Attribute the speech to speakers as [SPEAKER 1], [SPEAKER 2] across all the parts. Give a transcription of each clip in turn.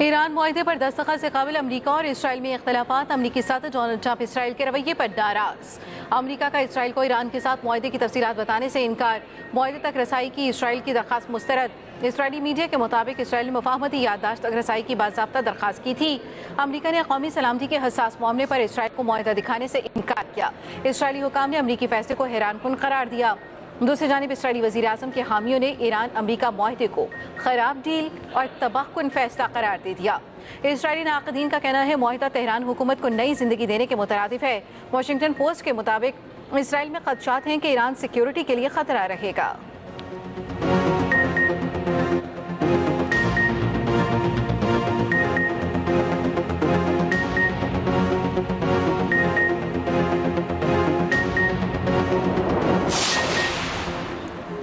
[SPEAKER 1] Iran मुआहदे पर दस्तखत से काबिल अमरीका और इसराइल में इख्तलाफात। अमरीकी सदर डोनाल्ड ट्रंप इसराइल के रवैये पर नाराज। अमरीका का इसराइल को ईरान के साथ मुआहदे की तफसीलात बताने से इनकार। मुआहदे तक रसाई की इसराइल की दरख्वास्त मुस्तरद। इसराइली मीडिया के मुताबिक इसराइल ने मुफाहमती याददाश्त तक रसाई की बाज़ाब्ता दरख्वास्त की थी। अमरीका ने कौमी सलामती के हसास मामले पर इसराइल को मुआहदा दिखाने से इनकार किया। इसराइली हुकाम ने अमरीकी फैसले को हैरानकुन करार दिया। दूसरी जानिब इसराइली वज़ीर आज़म के हामियों ने ईरान अमरीका मुआहदे को खराब डील और तबाहकुन फैसला करार दे दिया। इसराइली नाक़दीन का कहना है मुआहदा तेहरान हुकूमत को नई जिंदगी देने के मुतरादिफ है। वाशिंगटन पोस्ट के मुताबिक इसराइल में खदशात हैं कि ईरान सिक्योरिटी के लिए खतरा रहेगा।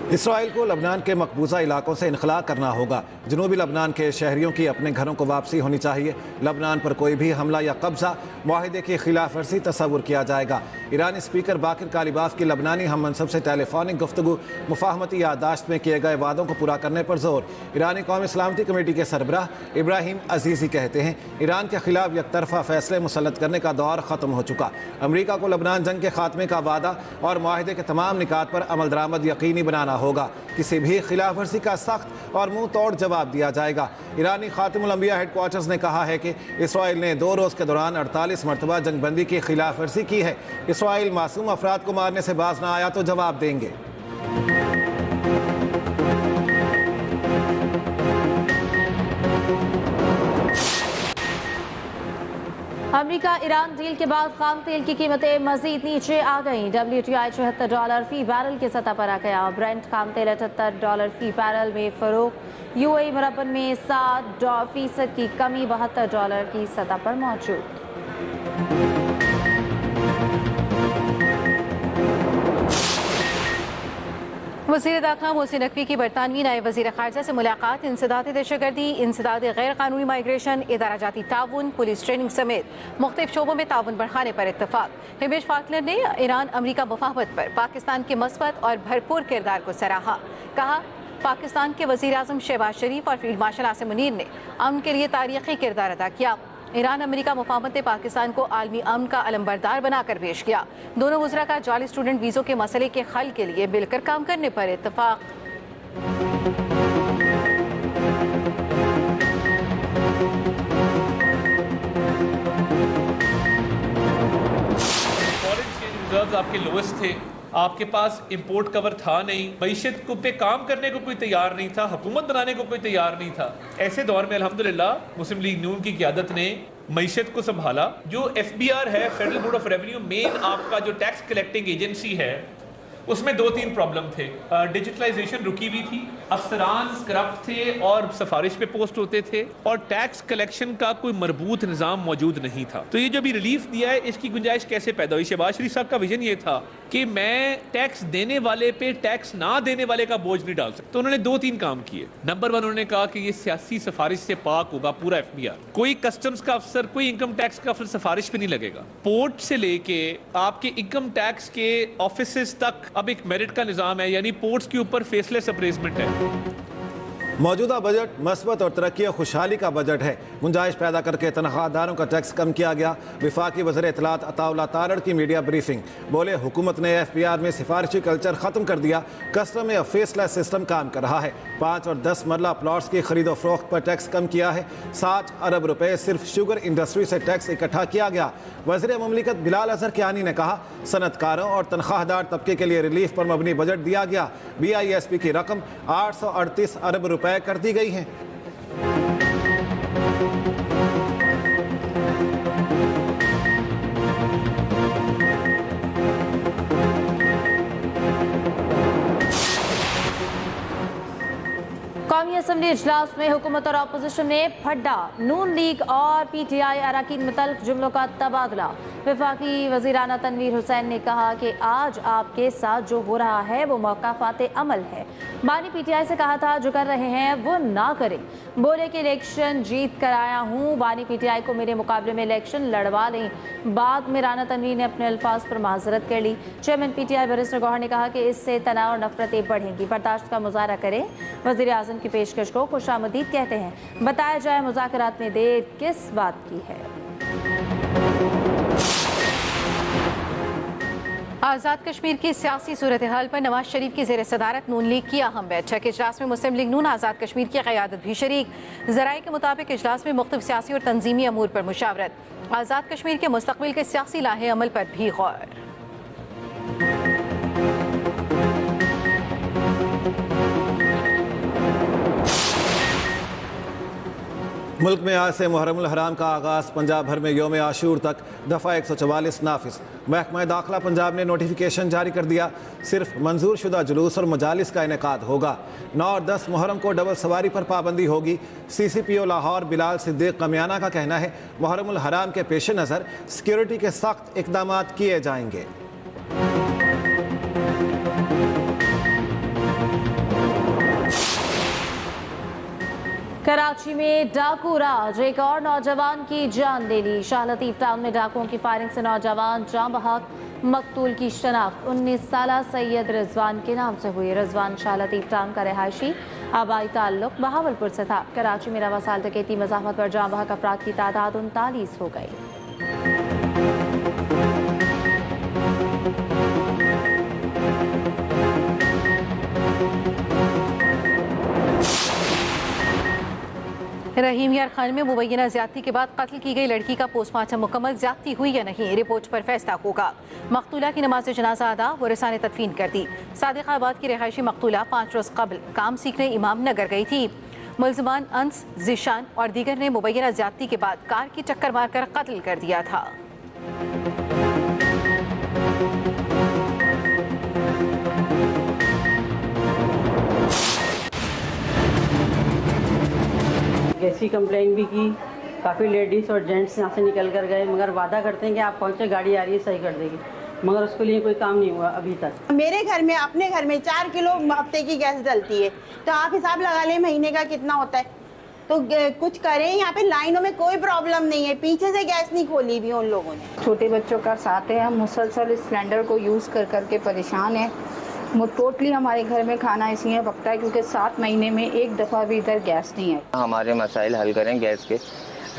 [SPEAKER 2] इसराइल को लबनान के मकबूजा इलाकों से इनखला करना होगा। जनूबी लबनान के शहरियों की अपने घरों को वापसी होनी चाहिए। लबनान पर कोई भी हमला या कब्जा मुआहिदे की खिलाफ वर्जी तस्वुर किया जाएगा। ईरानी स्पीकर बाकिर कालिबाफ की लबनानी हम मनसब से टेलीफोनिक गुफ्तगू मुफाहमती याददाश्त में किए गए वादों को पूरा करने पर जोर। ईरानी कौमी सलामती कमेटी के सरबराह इब्राहिम अजीज़ी कहते हैं ईरान के खिलाफ यकतरफा फैसले मुसल्लत करने का दौर ख़त्म हो चुका। अमरीका को लबनान जंग के खात्मे का वादा और मुआहिदे के तमाम निकात पर अमल दरामद यकीनी बनाना होगा। किसी भी खिलाफ वर्जी का सख्त और मुंह तोड़ जवाब दिया जाएगा। ईरानी खातिमुल अंबिया हेडक्वार्टर्स ने कहा है कि इसराइल ने 2 रोज़ के दौरान 48 मरतबा जंगबंदी की खिलाफ वर्जी की है। इसराइल मासूम अफराद को मारने से बाज ना आया तो जवाब देंगे।
[SPEAKER 3] अमरीका ईरान डील के बाद खाम तेल की कीमतें मजीद नीचे आ गईं। WTI $74 फी बैरल की सतह पर आ गया। ब्रेंट खाम तेल $78 फी बैरल में फरोख्त। UAE मुरब्बन में 7% की कमी $72 की सतह पर मौजूद।
[SPEAKER 1] वज़ीर दाखिला मोहसिन नकवी की बरतानवी नायब वज़ीर ख़ारजा से मुलाकात। इंसदाद दहशतगर्दी, इंसदाद गैर कानूनी माइग्रेशन, इदारा जाती ताउन, पुलिस ट्रेनिंग समेत मुख्तलिफ शोबों में ताउन बढ़ाने पर इत्तफाक। हिमेश फाकलर ने ईरान अमरीका मुफाहमत पर पाकिस्तान के मस्बत और भरपूर किरदार को सराहा। कहा पाकिस्तान के वज़ीर आज़म शहबाज शरीफ और फील्ड मार्शल आसिम मुनीर ने अमन के लिए तारीख़ी किरदार अदा किया। ईरान अमरीका मुफाहमत ने पाकिस्तान को आलमी अमन का अलंबरदार बनाकर पेश किया। दोनों वज़रा का जाली स्टूडेंट वीज़ों के मसले के हल के लिए मिलकर काम करने पर इत्तफाक।
[SPEAKER 4] आपके लोएस्ट थे, आपके पास इंपोर्ट कवर था नहीं, मईशत को पे काम करने को कोई तैयार नहीं था, हुकूमत बनाने को कोई तैयार नहीं था। ऐसे दौर में अल्हम्दुलिल्लाह मुस्लिम लीग नून की क़यादत ने मईशत को संभाला। जो FBR है, federal board of revenue, main आपका जो टैक्स कलेक्टिंग एजेंसी है, उसमें 2-3 प्रॉब्लम थे। डिजिटलाइजेशन रुकी हुई थी, अफसरान करप्ट थे और सिफारिश पे पोस्ट होते थे, और टैक्स कलेक्शन का कोई मरबूत निज़ाम मौजूद नहीं था। तो ये जो भी रिलीफ दिया है, इसकी गुंजाइश कैसे पैदा हुई? शहबाज शरीफ साहब का विजन ये था कि मैं टैक्स देने वाले पे टैक्स ना देने वाले का बोझ नहीं डाल सकता। तो उन्होंने 2-3 काम किए। नंबर 1, उन्होंने कहा कि ये सियासी सिफारिश से पाक होगा पूरा FBR। कोई कस्टम्स का अफसर, कोई इनकम टैक्स का अफसर सिफारिश पे नहीं लगेगा। पोर्ट से लेके आपके इनकम टैक्स के ऑफिस तक अब एक मेरिट का निजाम है, यानी पोर्ट्स के ऊपर फेसलेस अप्रेजमेंट है।
[SPEAKER 2] मौजूदा बजट मस्बत और तरक्की और खुशहाली का बजट है। गुंजाइश पैदा करके तनख्वाहदारों का टैक्स कम किया गया। वफाकी वज़ीर इत्तलात अताउल्लाह तारड़ की मीडिया ब्रीफिंग। बोले हुकूमत ने FBR में सिफारिशी कल्चर ख़त्म कर दिया। कस्टम में अब फेसलेस सिस्टम काम कर रहा है। 5 और 10 मरला प्लॉट्स की खरीदो फरोख्त पर टैक्स कम किया है। 60 अरब रुपए सिर्फ शुगर इंडस्ट्री से टैक्स इकट्ठा किया गया। वज़ीर मुमलिकत बिलाल अज़हर कियानी ने कहा सनतकारों और तनख्वाहदार तबके के लिए रिलीफ पर मबनी बजट दिया गया। BISP की रकम 838 अरब रुपए कर दी गई हैं।
[SPEAKER 3] कौमी असम्बली इजलास में हुकूमत और अपोजिशन ने फड्डा। नून लीग और PTI अरकान मुतल्लिक़ जुमलों का तबादला। वफाकी वज़ीराना तनवीर हुसैन ने कहा कि आज आपके साथ जो हो रहा है वो मौक़िफ़ात अमल है। बानी PTI से कहा था जो कर रहे हैं वो ना करें। बोले कि इलेक्शन जीत कर आया हूँ, बानी PTI को मेरे मुकाबले में इलेक्शन लड़वा लें। बाद में राना तनवीर ने अपने अल्फाज पर माजरत कर ली। चेयरमैन PTI बैरिस्टर गौहर ने कहा कि इससे तनाव और नफरतें बढ़ेंगी, बर्दाश्त का मुजाहरा करें। वज़ीर आज़म ताउन की पेशकश को खुशामदीद कहते हैं। बताया जाए मुज़ाकरात में देर किस बात की है।
[SPEAKER 1] आज़ाद कश्मीर की सियासी सूरत हाल पर नवाज शरीफ की ज़ेर सदारत नून लीग की अहम बैठक। इजलास में मुस्लिम लीग नून आज़ाद कश्मीर की क़यादत भी शरीक। ज़राए के मुताबिक इजलास में मुख्तलिफ सियासी और तंजीमी अमूर पर मुशावरत। आज़ाद कश्मीर के मुस्तक़बिल के सियासी लाहे अमल पर भी गौर।
[SPEAKER 2] मुल्क में आज से मुहर्रम हराम का आगाज़। पंजाब भर में योम आशूर तक दफ़ा 144 नाफिज। महकमा दाखिला पंजाब ने नोटिफिकेशन जारी कर दिया। सिर्फ मंजूर शुदा जुलूस और मजालिस का इनेकाद होगा। 9 और 10 मुहर्रम को डबल सवारी पर पाबंदी होगी। CCPO लाहौर बिलाल सिद्दीक कमियाना का कहना है मुहर्रम हराम के पेश नज़र सिक्योरिटी के सख्त इक़दाम किए जाएंगे।
[SPEAKER 3] कराची में डाकू राज, एक और नौजवान की जान ले ली। शाह लतीफ टाउन में डाकुओं की फायरिंग से नौजवान जाँ बहक। मकतूल की शनाख्त 19 साला सैयद रिजवान के नाम से हुई। रिजवान शाह लतीफ टाउन का रिहायशी, आबाई ताल्लुक बहावलपुर से था। कराची में रवा साल डकैती मज़ाहमत पर जाँ बहक अफराद की तादाद 39 हो गई।
[SPEAKER 1] रहीम यार खान में मुबैना ज्यादती के बाद कत्ल की गई लड़की का पोस्टमार्टम मुकम्मल ज्यादती हुई या नहीं, रिपोर्ट पर फैसला होगा। मकतूला की नमाज जनाजा अदा वरिसाने तदफीन कर दी। सादिकाबाद की रिहायशी मकतूला 5 रोज़ कबल काम सीखने इमाम नगर गई थी। मुल्ज़िमान अंस, जिशान और दीगर ने मुबैना ज्यादती के बाद कार की टक्कर मारकर कत्ल कर दिया था।
[SPEAKER 5] ऐसी कंप्लेंट भी की, काफ़ी लेडीज़ और जेंट्स यहाँ से निकल कर गए, मगर वादा करते हैं कि आप पहुँचे गाड़ी आ रही है सही कर देगी, मगर उसके लिए कोई काम नहीं हुआ अभी तक।
[SPEAKER 6] मेरे घर में, अपने घर में 4 किलो हफ्ते की गैस डलती है, तो आप हिसाब लगा लें महीने का कितना होता है। तो कुछ करें, यहाँ पे लाइनों में कोई प्रॉब्लम नहीं है, पीछे से गैस नहीं खोली भी उन लोगों ने।
[SPEAKER 7] छोटे बच्चों का साथ है, हम मुसलसल इस सिलेंडर को यूज़ कर करके परेशान हैं। टोटली हमारे घर में खाना इसलिए पकता है क्योंकि 7 महीने में एक दफ़ा भी इधर गैस नहीं है।
[SPEAKER 8] हमारे मसाइल हल करें गैस के।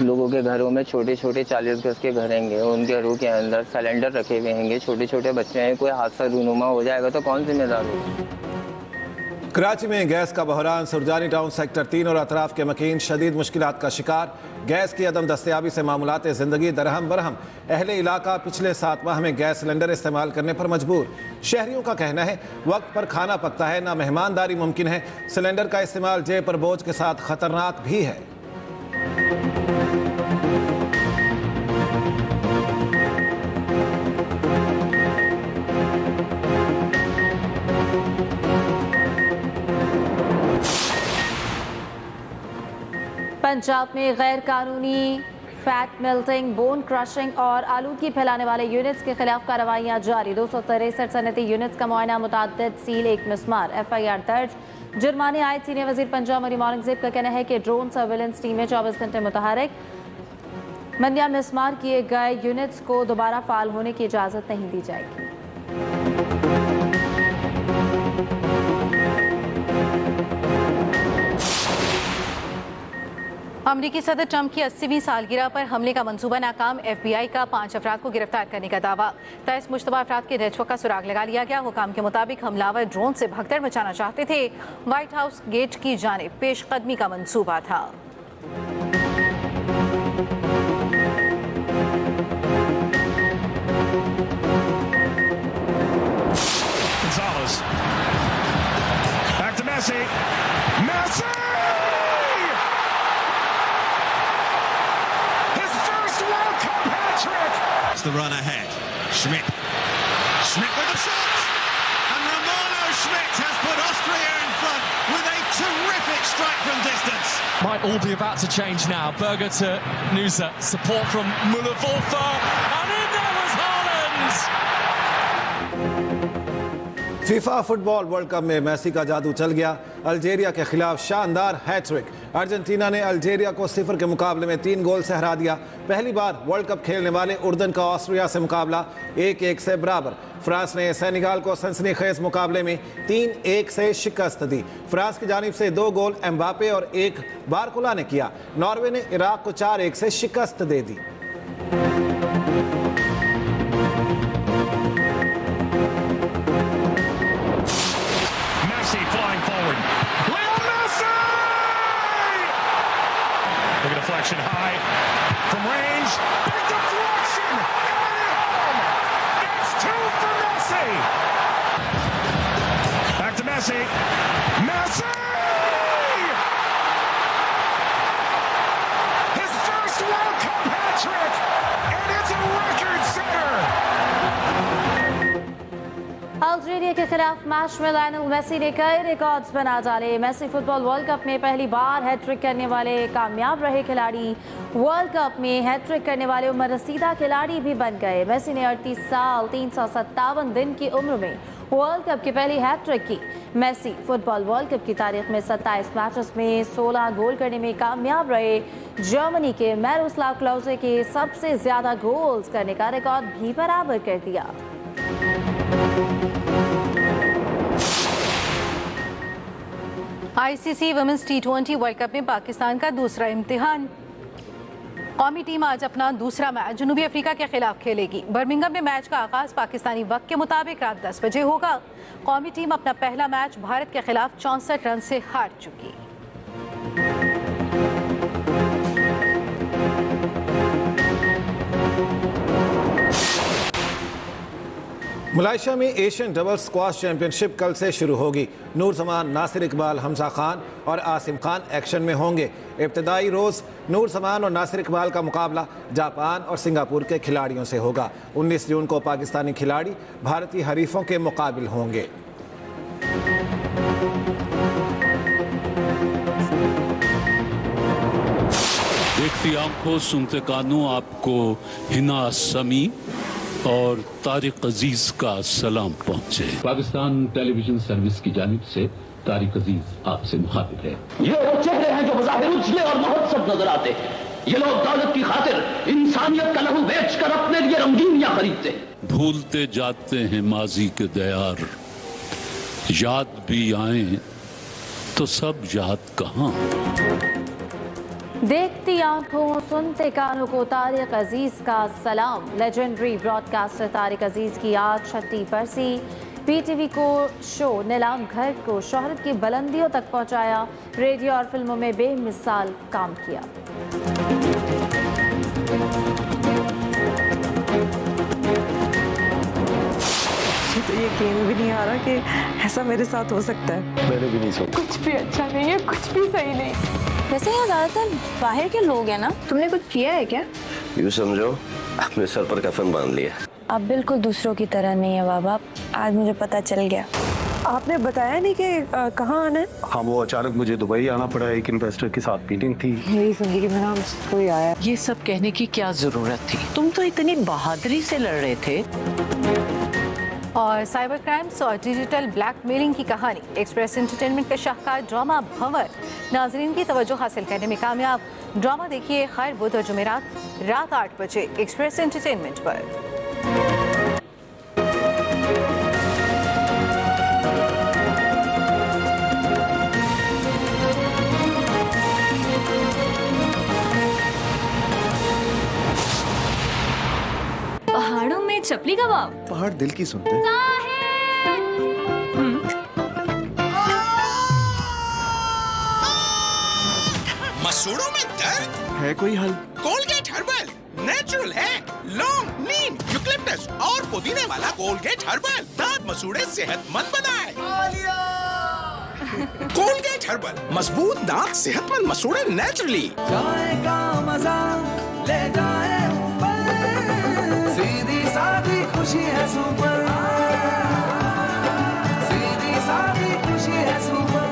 [SPEAKER 8] लोगों के घरों में छोटे छोटे 40 गज के घर होंगे, उनके घरों के अंदर सिलेंडर रखे हुए होंगे, छोटे छोटे बच्चे हैं, कोई हादसा रूनुमा हो जाएगा तो कौन जिम्मेदार होगा।
[SPEAKER 2] कराची में गैस का बहरान। सुरजानी टाउन सेक्टर 3 और अतराफ के मकीन शदीद मुश्किलात का शिकार। गैस की अदम दस्तयाबी से मामूलात ज़िंदगी दरहम बरहम। अहले इलाका पिछले 7 माह में गैस सिलेंडर इस्तेमाल करने पर मजबूर। शहरियों का कहना है वक्त पर खाना पकता है, ना मेहमानदारी मुमकिन है। सिलेंडर का इस्तेमाल जेब पर बोझ के साथ ख़तरनाक भी है।
[SPEAKER 3] पंजाब में गैर कानूनी फैट मेल्टिंग, बोन क्रशिंग और आलूदगी फैलाने वाले यूनिट्स के खिलाफ कार्रवाइयाँ जारी। 263 सनती यूनिट्स का मुआयना, मुताद्दिद सील, 1 मिसमार। FIR दर्ज। जुर्माने आए। सीनियर वजीर पंजाब मरी औरंगजेब का कहना है कि ड्रोन सर्वेलेंस टीमें 24 घंटे मुतहरिक। मंडिया मिसमार किए गए यूनिट्स को दोबारा फाल होने की इजाज़त नहीं दी जाएगी।
[SPEAKER 1] अमरीकी सदर ट्रंप की 80वीं सालगिरह पर हमले का मंसूबा नाकाम। FBI का 5 अफराद को गिरफ्तार करने का दावा। 23 मुश्तबा अफराद के नेटवर्क का सुराग लगा लिया गया। हुकाम के मुताबिक हमलावर ड्रोन से भगदड़ मचाना चाहते थे। व्हाइट हाउस गेट की जानिब पेशकदमी का मंसूबा था।
[SPEAKER 9] The run ahead. Schmidt with the shot, and Romano Schmidt has put Austria in front with a terrific strike from distance.
[SPEAKER 10] Might all be about to change now. Berger to Nusa, support from Muller-Wolfer, and in there was Haaland.
[SPEAKER 2] FIFA football world cup में Messi का जादू चल गया। Algeria के खिलाफ शानदार hat trick. Argentina ने Algeria को 0 के मुकाबले में 3 गोल से हरा दिया। पहली बार वर्ल्ड कप खेलने वाले उर्दन का ऑस्ट्रिया से मुकाबला 1-1 से बराबर। फ्रांस ने सेनेगाल को सनसनीखेज मुकाबले में 3-1 से शिकस्त दी। फ्रांस की जानिब से 2 गोल एम्बापे और 1 बारकुला ने किया। नॉर्वे ने इराक को 4-1 से शिकस्त दे दी।
[SPEAKER 9] Deflection high from range. Big deflection. It's 2 for Messi. Back to Messi. Messi! His first World Cup hat-trick, and it's a record setter.
[SPEAKER 3] Algeria के खिलाफ मैच में लायनल मेसी ने कई रिकॉर्ड्स बना डाले। मेसी फुटबॉल वर्ल्ड कप में पहली बार hat trick करने वाले कामयाब रहे खिलाड़ी। वर्ल्ड कप में हैट्रिक करने वाले उम्र रसीदा खिलाड़ी भी बन गए। मेसी ने 38 साल 357 दिन की उम्र में वर्ल्ड कप की पहली हैट्रिक की। मेसी फुटबॉल वर्ल्ड कप की तारीख में 27 मैचेस में 16 गोल करने में कामयाब रहे। जर्मनी के मिरोस्लाव क्लोजे के सबसे ज्यादा गोल्स करने का रिकॉर्ड भी बराबर कर दिया।
[SPEAKER 1] ICC women's T20 world cup में पाकिस्तान का दूसरा इम्तिहान। कौमी टीम आज अपना दूसरा मैच जनूबी अफ्रीका के खिलाफ खेलेगी। बर्मिंघम में मैच का आगाज पाकिस्तानी वक्त के मुताबिक रात 10 बजे होगा। कौमी टीम अपना पहला मैच भारत के खिलाफ 64 रन से हार चुकी।
[SPEAKER 2] मलेशिया में एशियन डबल स्क्वाश चैंपियनशिप कल से शुरू होगी। नूर जमान, नासिर इकबाल, हमजा खान और आसिम खान एक्शन में होंगे। इब्तदाई रोज़ नूर जमान और नासिर इकबाल का मुकाबला जापान और सिंगापुर के खिलाड़ियों से होगा। 19 जून को पाकिस्तानी खिलाड़ी भारतीय हरीफों के मुकाबिल होंगे।
[SPEAKER 11] देखती आंखों सुनते कानों आपको हिना समी और तारिक अजीज का सलाम पहुंचे।
[SPEAKER 12] पाकिस्तान टेलीविजन सर्विस की जानिब से तारिक अजीज आपसे मुखातिब है।
[SPEAKER 13] ये वो चेहरे हैं जो बज़ाहिर उजले और मुहज्जब नजर आते हैं। ये लोग दौलत की खातिर इंसानियत का लहू बेचकर अपने लिए रंगीनियां खरीदते हैं।
[SPEAKER 11] भूलते जाते हैं माजी के दयार, याद भी आए तो सब याद कहाँ।
[SPEAKER 3] देखती आंखों सुनते कानों को तारिक अजीज का सलाम। लेजेंडरी ब्रॉडकास्टर तारिक अजीज की आज 6ठी बरसी। पीटीवी को शो नीलाम घर को शोहरत की बुलंदियों तक पहुंचाया। रेडियो और फिल्मों में बेमिसाल काम किया।
[SPEAKER 14] तो यकीन भी नहीं आ रहा कि ऐसा मेरे साथ हो सकता है।
[SPEAKER 15] मैंने भी नहीं सोचा।
[SPEAKER 14] कुछ भी अच्छा नहीं है, कुछ भी सही नहीं।
[SPEAKER 16] वैसे यहाँ ज्यादातर बाहर के लोग हैं ना, तुमने कुछ किया है क्या?
[SPEAKER 15] यूँ समझो अपने सर पर कफन बांध लिया।
[SPEAKER 16] आप बिल्कुल दूसरों की तरह नहीं है बाबा, आज मुझे पता चल गया।
[SPEAKER 14] आपने बताया नहीं कि कहाँ आना है?
[SPEAKER 15] हाँ, वो अचानक मुझे दुबई आना पड़ा, एक इन्वेस्टर के साथ मीटिंग थी।
[SPEAKER 14] मेरी जिंदगी में नाम कोई आया।
[SPEAKER 17] ये सब कहने की क्या जरूरत थी? तुम तो इतनी बहादुरी से लड़ रहे थे।
[SPEAKER 1] और साइबर क्राइम्स और डिजिटल ब्लैकमेलिंग की कहानी। एक्सप्रेस एंटरटेनमेंट का शाहकार ड्रामा भंवर नाजरीन की तवज्जो हासिल करने में कामयाब। ड्रामा देखिए खैर बुध और जुमेरात रात 8 बजे एक्सप्रेस एंटरटेनमेंट पर।
[SPEAKER 18] पहाड़ों में चपली कबाब।
[SPEAKER 15] पहाड़ दिल की सुनते।
[SPEAKER 9] मसूड़ों में दर्द
[SPEAKER 15] है कोई हल?
[SPEAKER 9] कोलगेट हर्बल नेचुरल है। लौंग, नीम, यूकलिप्टस और पुदीने वाला कोलगेट हर्बल दांत मसूड़े सेहतमंद बनाए। कोलगेट हर्बल मजबूत दांत सेहतमंद मसूड़े नेचुरली।
[SPEAKER 19] चाय का मजा ले जाए सीधी सादी खुशी है सुपर। सीधी सादी खुशी है सुपर।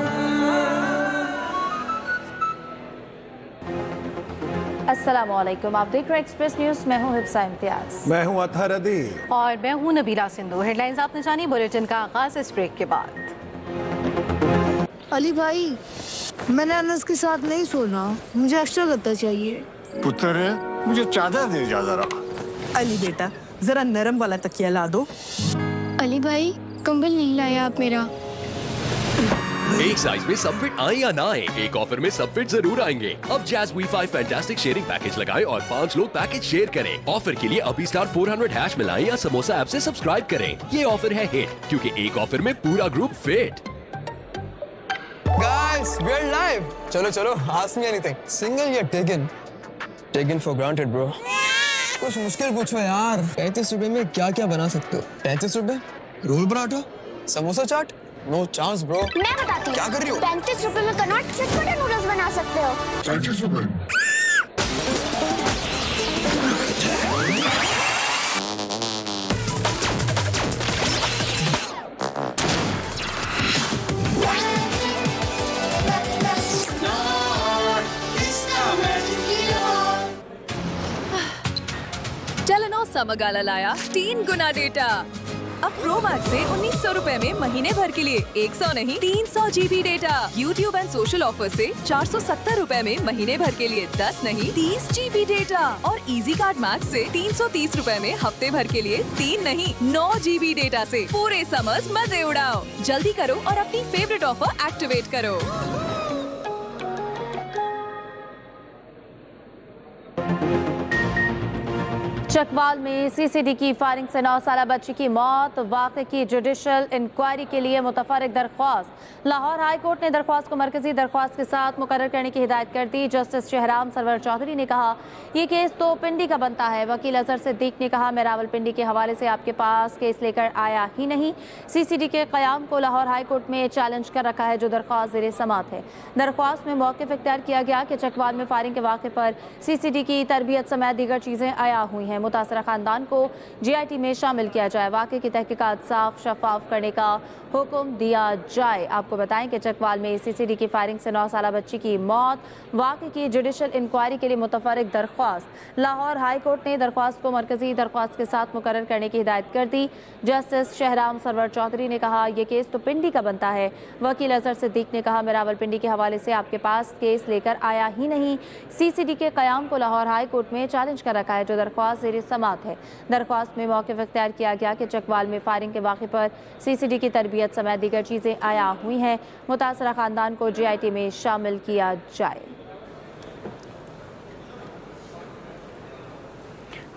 [SPEAKER 3] अस्सलामुअलैकुम, आप देख रहे हैं एक्सप्रेस न्यूज। मैं हूं हिफ्सा इम्तियाज।
[SPEAKER 2] मैं हूं अतहर अदी
[SPEAKER 1] और मैं हूं नबीला सिंधु। हेडलाइंस आपने जानी, बुलेटिन का आगाज इस ब्रेक के बाद।
[SPEAKER 20] अली भाई, मैंने अनस के साथ नहीं सोना, मुझे एक्स्ट्रा गद्दा चाहिए।
[SPEAKER 21] पुत्र, मुझे चादर दे जा जरा।
[SPEAKER 14] अली बेटा, जरा नरम वाला तकिया ला दो।
[SPEAKER 20] अली भाई कंबल नहीं लाया आप मेरा।
[SPEAKER 21] एक साइज में सब फिट आए या ना आए, एक ऑफर में सब फिट जरूर आएंगे। अब जैज वी5 फैंटास्टिक शेयरिंग पैकेज लगाएं और 5 लोग पैकेज शेयर करें। ऑफर के लिए अभी स्टार 400 हैश मिलाएं या समोसा ऐप से सब्सक्राइब करें। ये ऑफर है हिट क्योंकि एक ऑफर में पूरा group fit.
[SPEAKER 22] Guys, we are live. चलो चलो, ask me anything. Single या taken? Taken for granted, bro. कुछ मुश्किल पूछो यार। 35 रुपए में क्या क्या बना सकते हो? 35 रुपए? Roll paratha? Samosa chaat? No chance bro.
[SPEAKER 23] मैं बताती हूँ।
[SPEAKER 22] क्या कर रही हो?
[SPEAKER 23] 35 रुपए में कनॉट चटपटे नूडल्स बना सकते हो।
[SPEAKER 22] 35 रुपए?
[SPEAKER 24] टेलीनॉर समगाला लाया 3 गुना डेटा। अब प्रो मैक्स से 1900 रुपए में महीने भर के लिए 100 नहीं 300 GB data. YouTube and social offer से 470 रुपए में महीने भर के लिए 10 नहीं 30 GB डेटा। और इजी कार्ड मैक्स से 330 रुपए में हफ्ते भर के लिए 3 नहीं 9 GB डेटा से पूरे समर्स मजे उड़ाओ। जल्दी करो और अपनी फेवरेट ऑफर एक्टिवेट करो।
[SPEAKER 3] चकवाल में सीसीडी की फायरिंग से 9 साला बच्ची की मौत। वाक़े की जुडिशल इंक्वायरी के लिए मुतफर्रिक दरख्वास्त। लाहौर हाई कोर्ट ने दरख्वास्त को मरकजी दरख्वास्त के साथ मुकर्रर करने की हिदायत कर दी। जस्टिस शहराम सरवर चौधरी ने कहा ये केस तो पिंडी का बनता है। वकील अजहर सिद्दीक ने कहा मैं रावलपिंडी के हवाले से आपके पास केस लेकर आया ही नहीं। सीसीडी के क़याम को लाहौर हाई कोर्ट में चैलेंज कर रखा है जो दरख्वास्त ज़ेर समात है। दरख्वास्त में मौक़िफ़ इख्तियार किया गया कि चकवाल में फायरिंग के वाक़े पर सीसीडी की तरबियत समेत दीगर चीज़ें आया हुई हैं। मुतासरा खानदान को GIT में शामिल किया जाए। वाक़े की तहकीकात साफ शफाफ करने का हुक्म दिया जाए। आपको बताएं कि चकवाल में सीसीडी की फायरिंग से 9 साला बच्ची की मौत। वाक़े की जुडिशल इंक्वायरी के लिए मुतफर्रिक दरख्वास्त। लाहौर हाई कोर्ट ने दरख्वास्त को मरकजी दरख्वास्त के साथ मुकर्रर करने की हिदायत कर दी। जस्टिस शहराम सरवर चौधरी ने कहा यह केस तो पिंडी का बनता है। वकील अजहर सिद्दीक ने कहा मैं रावलपिंडी के हवाले से आपके पास केस लेकर आया ही नहीं। सीसीडी के क़याम को लाहौर हाई कोर्ट में चैलेंज कर रखा है जो दरख्वास्त ज़ेर समात है। दरख्वास्त में मौक़िफ़ इख्तियार किया गया कि चकवाल में फायरिंग के वाक़े पर सीसीडी की तरबियत समेत दीगर चीज़ें आया हुई हैं। मुतासरा खानदान को GIT में शामिल किया जाए।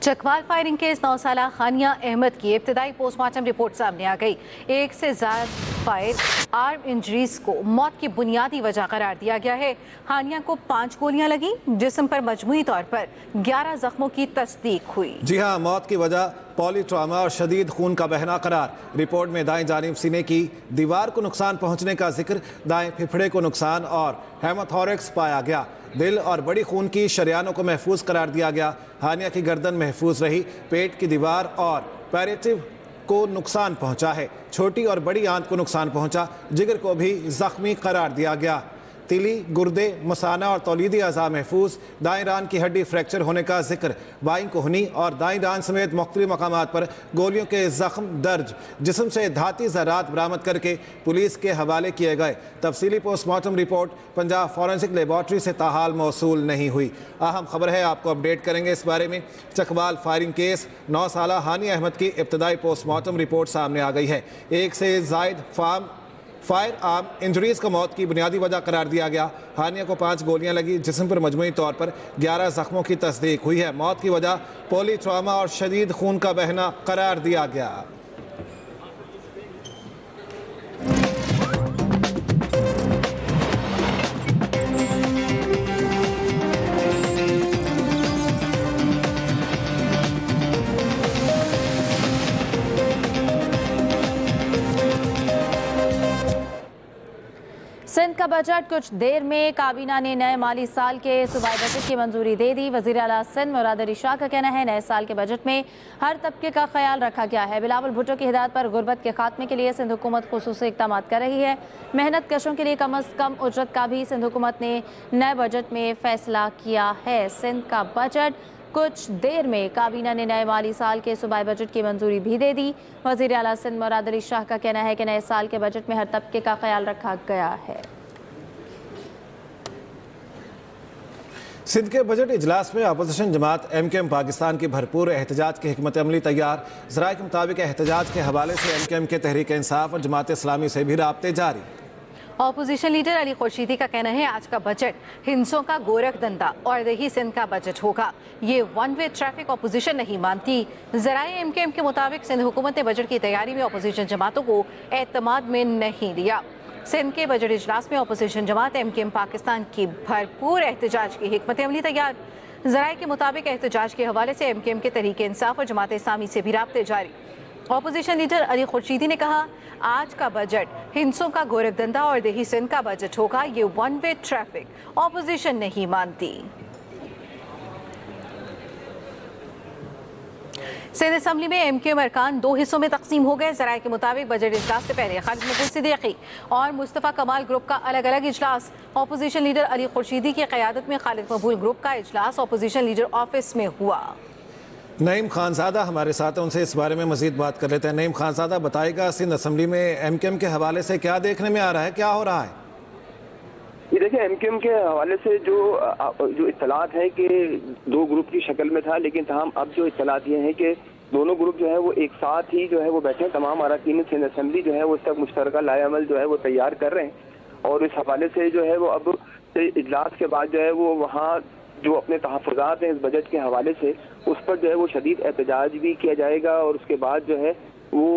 [SPEAKER 1] चकवाल फायरिंग केस 9 साला खानिया अहमद की इब्तदाई पोस्टमार्टम रिपोर्ट सामने आ गई। 1 से ज़्यादा फायर आर्म इंजरीज को मौत की बुनियादी वजह करार दिया गया है। हानिया को 5 गोलियां लगी। जिस्म पर मजमूई तौर पर 11 जख्मों की तस्दीक हुई।
[SPEAKER 2] जी हाँ, मौत की वजह पॉलीट्रामा और शदीद खून का बहना करार। रिपोर्ट में दाएं जानिब सीने की दीवार को नुकसान पहुंचने का जिक्र, दाएं फेफड़े को नुकसान और हेमोथोरेक्स पाया गया। दिल और बड़ी खून की शरियानों को महफूज करार दिया गया। हानिया की गर्दन महफूज रही। पेट की दीवार और पैरेटिव को नुकसान पहुंचा है। छोटी और बड़ी आंत को नुकसान पहुंचा। जिगर को भी जख्मी करार दिया गया। तिली, गुर्दे, मसाना और तौलीदी अज़ा महफूज। दाएं रान की हड्डी फ्रैक्चर होने का जिक्र। बाईं कोहनी और दाएं रान समेत मुख्तलिफ मकामात पर गोलियों के जख्म दर्ज। जिस्म से धाती ज़रात बरामद करके पुलिस के हवाले किए गए। तफसीली postmortem report Punjab forensic laboratory से ताहाल मौसूल नहीं हुई। अहम खबर है, आपको अपडेट करेंगे इस बारे में। चकवाल फायरिंग केस 9 साला हानिया अहमद की इब्तदाई पोस्टमार्टम रिपोर्ट सामने आ गई है। 1 से ज़ायद फायर आर्म इंजरीज को मौत की बुनियादी वजह करार दिया गया। हानिया को 5 गोलियां लगी। जिस्म पर मजमूई तौर पर 11 जख्मों की तस्दीक हुई है। मौत की वजह पॉलीट्रामा और शदीद खून का बहना करार दिया गया।
[SPEAKER 3] सिंध का बजट कुछ देर में काबीना ने नए माली साल के सूबाई बजट की मंजूरी दे दी। वज़ीर आला सिंध मुराद शाह का कहना है नए साल के बजट में हर तबके का ख्याल रखा गया है। बिलावल भुट्टो की हिदायत पर गुर्बत के खात्मे के लिए सिंध हुकूमत खुसूसी इक़दाम कर रही है। मेहनत कशों के लिए कम अज़ कम उजरत का भी सिंध हुकूमत ने नए बजट में फैसला किया है। सिंध का बजट कुछ देर में काबीना ने नए माली साल के सूबाई बजट की मंजूरी भी दे दी। वज़ीर आला सिंध मुराद शाह का कहना है कि नए साल के बजट में हर तबके का ख्याल रखा गया है।
[SPEAKER 2] सिंध के बजट इजलास में अपोजिशन जमात MKM पाकिस्तान की भरपूर एहतजाज की हिकमत अमली तैयार। ज़राए के मुताबिक एहतजाज के हवाले से MKM के तहरीक इंसाफ और जमात इस्लामी से भी राब्ते जारी।
[SPEAKER 1] ऑपोजिशन लीडर अली खुर्शीदी का कहना है आज का बजट हिंसों का गोरख धंधा और दही सिंध का बजट होगा। ये वन वे ट्रैफिक ऑपोजिशन नहीं मानती। ज़राए MKM के मुताबिक सिंध हुकूमत ने बजट की तैयारी में ऑपोजिशन जमातों को एतमाद में नहीं लिया। सिंध के बजट इजलास में ऑपोजिशन जमात MKM पाकिस्तान की भरपूर एहतजाज की हिकमत अमली तैयार। ज़राए के मुताबिक एहतजाज के हवाले से MKM के तहरीक इंसाफ और जमात इस्लामी से भी राब्ते जारी। ऑपोजिशन लीडर अली खुर्शीदी ने कहा आज का बजट हिंसों का गोरख धंधा और दही सिंध का बजट होगा। ये वन वे ट्रैफिक ऑपोजिशन नहीं मानती। सिंध असेंबली में MKM अरकान दो हिस्सों में तकसीम हो गए। ज़राए के मुताबिक बजट इजलास से पहले खालिद सिद्दीकी और मुस्तफ़ा कमाल ग्रुप का अलग अलग इजलास। ऑपोजिशन लीडर अली खुर्शीदी की क़यादत में खालिद मकबूल ग्रुप का इजलास ऑपोजिशन लीडर ऑफिस में हुआ।
[SPEAKER 2] नईम खानज़ादा हमारे साथ हैं, उनसे इस बारे में मजीद बात कर लेते हैं। नईम खानज़ादा बताएगा सिंध असेंबली में MKM के हवाले से क्या देखने में आ रहा है, क्या हो रहा है?
[SPEAKER 4] ये देखिए MKM के हवाले से जो इत्तलात है कि दो ग्रुप की शक्ल में था, लेकिन तमाम अब जो इत्तलात ये हैं कि दोनों ग्रुप जो है वो एक साथ ही जो है वो बैठे। तमाम अरकान सिंध असेंबली जो है वो तक मुश्तरका लाएअमल जो है वो तैयार कर रहे हैं और इस हवाले से जो है वो अब इजलास के बाद जो है वो वहाँ जो अपने तहफ़्फ़ुज़ात हैं इस बजट के हवाले से उस पर जो है वो शदीद एहतजाज भी किया जाएगा और उसके बाद जो है वो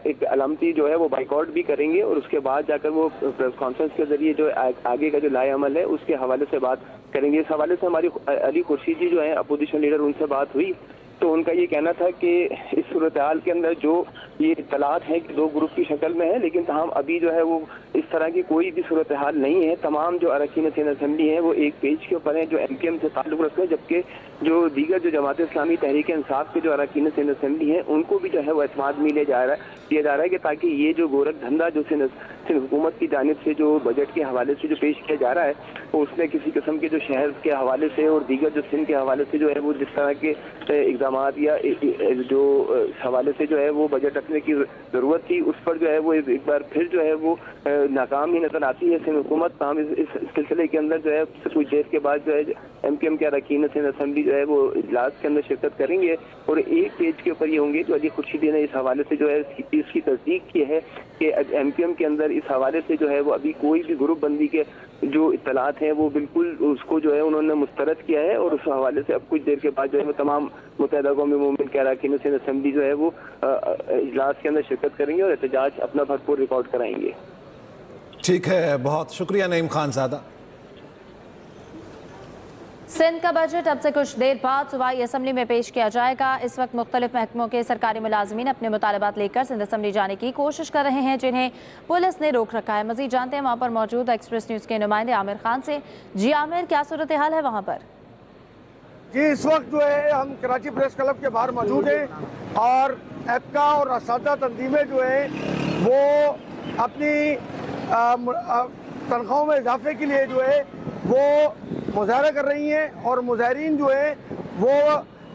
[SPEAKER 4] एक अलामती जो है वो बाइकआउट भी करेंगे और उसके बाद जाकर वो प्रेस कॉन्फ्रेंस के जरिए जो आगे का जो लाएअमल है उसके हवाले से बात करेंगे। इस हवाले से हमारी अली खुर्शीदी जो है अपोजिशन लीडर, उनसे बात हुई तो उनका ये कहना था कि इस सूरत हाल के अंदर जो ये इत्तलात है कि दो ग्रुप की शक्ल में है, लेकिन तमाम अभी जो है वो इस तरह की कोई भी सूरत हाल नहीं है। तमाम जो अरकान सिंध असेंबली हैं वो एक पेज के ऊपर हैं जो MKM से ताल्लुक़ रखते हैं, जबकि जो दीगर जो जमात इस्लामी तहरीक इंसाफ के जो अरकान सिंध असेंबली हैं उनको भी जो है वो एतमाद में दिया जा रहा है कि ताकि ये जो गोरख धंधा जो सिंध हुकूमत की जानिब से जो बजट के हवाले से जो पेश किया जा रहा है वो उसमें किसी किस्म के जो शहर के हवाले से और दीगर जो सिंध के हवाले से जो है वो जिस तरह के इक़दामात या जो हवाले से जो है वो बजट रखने की ज़रूरत थी उस पर जो है वो एक बार फिर जो है वो नाकाम ही नजर आती है सिंध हुकूमत। तमाम इस सिलसिले के अंदर जो है कुछ देर के बाद जो है MKM के अरकान सिंध असेंबली जो है वो इजलास के अंदर शिरकत करेंगे और एक पेज के ऊपर ये होंगे। तो अली खुर्शीदी ने इस हवाले से जो है इसकी तस्दीक की है कि MKM के अंदर इस हवाले से जो है वो अभी कोई भी ग्रुप बंदी के जो इत्तलात हैं वो बिल्कुल उसको जो है उन्होंने मुस्तरद किया है और उस हवाले से अब कुछ देर के बाद जो है वो तमाम मुत्तहिदा कौमी मूवमेंट के अरकान सिंध असेंबली जो है वो इजलास के अंदर शिरकत करेंगे और एहतजाज अपना भरपूर रिकॉर्ड कराएंगे।
[SPEAKER 2] ठीक है, बहुत शुक्रिया नईम खानज़ादा।
[SPEAKER 3] सिंध का बजट अब से कुछ देर बाद सूबाई असेंबली में पेश किया जाएगा। इस वक्त मुख्तलिफ महकमों के सरकारी मुलाजमीन अपने मुतालबात लेकर सिंध असेंबली जाने की कोशिश कर रहे हैं, जिन्हें पुलिस ने रोक रखा है। मजीद जानते हैं वहाँ पर मौजूद एक्सप्रेस न्यूज़ के नुमाइंदे आमिर खान से। जी आमिर, क्या सूरत हाल है वहाँ पर?
[SPEAKER 5] जी, इस वक्त जो है हम कराची प्रेस क्लब के बाहर मौजूद हैं और एपका और असादा तंजीमें जो है वो अपनी तनख्वाहों में इजाफे के लिए जो है वो मुजाहरा कर रही हैं और मुजाहरीन जो है वो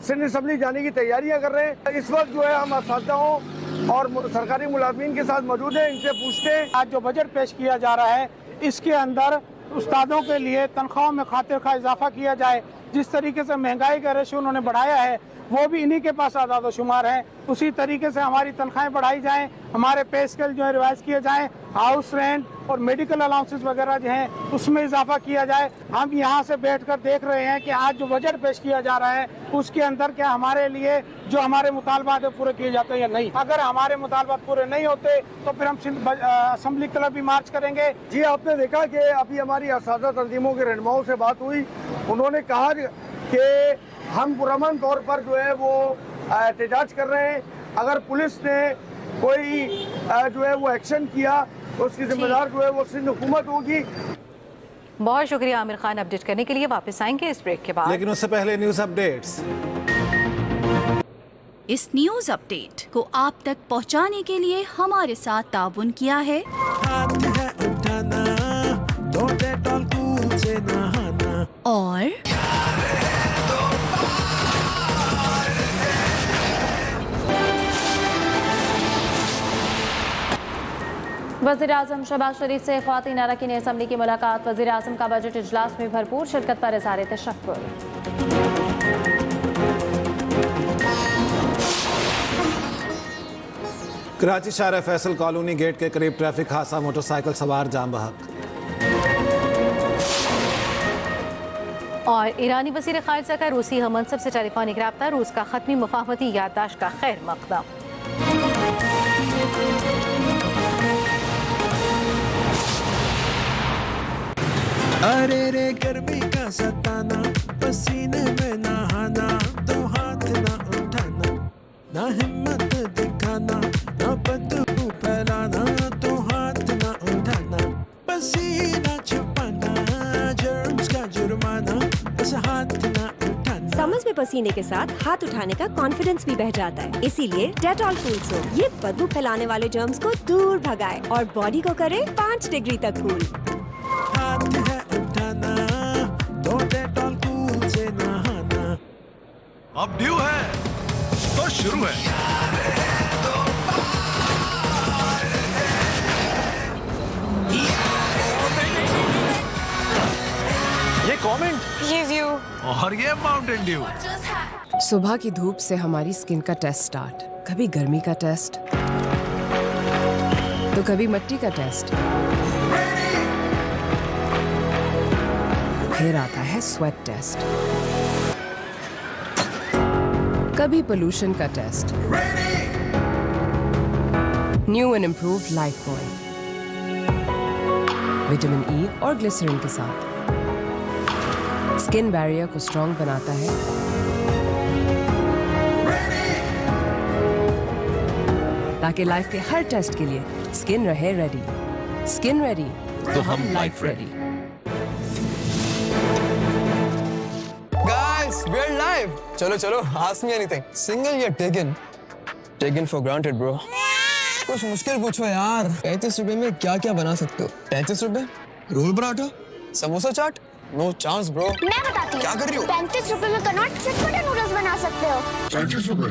[SPEAKER 5] सिंध असेंबली जाने की तैयारियां कर रहे हैं। इस वक्त जो है हम असातिज़ों और सरकारी मुलाजमीन के साथ मौजूद हैं, इनसे पूछते हैं आज जो बजट पेश किया जा रहा है इसके अंदर उस्तादों के लिए तनख्वाहों में खातिर खा इजाफा किया जाए। जिस तरीके से महंगाई का रेशो उन्होंने बढ़ाया है वो भी इन्हीं के पास आदाद शुमार है। उसी तरीके से हमारी तनख्वाहें बढ़ाई जाएं, हमारे पे स्केल जो है रिवाइज किए जाएं, हाउस रेंट और मेडिकल अलाउंसेस वगैरह जो हैं उसमें इजाफा किया जाए। हम यहाँ से बैठकर देख रहे हैं कि आज जो बजट पेश किया जा रहा है उसके अंदर क्या हमारे लिए जो हमारे मुतालबात है पूरे किए जाते हैं या नहीं। अगर हमारे मुतालबात पूरे नहीं होते तो फिर हम असेंबली के लिए भी मार्च करेंगे। जी, आपने देखा कि अभी हमारी असातिज़ा तंजीमों के रहनुमाओं से बात हुई, उन्होंने कहा कि हम पुरअमन तौर पर जो है वो एहतजाज कर रहे हैं। अगर पुलिस ने कोई जो है वो एक्शन किया तो उसकी जिम्मेदार जो है वो सिंध हुकूमत होगी।
[SPEAKER 1] बहुत शुक्रिया आमिर खान, अपडेट करने के लिए। वापस आएंगे इस ब्रेक के बाद,
[SPEAKER 2] लेकिन उससे पहले न्यूज अपडेट्स।
[SPEAKER 18] इस न्यूज अपडेट को आप तक पहुंचाने के लिए हमारे साथ ताउन किया है और
[SPEAKER 3] वज़ीर-ए-आज़म शहबाज शरीफ से ख्वातीन अरकान असम्बली की मुलाकात। वज़ीर-ए-आज़म का बजट इजलास में भरपूर शिरकत पर इज़हार तशक्कुर।
[SPEAKER 2] कराची शहर फैसल कॉलोनी गेट के करीब ट्रैफिक हादसा, मोटरसाइकिल सवार जाम बहक।
[SPEAKER 1] और ईरानी वज़ीर ख़ारिजा का रूसी हममंसब से टेलीफोनिक रब्ता, रूस का ख़त्मी मुफाहमती याददाश्त का खैर मक़दम।
[SPEAKER 19] अरे रे गर्मी का सताना, पसीने में नहाना, तो हाथ ना उठाना, ना हिम्मत दिखाना, ना बदबू फैलाना, तो हाथ ना उठाना, पसीना छुपाना, जर्म्स का जुर्माना, बस हाथ ना उठाना।
[SPEAKER 6] समझ में पसीने के साथ हाथ उठाने का कॉन्फिडेंस भी बह जाता है, इसीलिए डेटॉल कूल सोप ये बदबू फैलाने वाले जर्म्स को दूर भगाए और बॉडी को करे 5 डिग्री तक कूल।
[SPEAKER 19] हाथ है उठाना, तो डेटॉल कूल से नहाना।
[SPEAKER 9] अब ड्यू है तो शुरू है।
[SPEAKER 7] ये कमेंट,
[SPEAKER 8] ये व्यू
[SPEAKER 9] और ये माउंटेन ड्यू।
[SPEAKER 8] सुबह की धूप से हमारी स्किन का टेस्ट स्टार्ट, कभी गर्मी का टेस्ट तो कभी मिट्टी का टेस्ट, फिर आता है स्वेट टेस्ट, कभी पोल्यूशन का test. New and improved Lifebuoy vitamin E और ग्लिसरीन के साथ स्किन बैरियर को स्ट्रॉन्ग बनाता है, ताकि लाइफ के हर टेस्ट के लिए स्किन रहे रेडी। स्किन रेडी तो हम life ready.
[SPEAKER 22] Guys, we're live. चलो चलो, ask me anything. Single या taken? Taken for granted, bro. कुछ मुश्किल पूछो यार। 35 रुपए में क्या क्या बना सकते हो? 35 रुपए? रोल पराठा? समोसा चाट? No chance, bro.
[SPEAKER 23] मैं बताती हूँ।
[SPEAKER 22] क्या कर रही हो?
[SPEAKER 23] 35 रुपए में कनॉट चटपटे नूडल्स बना सकते हो।
[SPEAKER 22] 35 रुपए?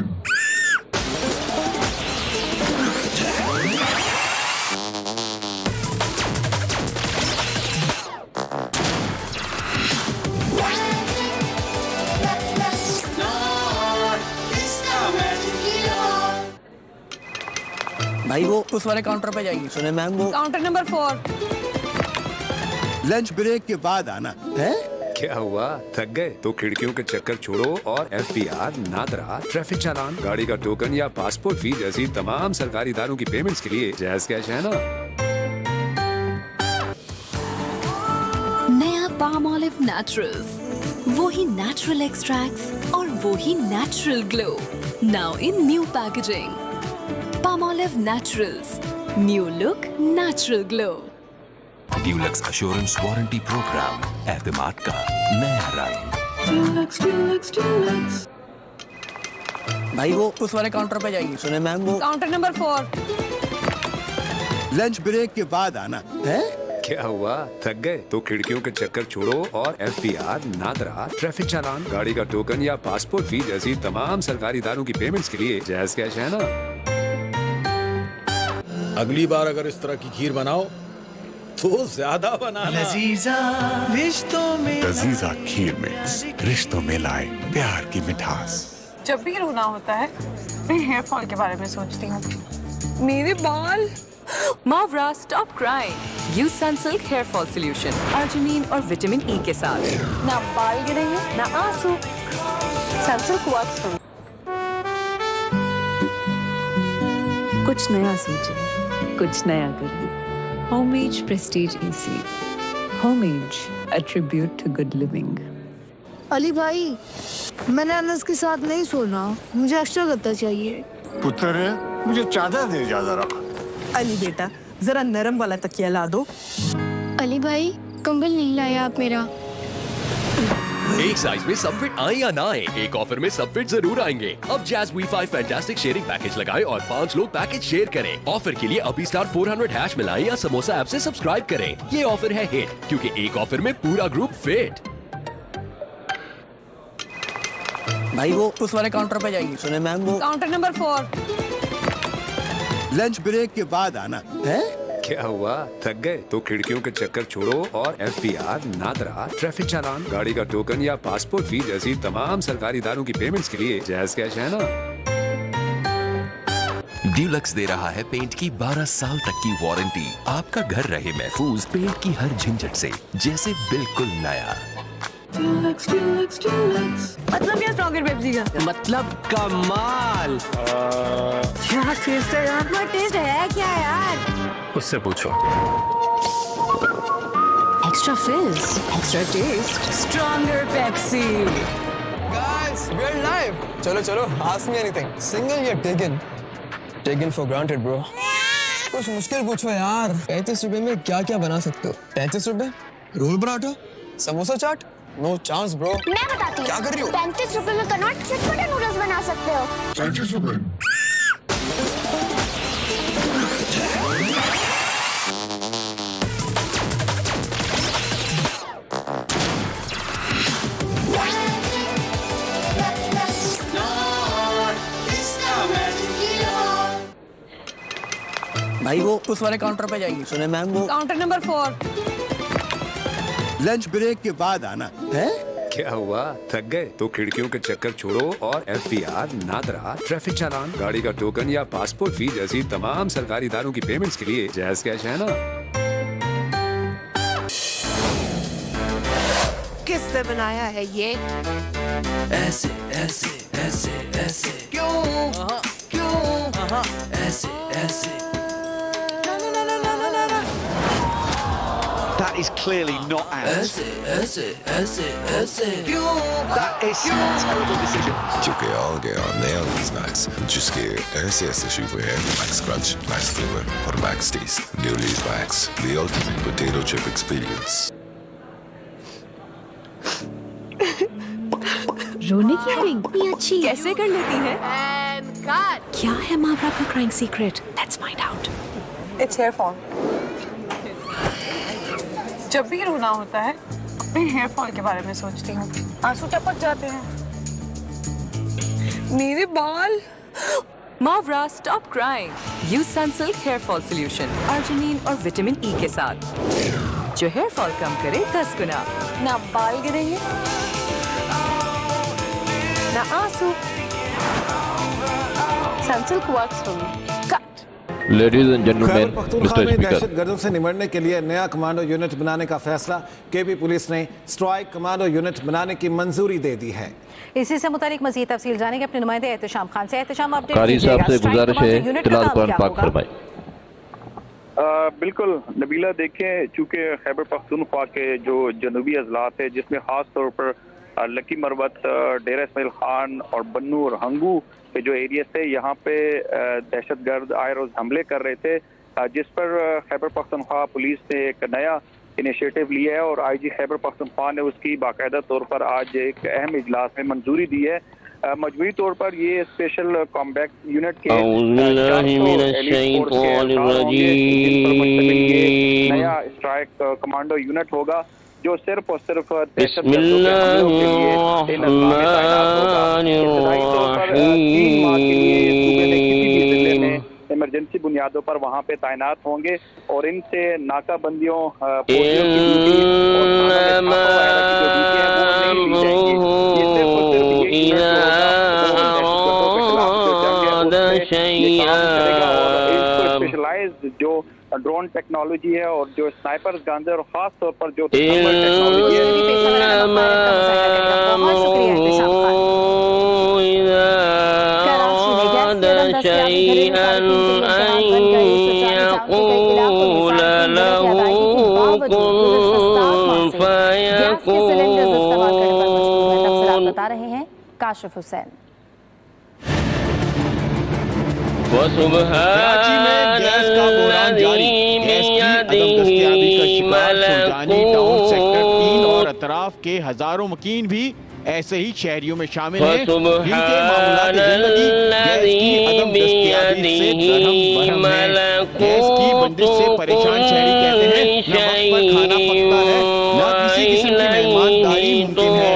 [SPEAKER 7] भाई वो उस वाले काउंटर पे जाइए। सुने मैम वो
[SPEAKER 8] काउंटर नंबर 4।
[SPEAKER 10] लंच ब्रेक के बाद आना है।
[SPEAKER 25] क्या हुआ, थक गए तो खिड़कियों के चक्कर छोड़ो और FPR, नादरा, ट्रैफिक चालान, गाड़ी का टोकन या पासपोर्ट फी जैसी तमाम सरकारी इदारों की पेमेंट्स के लिए जैज़ कैश है ना।
[SPEAKER 18] नया पाम ऑलिव नेचुरल्स, वो ही नेचुरल एक्सट्रैक्ट्स और वो ही natural glow, now in new packaging. Palmolive naturals, new look, natural glow.
[SPEAKER 26] Dulux assurance warranty program, एतमाद का नया रंग।
[SPEAKER 7] भाई वो उस वाले काउंटर पे जाइए। सुने मैम वो
[SPEAKER 8] काउंटर नंबर 4।
[SPEAKER 10] लंच ब्रेक के बाद आना है।
[SPEAKER 25] क्या हुआ, थक गए तो खिड़कियों के चक्कर छोड़ो और FPR, नादरा, ट्रैफिक चालान, गाड़ी का टोकन या पासपोर्ट फी जैसी तमाम सरकारी इदारों की पेमेंट्स के लिए जैज़ कैश है ना।
[SPEAKER 27] अगली बार अगर इस तरह की खीर बनाओ तो ज्यादा बनाना।
[SPEAKER 19] लजीजा रिश्तों में,
[SPEAKER 26] लजीजा खीर में रिश्तों में लाए प्यार की मिठास।
[SPEAKER 14] जब भी रोना होता है मैं हेयर फॉल के बारे में सोचती हूँ। मेरे बाल।
[SPEAKER 24] Mawra stop crying, use Sunsilk hair fall solution arginine और विटामिन ई के साथ।
[SPEAKER 14] ना बाल गिरेंगे ना आंसू। Sunsilk works for me.
[SPEAKER 17] कुछ नया सोचें, कुछ नया करें। Homage Prestige AC. Homage, a tribute to good living.
[SPEAKER 20] Ali भाई, मैंने अनस के साथ नहीं सोना, मुझे एक्स्ट्रा गद्दा चाहिए।
[SPEAKER 10] पुत्र, मुझे चादर दे ज्यादा रखा।
[SPEAKER 14] अली बेटा, जरा नरम वाला तकिया ला दो।
[SPEAKER 23] अली भाई, कंबल नहीं लाया आप मेरा।
[SPEAKER 21] एक साइज में सब फिट आए या ना आए, एक ऑफर में सब फिट जरूर आएंगे। अब जैज वी5 फैंटास्टिक शेयरिंग पैकेज लगाएं और 5 लोग पैकेज शेयर करें। ऑफर के लिए अभी स्टार 400 हैश मिलाएं या समोसा ऐप से सब्सक्राइब करें। ये ऑफर है हिट क्योंकि एक ऑफर में पूरा ग्रुप फिट।
[SPEAKER 7] भाई वो उस वाले काउंटर पे जाइए। सुने मैम वो
[SPEAKER 8] काउंटर नंबर 4।
[SPEAKER 10] लंच ब्रेक के बाद आना है।
[SPEAKER 25] क्या हुआ, थक गए तो खिड़कियों के चक्कर छोड़ो और FPR, नादरा, ट्रैफिक चालान, गाड़ी का टोकन या पासपोर्ट फी जैसी तमाम सरकारी इदारों की पेमेंट्स के लिए जैज कैश है ना।
[SPEAKER 4] ड्यूलक्स दे रहा है पेंट की 12 साल तक की वारंटी। आपका घर रहे महफूज पेंट की हर झंझट से, जैसे बिल्कुल नया।
[SPEAKER 24] मतलब क्या स्ट्रॉन्गर पेप्सी का?
[SPEAKER 7] मतलब कमाल।
[SPEAKER 24] क्या टेस्ट है यार?
[SPEAKER 6] टेस्ट है क्या यार?
[SPEAKER 4] उससे पूछो।
[SPEAKER 24] Extra fills, extra taste, stronger Pepsi.
[SPEAKER 22] Guys, we're live. चलो चलो, ask me anything. Single या taken? Taken for granted, bro. कुछ मुश्किल पूछो यार। 35 रुपए में क्या क्या बना सकते हो? 35 रुपए? रोल पराठा? समोसा चाट? No chance, bro.
[SPEAKER 23] मैं बताती हूँ।
[SPEAKER 22] क्या कर रही हो?
[SPEAKER 23] 35 रुपए में कनॉट चटपटे नूडल्स बना सकते हो।
[SPEAKER 22] 35 रुपए?
[SPEAKER 7] भाई वो उस वाले काउंटर पे जाएगी। सुने मैम वो
[SPEAKER 24] काउंटर नंबर 4।
[SPEAKER 10] लंच ब्रेक के बाद आना है।
[SPEAKER 25] क्या हुआ, थक गए तो खिड़कियों के चक्कर छोड़ो और FPR, नादरा, ट्रैफिक चालान, गाड़ी का टोकन या पासपोर्ट फी जैसी तमाम सरकारी इदारों की पेमेंट्स के लिए जैज कैश है ना।
[SPEAKER 6] किसने बनाया है ये?
[SPEAKER 4] ऐसे ऐसे ऐसे ऐसे
[SPEAKER 7] क्यों
[SPEAKER 4] ऐसे ऐसे।
[SPEAKER 5] That is clearly not out.
[SPEAKER 4] ऐसे ऐसे ऐसे ऐसे
[SPEAKER 7] क्यों?
[SPEAKER 5] That is a terrible decision.
[SPEAKER 11] क्योंकि all get on nail these Max जिसके ऐसे ऐसे शुरू है Max Crunch, Max Flavor और Max Taste. Newly Max, the ultimate potato chip experience.
[SPEAKER 24] रोने की एक्टिंग अच्छी कैसे कर लेती है?
[SPEAKER 18] क्या है माँ बाप का crime secret? Let's find out.
[SPEAKER 14] It's hair fall. जब भी रोना होता है अपने हेयर फॉल के बारे में सोचती हूँ, आंसू टपक जाते हैं। मेरे बाल।
[SPEAKER 24] Mawra stop crying. Use Sunsilk hair fall solution arginine और विटामिन ई के साथ, जो हेयर फॉल कम करे 10 गुना।
[SPEAKER 14] ना बाल गिरेंगे ना आंसू। Sunsilk works for me.
[SPEAKER 12] Ladies and gentlemen,
[SPEAKER 2] Khyber Pakhtunkhwa
[SPEAKER 12] Mr.
[SPEAKER 2] में
[SPEAKER 12] Speaker.
[SPEAKER 2] दहशतगर्दों से निमटने के लिए नया कमांडो यूनिट बनाने का फैसला। केपी पुलिस ने स्ट्राइक कमांडो यूनिट बनाने की मंजूरी दे दी है।
[SPEAKER 1] इसी से मुतालिक मजीद तफसील जानेंगे अपने नुमाइंदे एहतशाम खान से। एहतशाम अपडेट
[SPEAKER 12] कारी साहब से गुजारिश है फिलहाल कुरान पाक फरमाएं।
[SPEAKER 13] बिल्कुल नबीला, देखें चूँकि खैबर पख्तूनख्वा के जो जनूबी अजलात है जिसमें ख़ास तौर पर लकी मरवत, डेरा इस्माइल खान और बन्नू और हंगू के जो एरिया थे, यहाँ पे दहशतगर्द आए रोज हमले कर रहे थे, जिस पर खैबर पख्तूनख्वा पुलिस ने एक नया इनिशिएटिव लिया है और IG खैबर पख्तूनख्वा ने उसकी बाकायदा तौर पर आज एक अहम इजलास में मंजूरी दी है। मजबूरी तौर पर ये स्पेशल कॉम्बैक्ट यूनिट के नया स्ट्राइक कमांडो यूनिट होगा जो सिर्फ और सिर्फ इमरजेंसी बुनियादों पर वहाँ पे तैनात होंगे और इनसे नाकाबंदियों स्पेशलाइज्ड जो ड्रोन टेक्नोलॉजी है और जो स्नाइपर्स गन्स और खास तौर पर जो टेक्नोलॉजी है।
[SPEAKER 3] बता रहे हैं काशिफ हुसैन।
[SPEAKER 10] कराची में गैस का बहरान जारी। गैस की अदम दस्तयाबी का शिकार सुल्तानी टाउन सेक्टर 3 और अतराफ के हजारों मकीन भी ऐसे ही शहरियों में शामिल हैं। जिनके मामलात जिंदगी गैस की अदम दस्तयाबी से दरहम बरहम है। गैस की बंदिश से परेशान शहरी कहते हैं न वक्त पर खाना पकता है न किसी किस्म की मेहमानदारी मुमकिन है।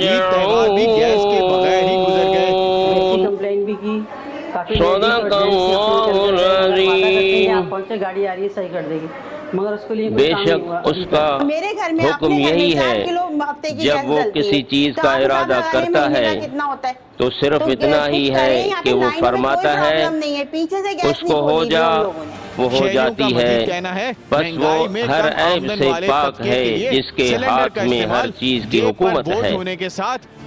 [SPEAKER 10] ईद त्योहार भी गैस के बगैर ही गुजर गए।
[SPEAKER 15] कंप्लेंट भी की, काफी
[SPEAKER 9] पहुंचे, गाड़ी आ रही है सही कर देगी, मगर उसके लिए
[SPEAKER 15] बेशक उसका
[SPEAKER 16] मेरे घर में
[SPEAKER 15] हुक्म यही है, जब वो किसी चीज का इरादा करता है तो सिर्फ इतना ही है कि वो फरमाता है उसको हो जा, वो हो जाती है। बस वो हर ऐब से पाक है जिसके हाथ में हर चीज की हुकूमत है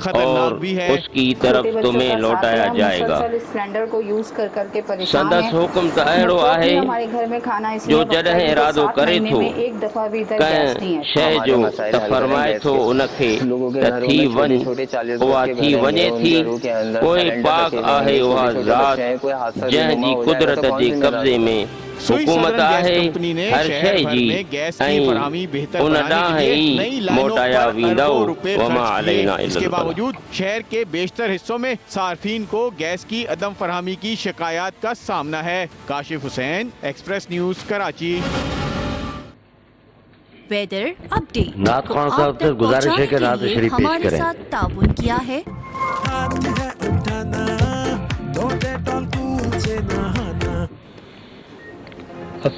[SPEAKER 15] और उसकी तरफ तुम्हें लौटाया जाएगा।
[SPEAKER 17] सिलेंडर को यूज करके
[SPEAKER 15] संदस हुक्म त अहिड़ो आहे
[SPEAKER 17] हमारे घर में खाना
[SPEAKER 15] जो जॾहिं इरादो करे थो
[SPEAKER 17] एक दफा भी
[SPEAKER 15] कंहिं शइ जो त फरमाए थो उनखे त थी वञ, उहा थी वञे थी। कोई पाक आहे उहा ज़ात जंहिंजी कुदरत जे कब्ज़े में हुकूमत आहे हर शइ जी, ऐं उन ॾांहुं ई मोटाया वेंदव। वमा अलैना
[SPEAKER 10] इसके बावजूद शहर के बेशतर हिस्सों में सार्फिन को गैस की अदम फरहमी की शिकायत का सामना है। Kashif Hussain, Express News, Karachi.
[SPEAKER 18] Weather update
[SPEAKER 12] नात खान साहब से गुजारिश है कि नात शरीफ पेश
[SPEAKER 18] हमारे
[SPEAKER 12] करें।
[SPEAKER 18] साथ ताउन किया है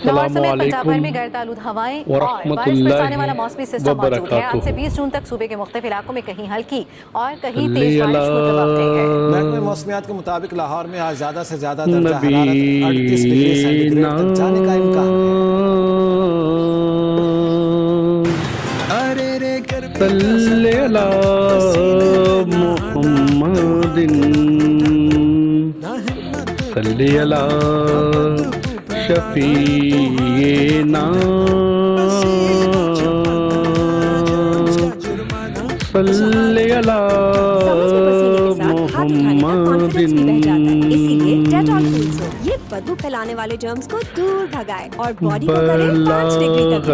[SPEAKER 1] लाहौर समेत पंजाब भर में गर्द आलूद हवाएं और बारिश बरसाने वाला मौसमी सिस्टम मौजूद है। आज से 20 जून तक सूबे के मुख्तलिफ इलाकों में कहीं हल्की और कहीं तेज बारिश मुतवक्किल है।
[SPEAKER 2] महकमे मौसमियात के मुताबिक लाहौर में आज ज्यादा से ज्यादा दर्जा हरारत 38 डिग्री सेंटीग्रेड तक जाने का इम्कान
[SPEAKER 19] है। शफीना सल्ले अला मोहम्मदिन।
[SPEAKER 6] इसीलिए डेटॉल कूल सोप ये बदबू फैलाने वाले जर्म्स को दूर भगाए और बॉडी को करे 5 डिग्री तक।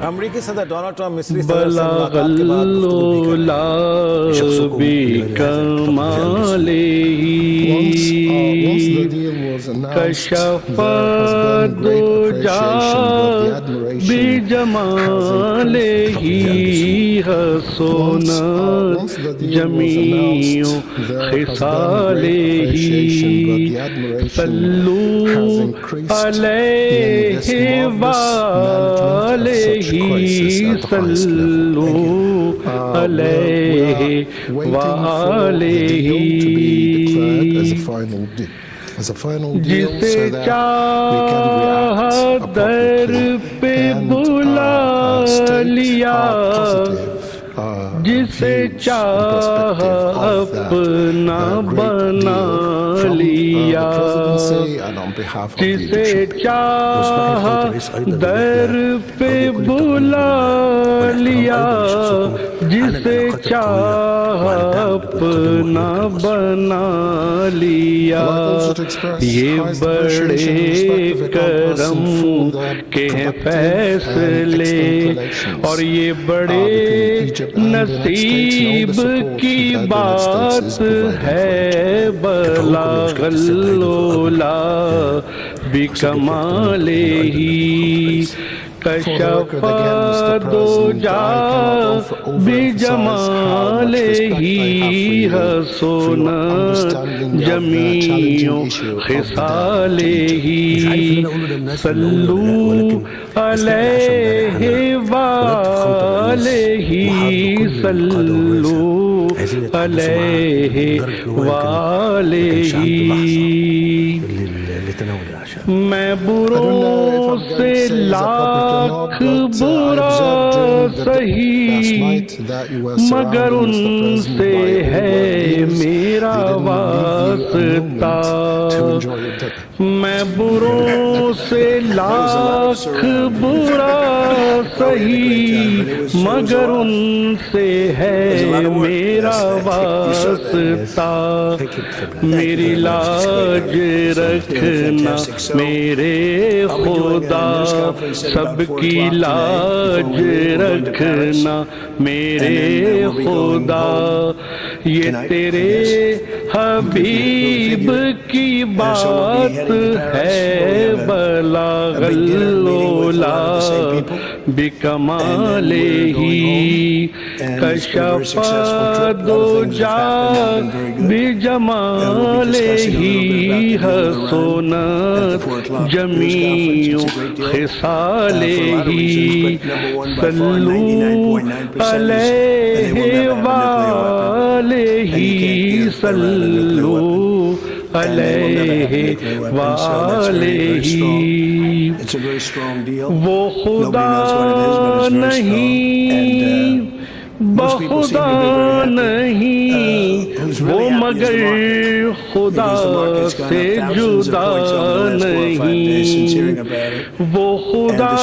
[SPEAKER 2] अमेरिकी सदर डोनाल्ड ट्रंप मिस्री सदर से मुलाकात के बाद
[SPEAKER 19] जिसे चाह दर पे बुला लिया, जिसे चाह अपना बना लिया, जिसे चाह दर पे बुला लिया, जिसे चाह अपना बना लिया। ये बड़े करम के हैं फैसले और ये बड़े नसीब की बात है। बलागल्लोला बिकमाले ही कशफा दो जा बिजमाले ही हसोना जमीओ खिसाले ही सल्लू अलैहि वाले ही सल्लू अलैहि वाले ही। मैं बुरों से लाख बुरा सही मगर उनसे है मेरा वास्ता। मैं बुरों से लाख बुरा सही मगर उनसे है मेरा वास्ता। मेरी लाज रखना मेरे खुदा, सबकी लाज रखना मेरे खुदा। ये तेरे हबीब की बात है बलागल्लोला बिकमालेही कशफा दोजा बिजमालेही हसोनत जमीउ खिसालेही सल्लू अलैहि वालेही सल्लू अलैहि वालेही वो खुदा नहीं बहुदा नहीं वो मगर खुदा से जुदा नहीं वो खुदा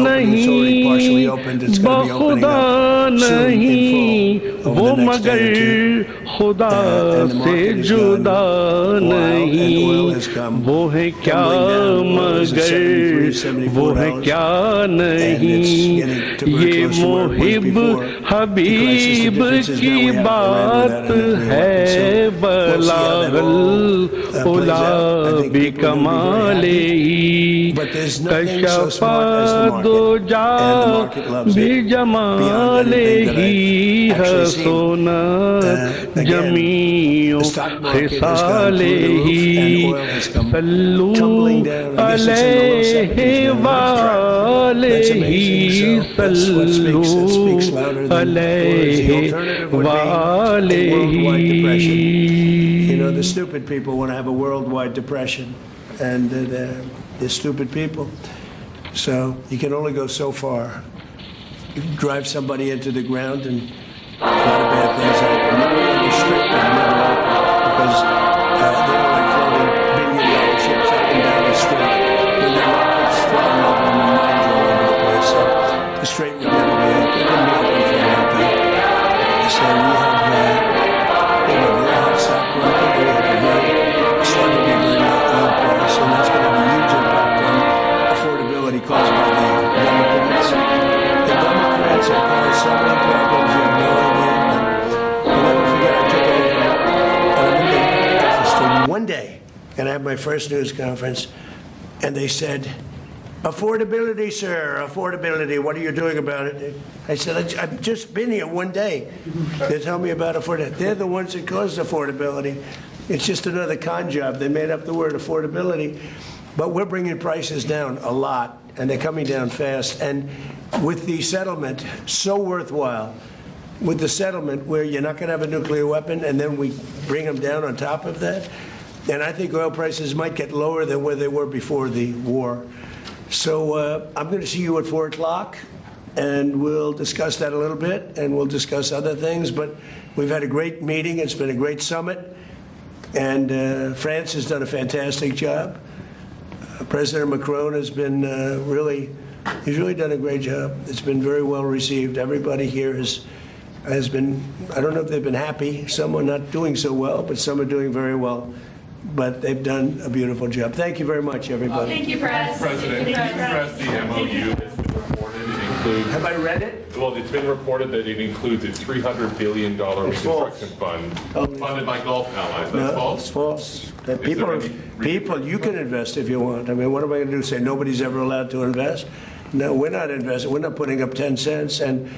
[SPEAKER 19] नहीं बहुदा नहीं वो मगर खुदा से जुदा नहीं वो है क्या मगर वो है क्या नहीं ये मुहिब हबीब की बात है बलागल उला बिकमालेही कशफा दोजा बिजमालेही हसोना जमीउ खिसालेही सल्लू अलैहि वालेही सल्लू अलैहि वालेही.
[SPEAKER 8] You know, the stupid people want to have a worldwide depression, and they're stupid people. So you can only go so far. You can drive somebody into the ground and a lot of bad things happen. Never on the strip and never open because they're like floating billion-dollar ships up and down the strip when the rockets flying over them and mines all over the place. So the strait would never be open. It wouldn't be open for a long time. So we have a very hot stock market. We have a very starting to be very low price, and that's going to have a huge impact on affordability caused by the Democrats. The Democrats have caused so many problems you have no idea. But I'll never forget, I took over the office for one day, and I had my first news conference, and they said, affordability, sir, affordability. What are you doing about it? I said, I've just been here one day. They tell me about affordability. They're the ones that caused affordability. It's just another con job. They made up the word affordability. But we're bringing prices down a lot, and they're coming down fast. And with the settlement, so worthwhile, with the settlement where you're not going to have a nuclear weapon, and then we bring them down on top of that, and I think oil prices might get lower than where they were before the war. So I'm going to see you at 4 o'clock, and we'll discuss that a little bit, and we'll discuss other things. But we've had a great meeting. It's been a great summit, and France has done a fantastic job. President Macron has been he's really done a great job. It's been very well received. Everybody here has been, I don't know if they've been happy. Some are not doing so well, but some are doing very well. But they've done a beautiful job. Thank you very much, everybody.
[SPEAKER 16] Thank you, President. Can you press the MOU that's been reported? It includes.
[SPEAKER 8] Have I read it?
[SPEAKER 16] Well, it's been reported that it includes a $300 billion reconstruction fund funded by Gulf allies. That's false?
[SPEAKER 8] It's false. People, you can invest if you want. I mean, what am I going to do? Say nobody's ever allowed to invest? No, we're not investing. We're not putting up 10 cents. And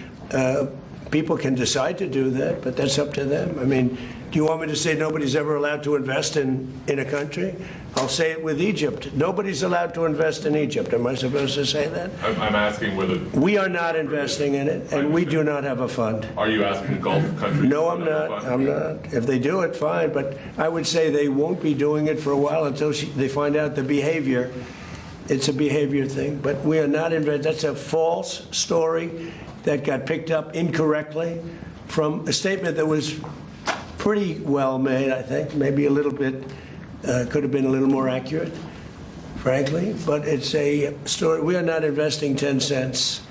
[SPEAKER 8] people can decide to do that, but that's up to them. I mean, do you want me to say nobody's ever allowed to invest in a country? I'll say it with Egypt. Nobody's allowed to invest in Egypt. Am I supposed to say that?
[SPEAKER 16] I'm asking whether...
[SPEAKER 8] We are not investing in it, and we do not have a fund.
[SPEAKER 16] Are you asking Gulf countries?
[SPEAKER 8] No, I'm not. I'm not. If they do it, fine. But I would say they won't be doing it for a while until they find out the behavior. It's a behavior thing. But we are not investing. That's a false story that got picked up incorrectly from a statement that was pretty well made, I think. Maybe a little bit, could have been a little more accurate, frankly. But it's a story. We are not investing 10 cents.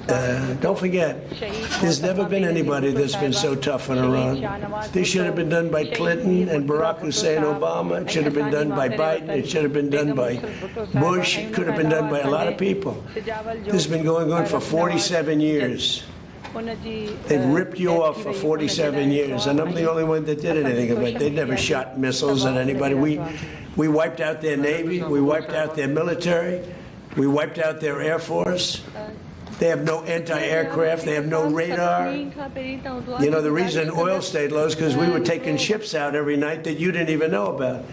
[SPEAKER 8] Don't forget, there's never been anybody that's been so tough on Iran. This should have been done by Clinton and Barack Hussein Obama. It should have been done by Biden. It should have been done by Bush. It could have been done by a lot of people. This has been going on for 47 years. They'd ripped you off for 47 years, and I'm the only one that did anything about it. They never shot missiles at anybody. We wiped out their Navy. We wiped out their military. We wiped out their Air Force. They have no anti-aircraft. They have no radar. You know, the reason oil stayed low is because we were taking ships out every night that you didn't even know about.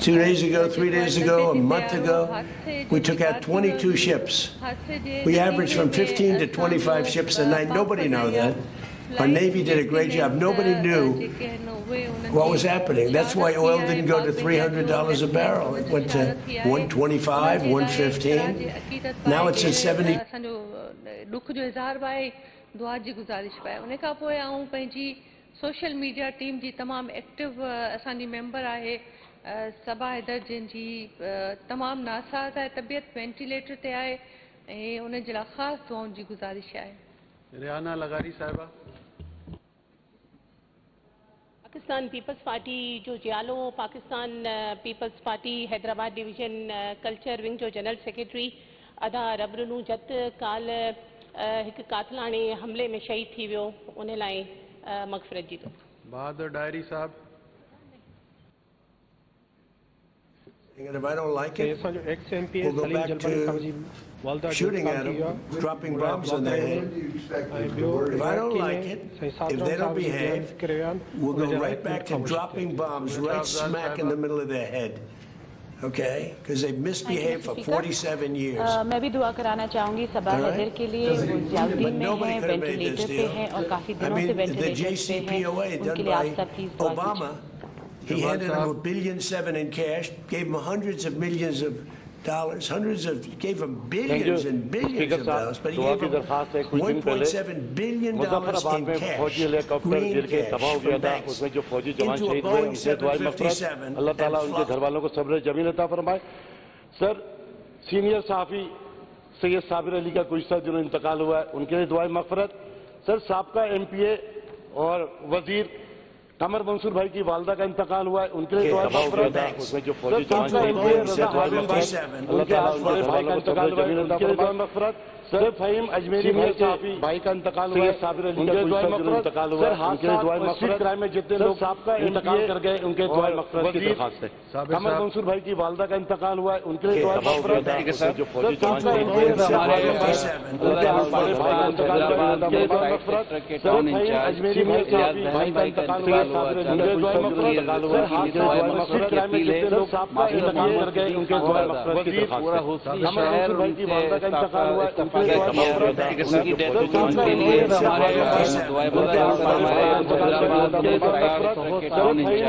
[SPEAKER 8] 2 days ago, 3 days ago, a month ago, we took out 22 ships. We averaged from 15 to 25 ships a night. Nobody knew that. Our Navy did a great job. Nobody knew what was happening. That's why oil didn't go to $300 a barrel. It went to 125, 115. Now it's at 70.
[SPEAKER 20] Social media team जी तमाम active असांजी member आहे सबा हैदर जिन जी तमाम नासाज़ आहे तबियत ventilator ते आहे ऐं उन जे लाइ ख़ासि दुआउनि जी गुज़ारिश आहे
[SPEAKER 21] रियाना लगारी साहिबा
[SPEAKER 22] पाकिस्तान पीपल्स पार्टी जो जियालो Pakistan Peoples Party Hyderabad division culture wing जो जनरल सेक्रेटरी अदा रबरनू जत काल एक कातलानी हमले में शहीद थी वियो उन लाइ मगफिरत जी तो
[SPEAKER 21] बहादुर डायरी साहब
[SPEAKER 8] And if I don't like it, we'll go back to shooting at them, dropping bombs on their head. If I don't like it, if they don't behave, we'll go right back to dropping bombs right smack in the middle of their head. Okay? Because they've misbehaved for 47 years.
[SPEAKER 22] मैं भी दुआ कराना चाहूंगी सबा हैदर के लिए वो ज्यादती में हैं वेंटिलेटर पे हैं और काफी दिनों से वेंटिलेटर पे हैं उनके लिए आप सब प्लीज दुआ कीजिए
[SPEAKER 8] He handed him $1.7 billion in cash, gave him hundreds of millions of dollars, gave him billions and billions of dollars, but he gave him $1.7 billion in cash, green cash, from banks, into a Boeing 757
[SPEAKER 21] अल्लाह ताला उनके घर वालों को सब्र जमीन अता फरमाए। Sir senior सहाफ़ी सैयद साबिर अली का गुज़श्ता दिनों इंतकाल हुआ है, उनके लिए दुआए मग़फ़िरत। सर साबका MPA और वज़ीर कमर मंसूर भाई की वालदा का इंतकाल हुआ है, उनके लिए दुआ मग़फ़िरत। उसमें जो फौजी जवान शहीद हुए रज़ा हारिम भाई उनके बड़े भाई का इंतकाल हुआ है, उनके लिए दुआ मग़फ़िरत। सर फ़हीम अजमेरी भाई का इंतकाल हुआ है, साबिर अली का दुआ मग़फ़िरत। सर उनके लिए दुआ मग़फ़िरत। क्राइम में जितने लोग साबका इंतकाल कर गए उनके दुआ मग़फ़िरत की दरख्वास्त है। कमर मंसूर भाई की वालदा का इंतकाल हुआ है, उनके लिए दुआ मग़फ़िरत। जो फौजी जवान शहीद हुए उनके बड़े भाई का इंतकाल हुआ है, उनके लिए दुआ मग़फ़िरत। सर फ़हीम अजमेरी भाई का इंतकाल हुआ है, साबिर अली का दुआ मग़फ़िरत। सर क्राइम में जितने लोग साबका इंतकाल कर गए उनके दुआ मग़फ़िरत की दरख्वास्त है। कमर मंसूर भाई की वालदा का इंतकाल हुआ है, उनकी डेथ के लिए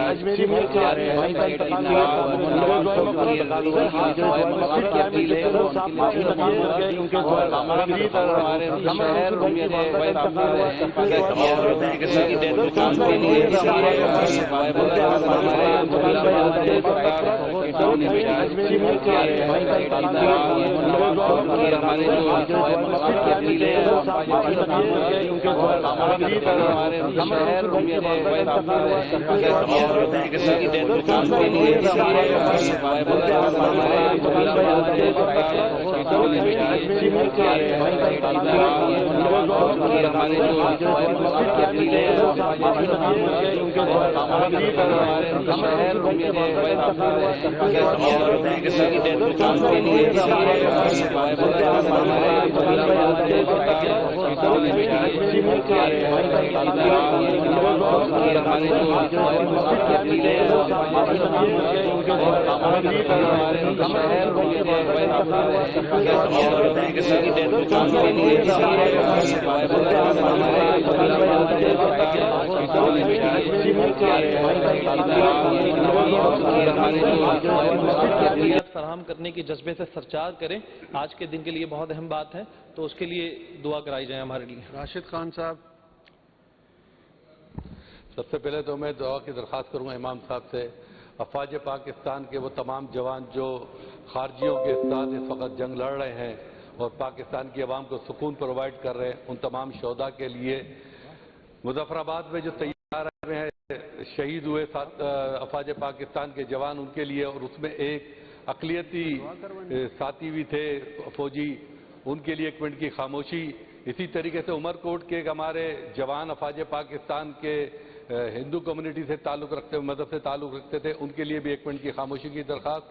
[SPEAKER 21] अजमेरी में भाई का इंतकाल हुआ
[SPEAKER 23] फराहम करने के जज्बे से सरचार्ज करें। आज के दिन के लिए बहुत अहम बात है, तो उसके लिए दुआ कराई जाए हमारे लिए।
[SPEAKER 21] राशिद खान साहब।
[SPEAKER 25] सबसे पहले तो मैं दुआ की दरख्वास्त करूंगा इमाम साहब से, अफवाज पाकिस्तान के वो तमाम जवान जो खारजियों के साथ इस वक्त जंग लड़ रहे हैं और पाकिस्तान की आवाम को सुकून प्रोवाइड कर रहे हैं, उन तमाम शोहदा के लिए मुजफ्फराबाद में जो तैयार हैं शहीद हुए अफवाज पाकिस्तान के जवान, उनके लिए, और उसमें एक अक़लियती साथी भी थे फौजी, उनके लिए 1 मिनट की खामोशी इसी तरीके से उमरकोट के एक हमारे जवान अफवाज पाकिस्तान के हिंदू कम्युनिटी से ताल्लुक़ रखते हुए, मज़हब से ताल्लुक़ रखते थे, उनके लिए भी 1 मिनट की खामोशी की दरख्वास्त।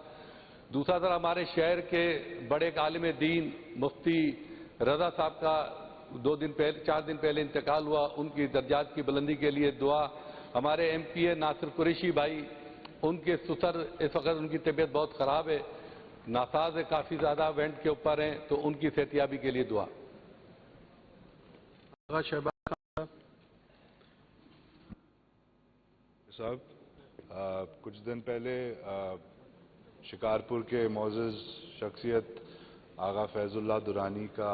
[SPEAKER 25] दूसरा सर, हमारे शहर के बड़े एक आलिम दीन मुफ्ती रज़ा साहब का 4 दिन पहले इंतकाल हुआ, उनकी दर्जात की बुलंदी के लिए दुआ। हमारे MPA नासिर कुरैशी भाई, उनके ससुर इस वक्त उनकी तबीयत बहुत ख़राब है, नासाज है, काफ़ी ज़्यादा वेंट के ऊपर हैं, तो उनकी सेहतियाबी के लिए दुआ।
[SPEAKER 4] साहब, कुछ दिन पहले शिकारपुर के मोअज़्ज़ज़ शख्सियत आगा फैज़ुल्लाह दुरानी का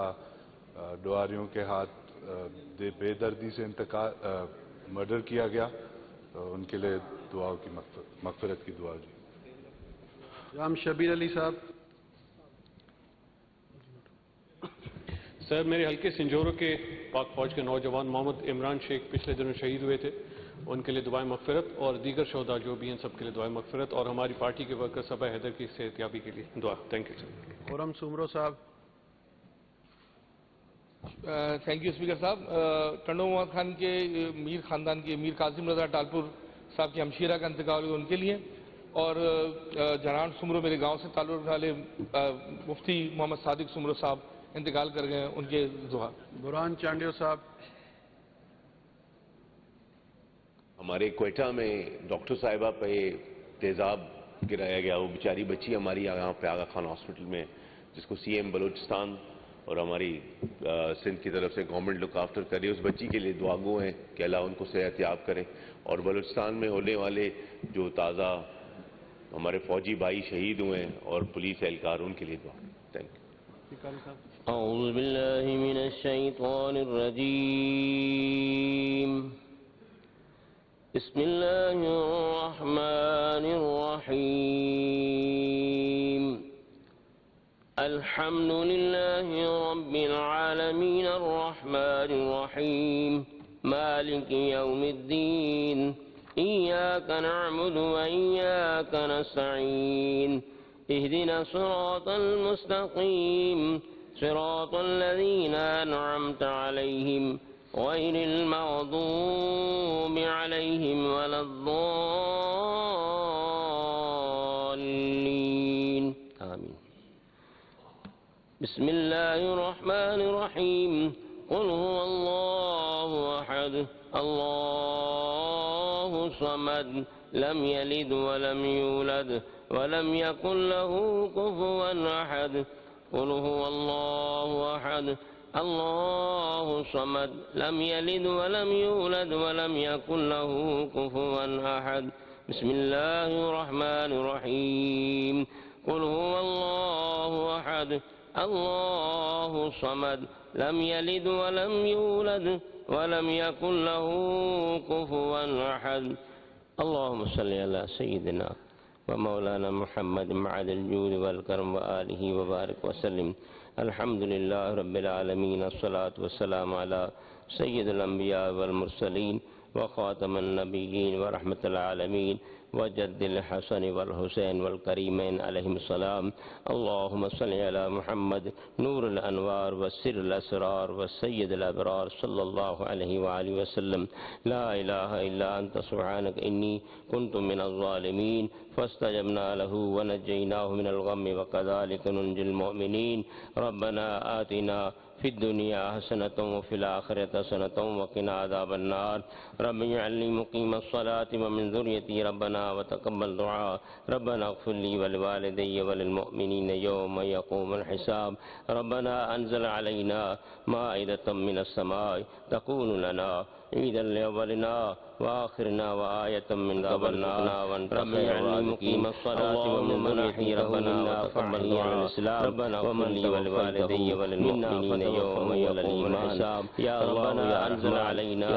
[SPEAKER 4] डुआरियों के हाथ बेदर्दी से मर्डर किया गया, तो उनके लिए दुआओं की मग़फ़िरत की दुआ जी।
[SPEAKER 5] राम शबीर अली साहब।
[SPEAKER 7] सर, मेरे हल्के सिंजोरों के पाक फौज के नौजवान मोहम्मद इमरान शेख पिछले दिनों शहीद हुए थे, उनके लिए दुआएं मग़फ़िरत, और दीगर शोहदा जो भी हैं सबके लिए दुआएं मग़फ़िरत, और हमारी पार्टी के वर्कर सबा हैदर की सेहतियाबी के लिए दुआ। Thank you sir.
[SPEAKER 5] Khurram Soomro sahab.
[SPEAKER 11] Thank you speaker साहब। टंडो मोहम्मद खान के मीर खानदान के मीर कासिम रजा टालपुर साहब की हमशीरा का इंतकाल हुआ, उनके लिए, और जरान सुमरो मेरे गांव से ताल्लुक़ वाले मुफ्ती मोहम्मद सादिक सुमरो साहब इंतकाल कर गए, उनके दुआ।
[SPEAKER 5] बुरहान चांडियो साहब।
[SPEAKER 24] हमारे क्वेटा में डॉक्टर साहिबा पे तेज़ाब गिराया गया, वो बेचारी बच्ची हमारी यहाँ पे आगा खान हॉस्पिटल में, जिसको CM बलूचिस्तान और हमारी सिंध की तरफ से गवर्नमेंट लुक आफ्टर कर रही है। उस बच्ची के लिए दुआगो हैं कि अल्लाह उनको सेहतियाब करें, और बलूचिस्तान में होने वाले जो ताज़ा हमारे फौजी भाई शहीद हुए हैं और पुलिस एहलकार, उनके लिए दुआ। Thank you.
[SPEAKER 15] अऊज़ु बिल्लाहि मिनश शैतानिर रजीम। बिस्मिल्लाहिर रहमानिर रहीम। अल्हम्दुलिल्लाहि रब्बिल आलमीन अर्रहमानिर रहीम मालिकि यौमिद्दीन इय्याका नअबुदु व इय्याका नस्तईन इहदिना सिरातल मुस्तकीम सिरातल लज़ीना अनअमता अलैहिम गैरिल मग़दूबि अलैहिम वलद्दाल्लीन। आमीन। बिस्मिल्लाहिर रहमानिर रहीम। क़ुल हुवल्लाहु अहद अल्लाहु समद लम यलिद वलम यूलद वलम यकुल लहू कुफुवन अहद। क़ुल हुवल्लाहु अहद अल्लाहु समद लम यलिद वलम यूलद वलम यकुल लहू कुफुवन अहद। बिस्मिल्लाहिर रहमानिर रहीम। क़ुल हुवल्लाहु अहद अल्लाहु समद लम यलिद वलम यूलद वलम यकुल लहू कुफुवन अहद। अल्लाहुम्मा सल्लि अला सय्यिदिना व मौलाना मुहम्मद मअल जूद वल करम व आलिहि व बारिक व सल्लिम। अल्हम्दुलिल्लाहि रब्बिल आलमीन। अस्सलातु वस्सलामु अला सय्यिदिल अंबिया वल मुरसलीन व खातमन नबिय्यीन व रहमतुल आलमीन व जद्दिल हसन वल हुसैन वल करीमैन अलैहिस्सलाम। अल्लाहुम्मा सल्लि अला मुहम्मद नूरुल अनवार व सिर्रुल असरार व सय्यिदिल अबरार सल्लल्लाहु अलैहि व आलिहि वसल्लम। ला इलाहा इल्ला अंत सुब्हानक इन्नी कुन्तु मिनज़ ज़ालिमीन फस्तजबना लहू व नज्जयनाहु मिनल गम्मि व कज़ालिका नुंजिल मुमिनीन। रब्बना आतिना फिद दुनिया हसनतम व फिल आखिरति हसनतम व क़िना अज़ाबन्नार। रब्बि इजअलनी मुक़ीमस सलाति व मिन ज़ुर्रियती रब्बना व तक़ब्बल दुआ। रब्बना इग़फ़िर ली व लिवालिदैया व लिलमुअ्मिनीना यौम यक़ूमुल हिसाब। रब्बना अंज़िल अलैना माइदतम मिनस समाइ तकूनु लना ईदन लिअव्वलिना व आखिरिना व आयतम मिन क़बलना रब्बि इजअलनी मुक़ीमस सलाति व मिन ज़ुर्रियती रब्बना व तक़ब्बल दुआ। रब्बना इग़फ़िर ली व लिवालिदैया व लिलमुअ्मिनीना यौम यक़ूमुल हिसाब। या रब्बना अंज़िल अलैना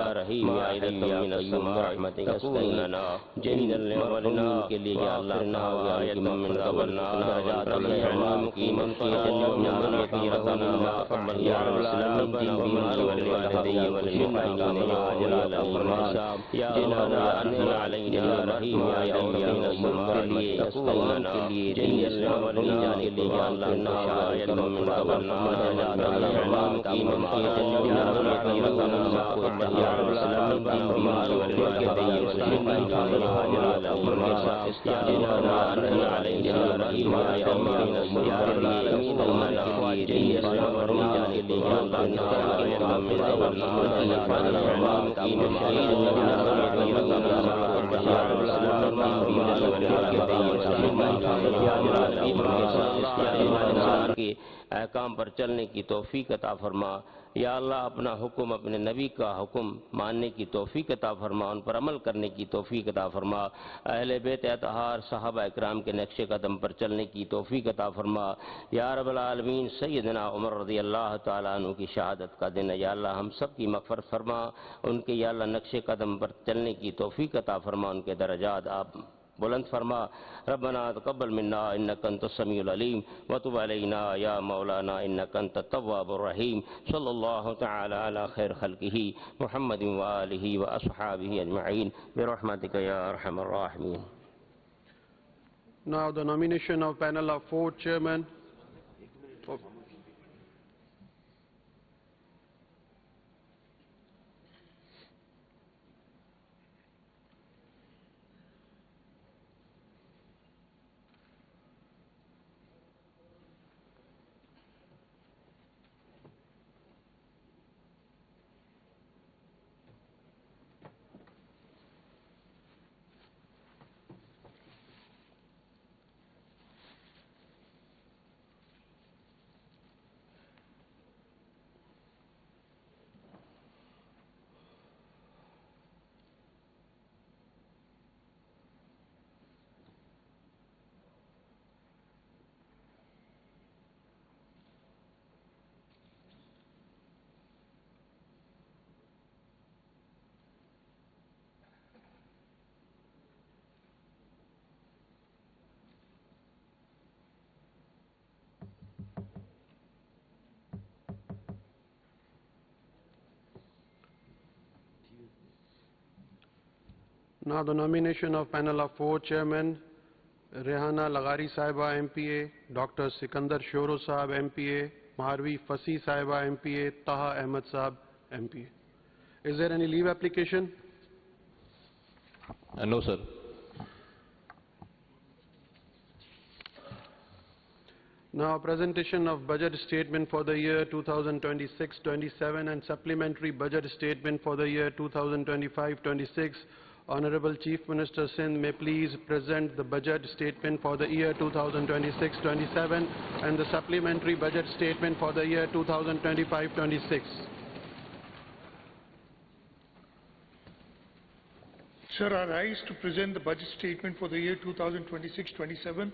[SPEAKER 15] माइदतम मिनस समाइ तकूनु लना ईदन लिअव्वलिना के लिए या अल्लाह व आयतम मिन क़बलना रब्बि इजअलनी मुक़ीमस सलाति व मिन ज़ुर्रियती रब्बना व तक़ब्बल दुआ। रब्बना इग़फ़िर ली व लिवालिदैया व लिलमुअ्मिनीना
[SPEAKER 3] के अहकाम पर चलने की तौफीक अता फरमा। या अल्लाह अपना हुक्म, अपने नबी का हुक्म मानने की तौफीक अता फरमा, उन पर अमल करने की तौफीक अता फरमा। अहले बैत अतहार सहाबा इकराम के नक्शे कदम पर चलने की तौफीक अता फरमा। या रब्बल आलमीन सैयदना उमर रज़ी अल्लाह तआला अन्हु की शहादत का दिन है, या अल्लाह हम सब की मग़फ़िरत फरमा, उनके या अल्लाह नक्शे कदम पर चलने की तौफीक अता फरमा, उनके दरजात आप बुलंद फरमा। रब्बना तक़ब्बल मिन्ना इन्नका अंतस समीउल अलीम व तुब अलैना या मौलाना इन्नका अंतत तव्वाबुर रहीम। सल्लल्लाहु तआला अला खैर खल्क़िही मुहम्मदिन व आलिही व अस्हाबिही अजमईन बिरहमतिका या अरहमर राहिमीन।
[SPEAKER 5] Now the nomination of panel of 4 chairmen. Now the nomination of panel of 4 chairmen. Rehana Lagari Sahiba MPA, Dr. Sikandar Shoro Sahab MPA, Marvi Fasi Sahiba MPA, Taha Ahmed Sahab MPA. Is there any leave application?
[SPEAKER 23] No, sir.
[SPEAKER 5] Now presentation of budget statement for the year 2026-27 and supplementary budget statement for the year 2025-26. Honorable Chief Minister Sindh may please present the budget statement for the year 2026-27 and the supplementary budget statement for the year 2025-26.
[SPEAKER 9] Sir, I rise to present the budget statement for the year 2026-27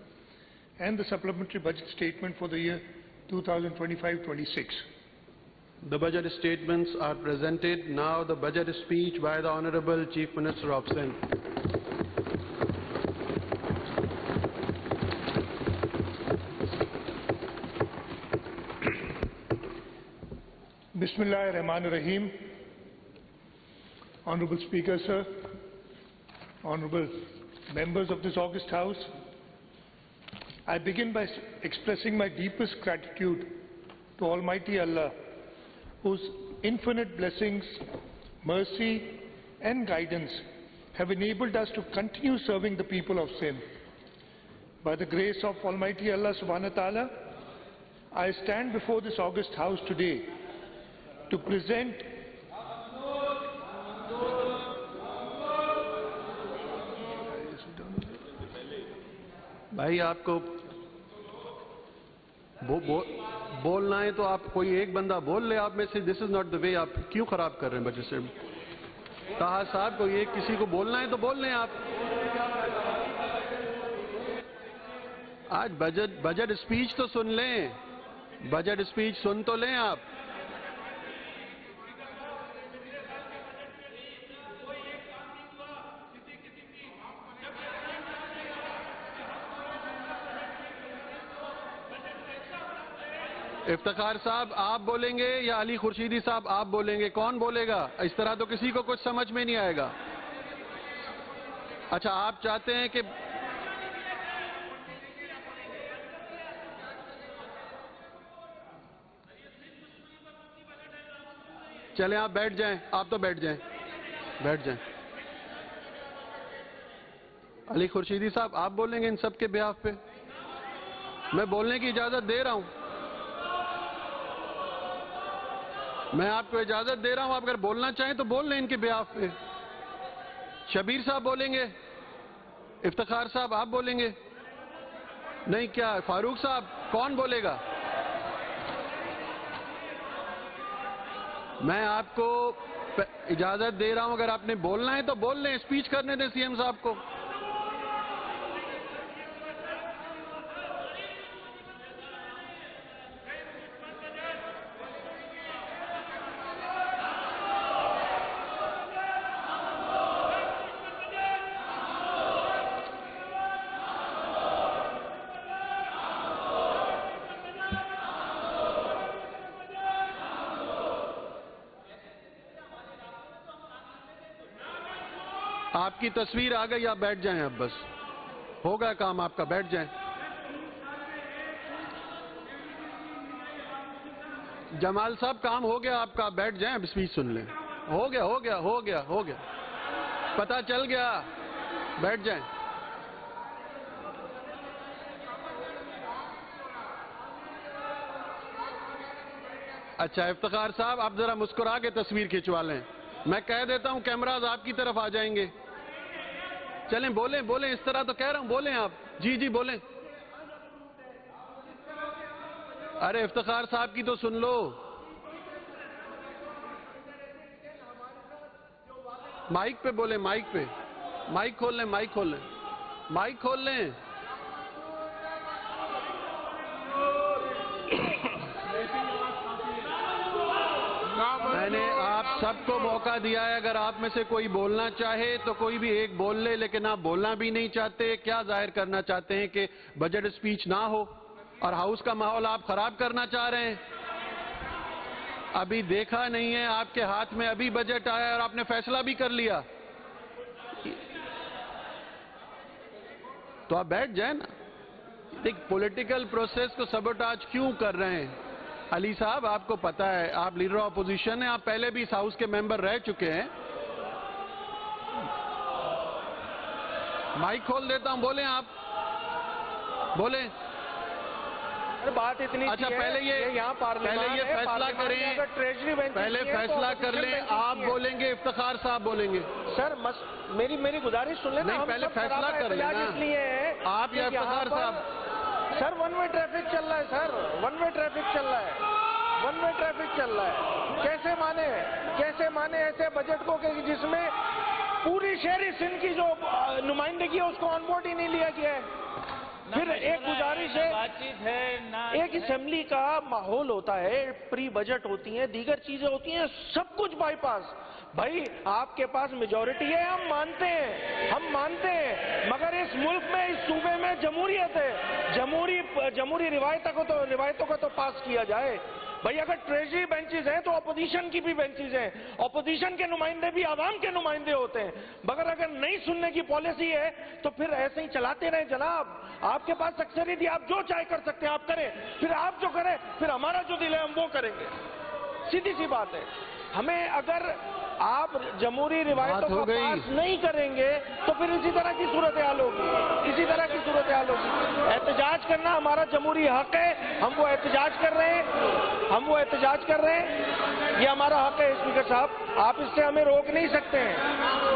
[SPEAKER 9] and the supplementary budget statement for the year 2025-26.
[SPEAKER 5] The budget statements are presented. Now the budget speech by the Honorable Chief Minister of Sindh.
[SPEAKER 9] Bismillah ar-Rahman ar-Rahim. Honorable Speaker, sir, honorable members of this august House, I begin by expressing my deepest gratitude to Almighty Allah, whose infinite blessings, mercy and guidance have enabled us to continue serving the people of Sindh. By the grace of Almighty Allah subhanahu wa ta'ala, I stand before this august House today to present
[SPEAKER 5] भाई आपको बोलना है तो आप कोई एक बंदा बोल ले आप में से. This is not the way. आप क्यों खराब कर रहे हैं बजट से? ताहा साहब कोई एक किसी को बोलना है तो बोल लें आप. आज बजट स्पीच तो सुन लें. बजट स्पीच सुन तो लें आप. इफ्तिखार साहब आप बोलेंगे या अली खुर्शीदी साहब आप बोलेंगे? कौन बोलेगा? इस तरह तो किसी को कुछ समझ में नहीं आएगा। अच्छा, आप चाहते हैं कि चलें आप बैठ जाएं, आप तो बैठ जाएं, बैठ जाएं। अली खुर्शीदी साहब आप बोलेंगे इन सब के बिहाफ पे? मैं बोलने की इजाजत दे रहा हूं, मैं आपको इजाजत दे रहा हूं, आप अगर बोलना चाहें तो बोल लें इनके बिहाफ पे। शबीर साहब बोलेंगे? इफ्तिखार साहब आप बोलेंगे? नहीं, क्या फारूक साहब कौन बोलेगा? मैं आपको इजाजत दे रहा हूं, अगर आपने बोलना है तो बोल लें, स्पीच करने दें सीएम साहब को। आपकी तस्वीर आ गई, आप बैठ जाएं, अब बस होगा काम आपका, बैठ जाएं। जमाल साहब काम हो गया आपका, आप बैठ जाएं, अब स्पीच सुन लें। हो गया हो गया हो गया हो गया, पता चल गया, बैठ जाएं। अच्छा इफ्तिखार साहब आप जरा मुस्कुरा के तस्वीर खिंचवा लें, मैं कह देता हूं कैमराज आपकी तरफ आ जाएंगे। चलें बोलें बोलें, इस तरह तो कह रहा हूं, बोलें आप। जी जी बोलें। अरे इफ्तिखार साहब की तो सुन लो। माइक पे बोलें, माइक पे, माइक खोल लें, माइक खोल लें, माइक खोल लें। मैंने आप सबको मौका दिया है, अगर आप में से कोई बोलना चाहे तो कोई भी एक बोल ले, लेकिन आप बोलना भी नहीं चाहते। क्या जाहिर करना चाहते हैं कि बजट स्पीच ना हो और हाउस का माहौल आप खराब करना चाह रहे हैं? अभी देखा नहीं है, आपके हाथ में अभी बजट आया और आपने फैसला भी कर लिया, तो आप बैठ जाए ना। देख, पॉलिटिकल प्रोसेस को सबोटाज क्यों कर रहे हैं? अली साहब आपको पता है, आप लीडर ऑफ अपोजिशन हैं, आप पहले भी इस हाउस के मेंबर रह चुके हैं। माइक खोल देता हूं, बोलें आप, बोलें।
[SPEAKER 10] बात इतनी
[SPEAKER 5] अच्छा पहले ये फैसला करें, पहले फैसला कर लें, आप बोलेंगे इफ्तिखार साहब बोलेंगे?
[SPEAKER 10] सर मेरी गुजारिश सुन लेना।
[SPEAKER 5] नहीं, पहले फैसला कर लेना, आप या इफ्तिखार साहब।
[SPEAKER 10] सर वन वे ट्रैफिक चल रहा है, सर वन वे ट्रैफिक चल रहा है, वन वे ट्रैफिक चल रहा है। कैसे माने ऐसे बजट को कि जिसमें पूरी शहरी सिंध की जो नुमाइंदगी है उसको ऑन बोर्ड ही नहीं लिया गया है। फिर एक गुजारिश है, एक असेंबली का माहौल होता है, प्री बजट होती है, दीगर चीजें होती हैं, सब कुछ बाईपास। भाई आपके पास मेजॉरिटी है, हम मानते हैं, मगर इस मुल्क में, इस सूबे में जमहूरियत है, जमहूरी रिवायतों को तो पास किया जाए। भाई अगर ट्रेजरी बेंचेस हैं तो अपोजिशन की भी बेंचेस हैं, अपोजिशन के नुमाइंदे भी आवाम के नुमाइंदे होते हैं, मगर अगर नहीं सुनने की पॉलिसी है तो फिर ऐसे ही चलाते रहे जनाब। आपके पास अक्सरियत है, आप जो चाहे कर सकते हैं, आप करें, फिर आप जो करें, फिर हमारा जो दिल है हम वो करेंगे, सीधी सी बात है। हमें अगर आप जमहूरी रिवायतों को पास नहीं करेंगे तो फिर इसी तरह की सूरत हाल होगी, इसी तरह की सूरत हाल होगी। एहतजाज करना हमारा जमहूरी हक है, हम वो एहतजाज कर रहे हैं, ये हमारा हक है। स्पीकर साहब आप इससे हमें रोक नहीं सकते हैं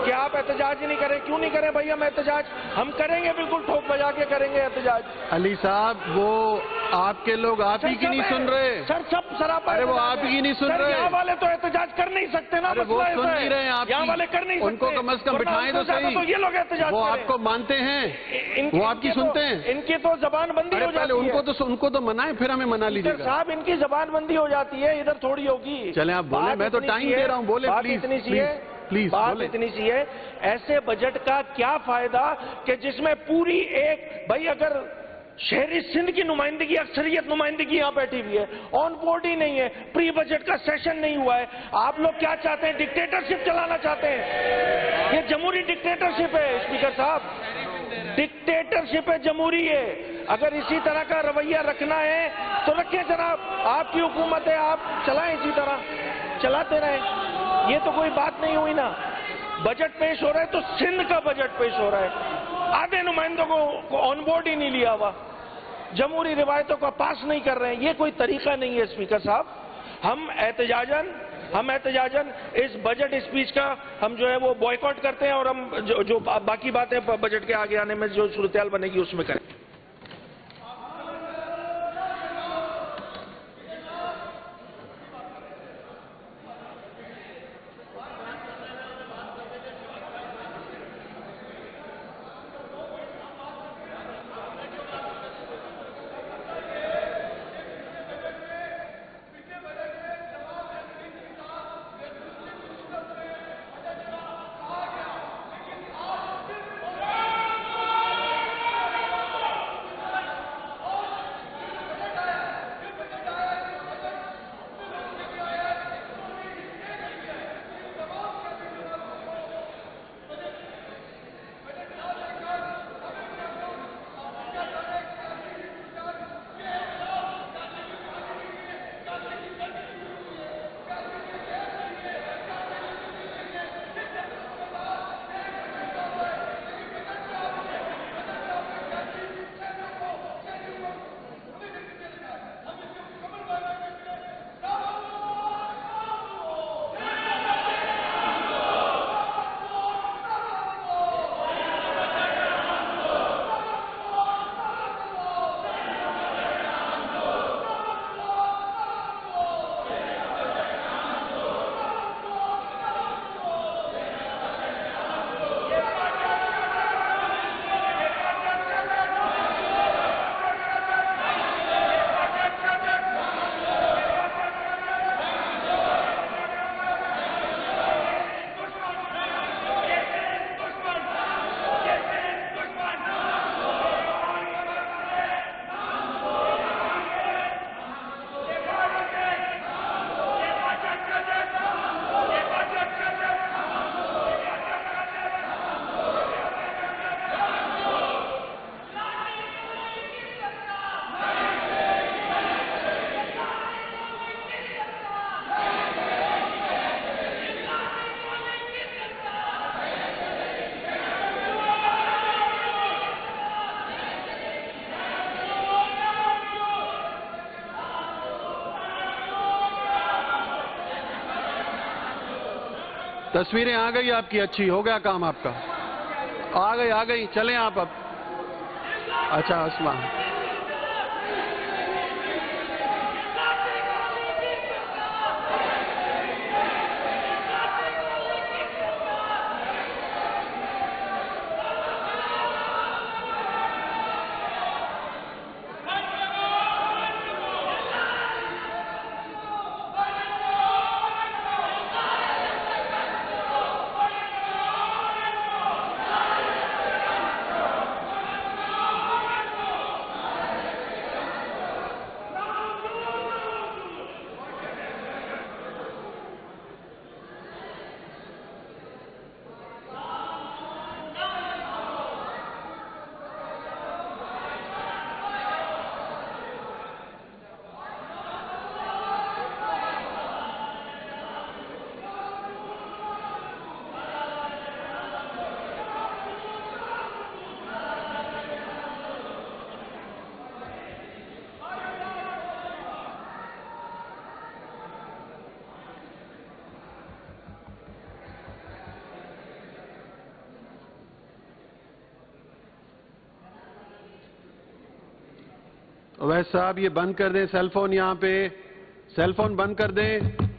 [SPEAKER 10] कि आप एहतजाज ही नहीं करें। क्यों नहीं करें भाई? हम एहतजाज हम करेंगे, बिल्कुल ठोक बजा के करेंगे एहतजाज।
[SPEAKER 5] अली साहब वो आपके लोग आप ही की नहीं सुन रहे
[SPEAKER 10] सर, सब सरापा।
[SPEAKER 5] अरे वो आप ही नहीं सुन रहे,
[SPEAKER 10] यहाँ वाले तो एहतजाज कर नहीं सकते ना,
[SPEAKER 5] वो सुन नहीं रहे हैं, आप
[SPEAKER 10] यहाँ वाले कर नहीं सकते,
[SPEAKER 5] उनको कम से कम बिठाएं तो सही।
[SPEAKER 10] तो ये लोग एहतजाज
[SPEAKER 5] वो आपको मानते हैं, वो आपकी सुनते हैं,
[SPEAKER 10] इनकी तो जबानबंदी हो जाती है।
[SPEAKER 5] उनको तो मनाएं, फिर हमें मना लीजिएगा
[SPEAKER 10] साहब। इनकी जबानबंदी हो जाती है, इधर थोड़ी होगी।
[SPEAKER 5] चलें आप बोले, मैं तो टाइम दे रहा हूँ, बोले प्लीज प्लीज।
[SPEAKER 10] बात इतनी सी है, ऐसे बजट का क्या फायदा कि जिसमें पूरी एक, भाई अगर शहरी सिंध की नुमाइंदगी, अक्सरियत नुमाइंदगी यहाँ बैठी हुई है, ऑन बोर्ड ही नहीं है, प्री बजट का सेशन नहीं हुआ है। आप लोग क्या चाहते हैं? डिक्टेटरशिप चलाना चाहते हैं? ये जमहूरी डिक्टेटरशिप है स्पीकर साहब, डिक्टेटरशिप है, जमहूरी है। अगर इसी तरह का रवैया रखना है तो रखें जनाब, आपकी हुकूमत है, आप चलाएं, इसी तरह चलाते रहें। ये तो कोई बात नहीं हुई ना। बजट पेश हो रहा है तो सिंध का बजट पेश हो रहा है, आधे नुमाइंदों को ऑन बोर्ड ही नहीं लिया हुआ, जमहूरी रिवायतों का पास नहीं कर रहे हैं। ये कोई तरीका नहीं है स्पीकर साहब। हम एहतजाजन इस बजट स्पीच का हम जो है वो बॉयकॉट करते हैं और हम जो बाकी बातें बजट के आगे आने में जो सूरत-ए-हाल बनेगी उसमें करें।
[SPEAKER 5] तस्वीरें आ गई आपकी, अच्छी हो गया काम आपका, आ गई चलें आप अब। अच्छा अस्मा, अवैध साहब ये बंद कर दें सेलफोन, यहाँ पे सेलफोन बंद कर दें।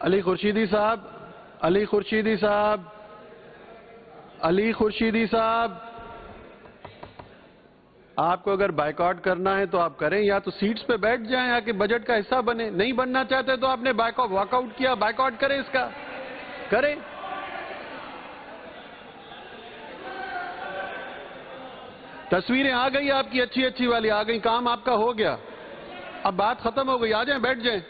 [SPEAKER 5] अली खुर्शीदी साहब, अली खुर्शीदी साहब, अली खुर्शीदी साहब, आपको अगर बाइकआउट करना है तो आप करें, या तो सीट्स पे बैठ जाएं, या कि बजट का हिस्सा बने। नहीं बनना चाहते तो आपने वॉकआउट किया, बाइकआउट करें, इसका करें। तस्वीरें आ गई आपकी, अच्छी अच्छी वाली आ गई, काम आपका हो गया, अब बात खत्म हो गई, आ जाएं, बैठ जाएं।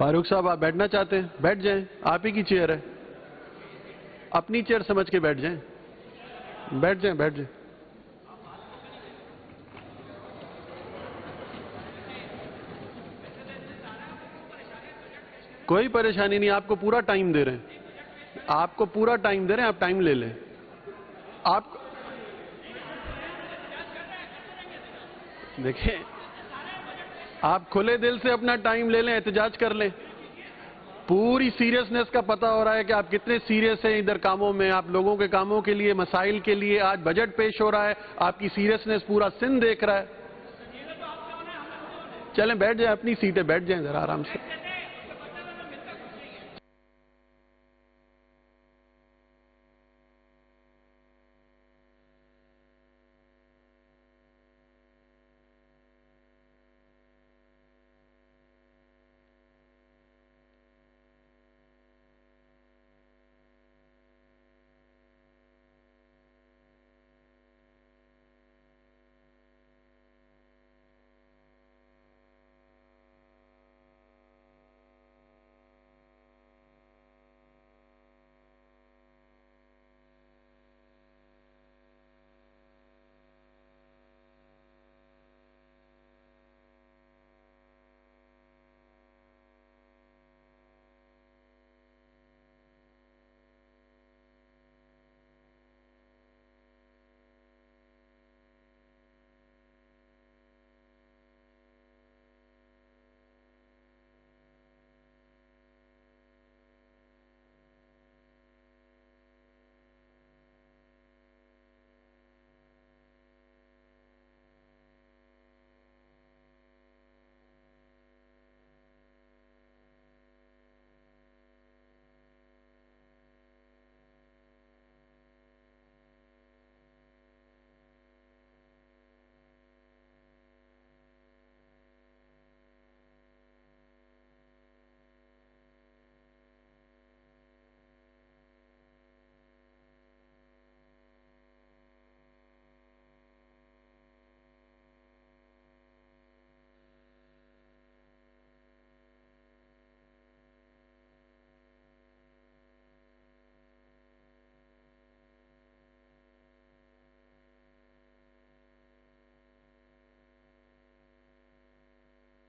[SPEAKER 5] फारूक साहब, आप बैठना चाहते हैं? बैठ जाएं, आप ही की चेयर है, अपनी चेयर समझ के बैठ जाएं। बैठ जाएं, बैठ जाएं। कोई परेशानी नहीं, आपको पूरा टाइम दे रहे हैं, आपको पूरा टाइम दे रहे हैं, आप टाइम ले लें। आप देखिए, आप खुले दिल से अपना टाइम ले लें, एहतजाज कर लें। पूरी सीरियसनेस का पता हो रहा है कि आप कितने सीरियस हैं इधर कामों में, आप लोगों के कामों के लिए, मसाइल के लिए। आज बजट पेश हो रहा है, आपकी सीरियसनेस पूरा सिंध देख रहा है। चलें बैठ जाएं, अपनी सीटें बैठ जाएं जरा आराम से।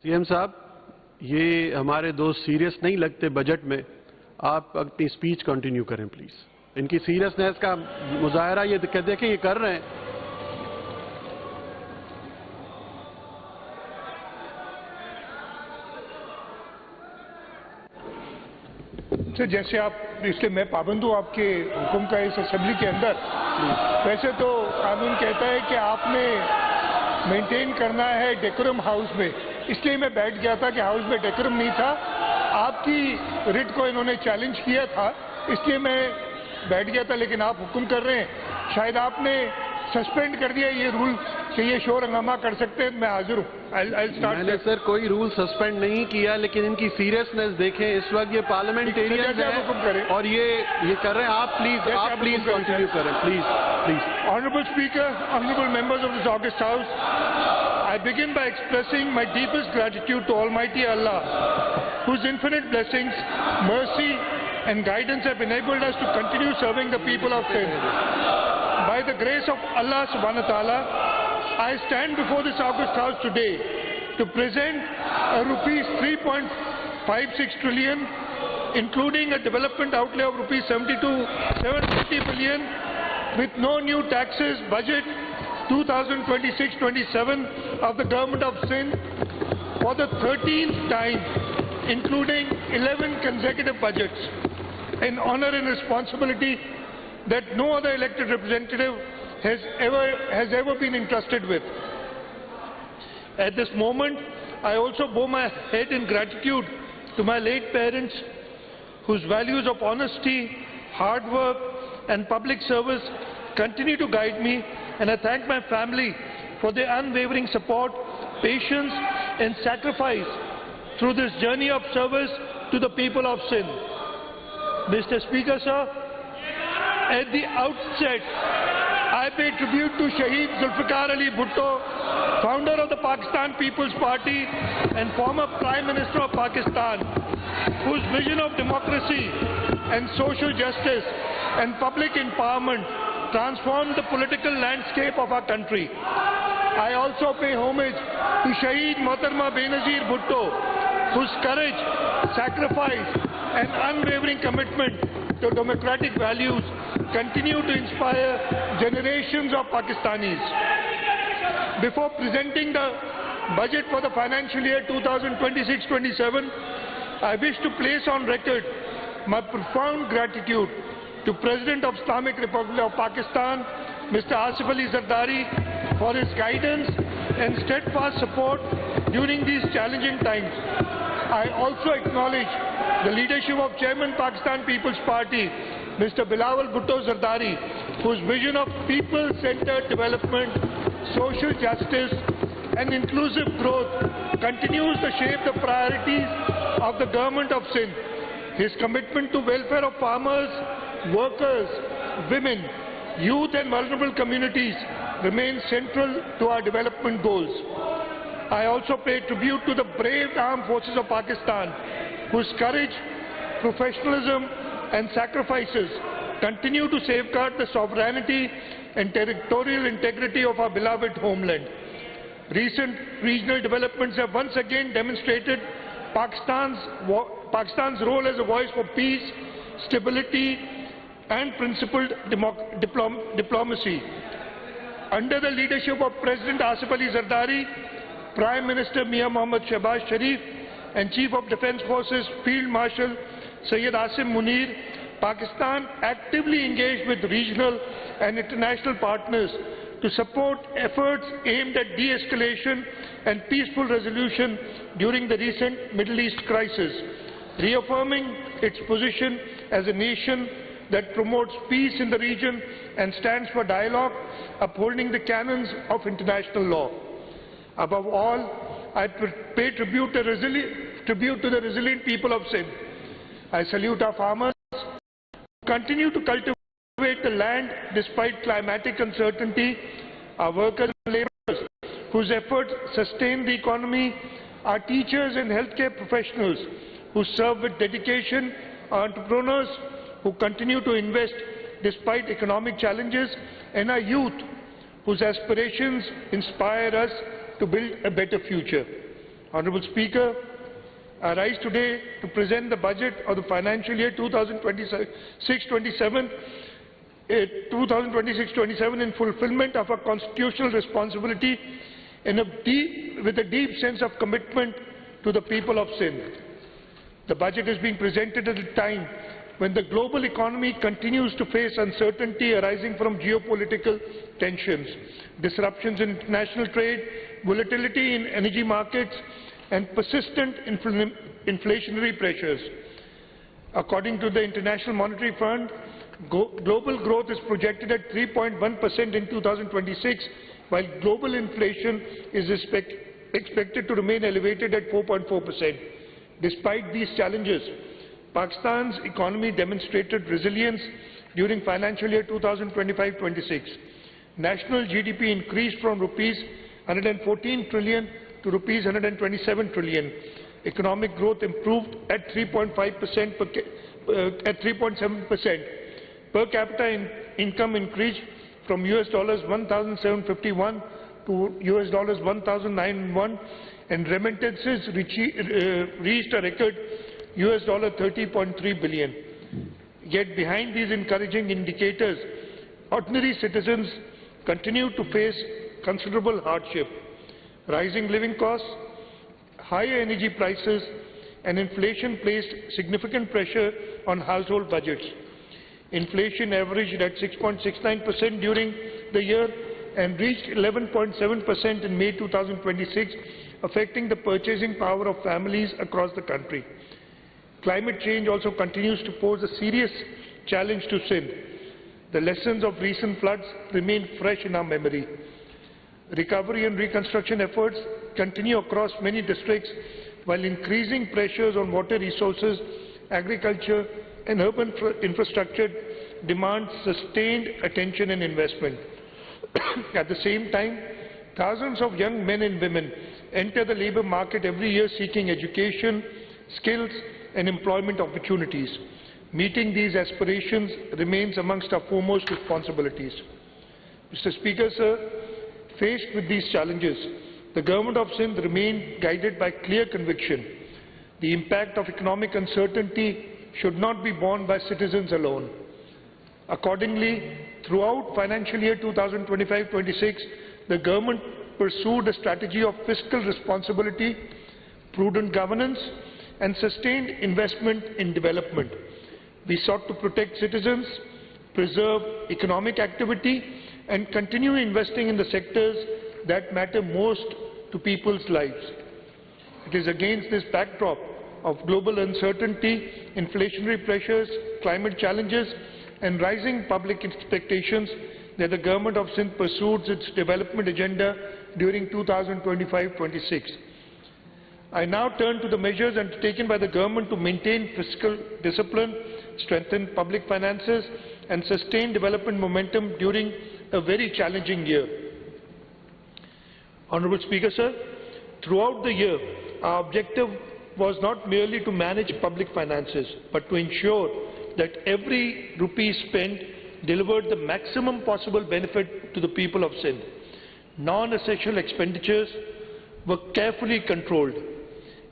[SPEAKER 5] सीएम साहब, ये हमारे दोस्त सीरियस नहीं लगते बजट में, आप अपनी स्पीच कंटिन्यू करें प्लीज। इनकी सीरियसनेस का मुजाहरा ये देखें ये कर रहे हैं।
[SPEAKER 9] सर, जैसे आप, इसलिए मैं पाबंद हूँ आपके हुक्म का इस असेंबली के अंदर। वैसे तो कानून कहता है कि आपने मेंटेन करना है डेकोरम हाउस में, इसलिए मैं बैठ गया था कि हाउस में डेकोरम नहीं था। आपकी रिट को इन्होंने चैलेंज किया था, इसलिए मैं बैठ गया था, लेकिन आप हुक्म कर रहे हैं। शायद आपने सस्पेंड कर दिया ये रूल कि ये शोर हंगामा कर सकते हैं। मैं हाजिर हूँ।
[SPEAKER 5] मैंने सर कोई रूल सस्पेंड नहीं किया, लेकिन इनकी सीरियसनेस देखें। इस वक्त ये पार्लियामेंटेरियन है और ये कर रहे हैं। आप प्लीज कंटिन्यू करें, please please.
[SPEAKER 9] Honourable speaker, honourable members of this August house, I begin by expressing my deepest gratitude to Almighty Allah, whose infinite blessings, mercy and guidance have enabled us to continue serving the people of Sindh. By the grace of Allah subhanahu wa ta'ala, I stand before this August House today to present a rupees 3.56 trillion, including a development outlay of rupees 750 billion, with no new taxes budget 2026-27 of the government of Sindh for the 13th time, including 11 consecutive budgets, an honor and responsibility that no other elected representative has ever been entrusted with. At this moment, I also bow my head in gratitude to my late parents, whose values of honesty, hard work and public service continue to guide me, and I thank my family for their unwavering support, patience and sacrifice through this journey of service to the people of Sindh. Mr. Speaker, sir, at the outset, I pay tribute to Shahid Zulfikar Ali Bhutto, founder of the Pakistan People's Party and former Prime Minister of Pakistan, whose vision of democracy and social justice and public empowerment transformed the political landscape of our country. I also pay homage to Shahid Mohtarma Benazir Bhutto, whose courage, sacrifice and unwavering commitment to democratic values continue to inspire generations of Pakistanis. Before presenting the budget for the financial year 2026-27, I wish to place on record my profound gratitude to President of Islamic Republic of Pakistan, Mr. Asif Ali Zardari, for his guidance and steadfast support during these challenging times. I also acknowledge the leadership of Chairman Pakistan People's Party, Mr. Bilawal Bhutto Zardari, whose vision of people-centered development, social justice and inclusive growth continues to shape the priorities of the Government of Sindh. His commitment to welfare of farmers, workers, women, youth and vulnerable communities remains central to our development goals. I also pay tribute to the brave armed forces of Pakistan, whose courage, professionalism and sacrifices continue to safeguard the sovereignty and territorial integrity of our beloved homeland. Recent regional developments have once again demonstrated Pakistan's role as a voice for peace, stability and principled diplomacy. Under the leadership of President Asif Ali Zardari, Prime Minister Mia Mohammad Shehbaz Sharif and Chief of Defence Forces Field Marshal Syed Asim Munir, Pakistan actively engaged with regional and international partners to support efforts aimed at de-escalation and peaceful resolution during the recent Middle East crisis, reaffirming its position as a nation that promotes peace in the region and stands for dialogue, upholding the canons of international law. Above all, I pay tribute to the resilient people of Sindh. I salute our farmers who continue to cultivate the land despite climatic uncertainty, our workers and laborers whose efforts sustain the economy, our teachers and healthcare professionals who serve with dedication, our entrepreneurs who continue to invest despite economic challenges, and our youth whose aspirations inspire us to build a better future. Honorable Speaker, I rise today to present the budget of the financial year 2026-27 in fulfillment of our constitutional responsibility and with a deep sense of commitment to the people of Sindh. The budget is being presented at a time when the global economy continues to face uncertainty arising from geopolitical tensions, disruptions in international trade, volatility in energy markets, and persistent inflationary pressures. According to the International Monetary Fund, global growth is projected at 3.1% in 2026, while global inflation is expected to remain elevated at 4.4%. Despite these challenges, Pakistan's economy demonstrated resilience during financial year 2025-26. National GDP increased from rupees 114 trillion to rupees 127 trillion. Economic growth improved at 3.5% at 3.7%. Per capita income increased from $1,751 to $1,901, and remittances reached a record $30.3 billion. Yet behind these encouraging indicators, ordinary citizens continue to face considerable hardship. Rising living costs, higher energy prices and inflation placed significant pressure on household budgets. Inflation averaged at 6.69% during the year and reached 11.7% in May 2026, affecting the purchasing power of families across the country. Climate change also continues to pose a serious challenge to Sindh. The lessons of recent floods remain fresh in our memory. Recovery and reconstruction efforts continue across many districts, while increasing pressures on water resources, agriculture and urban infrastructure demand sustained attention and investment. At the same time, Thousands of young men and women enter the labour market every year seeking education, skills and employment opportunities. Meeting these aspirations remains amongst our foremost responsibilities. Mr. Speaker, sir, faced with these challenges, the Government of Sindh remained guided by clear conviction. The impact of economic uncertainty should not be borne by citizens alone. Accordingly, throughout financial year 2025-26, the Government pursued a strategy of fiscal responsibility, prudent governance and sustained investment in development. We sought to protect citizens, preserve economic activity and continue investing in the sectors that matter most to people's lives. It is against this backdrop of global uncertainty, inflationary pressures, climate challenges and rising public expectations that the Government of Sindh pursued its development agenda during 2025-26. I now turn to the measures undertaken by the Government to maintain fiscal discipline, strengthen public finances and sustain development momentum during a very challenging year. Honourable Speaker, sir, throughout the year, our objective was not merely to manage public finances, but to ensure that every rupee spent delivered the maximum possible benefit to the people of Sindh. Non-essential expenditures were carefully controlled.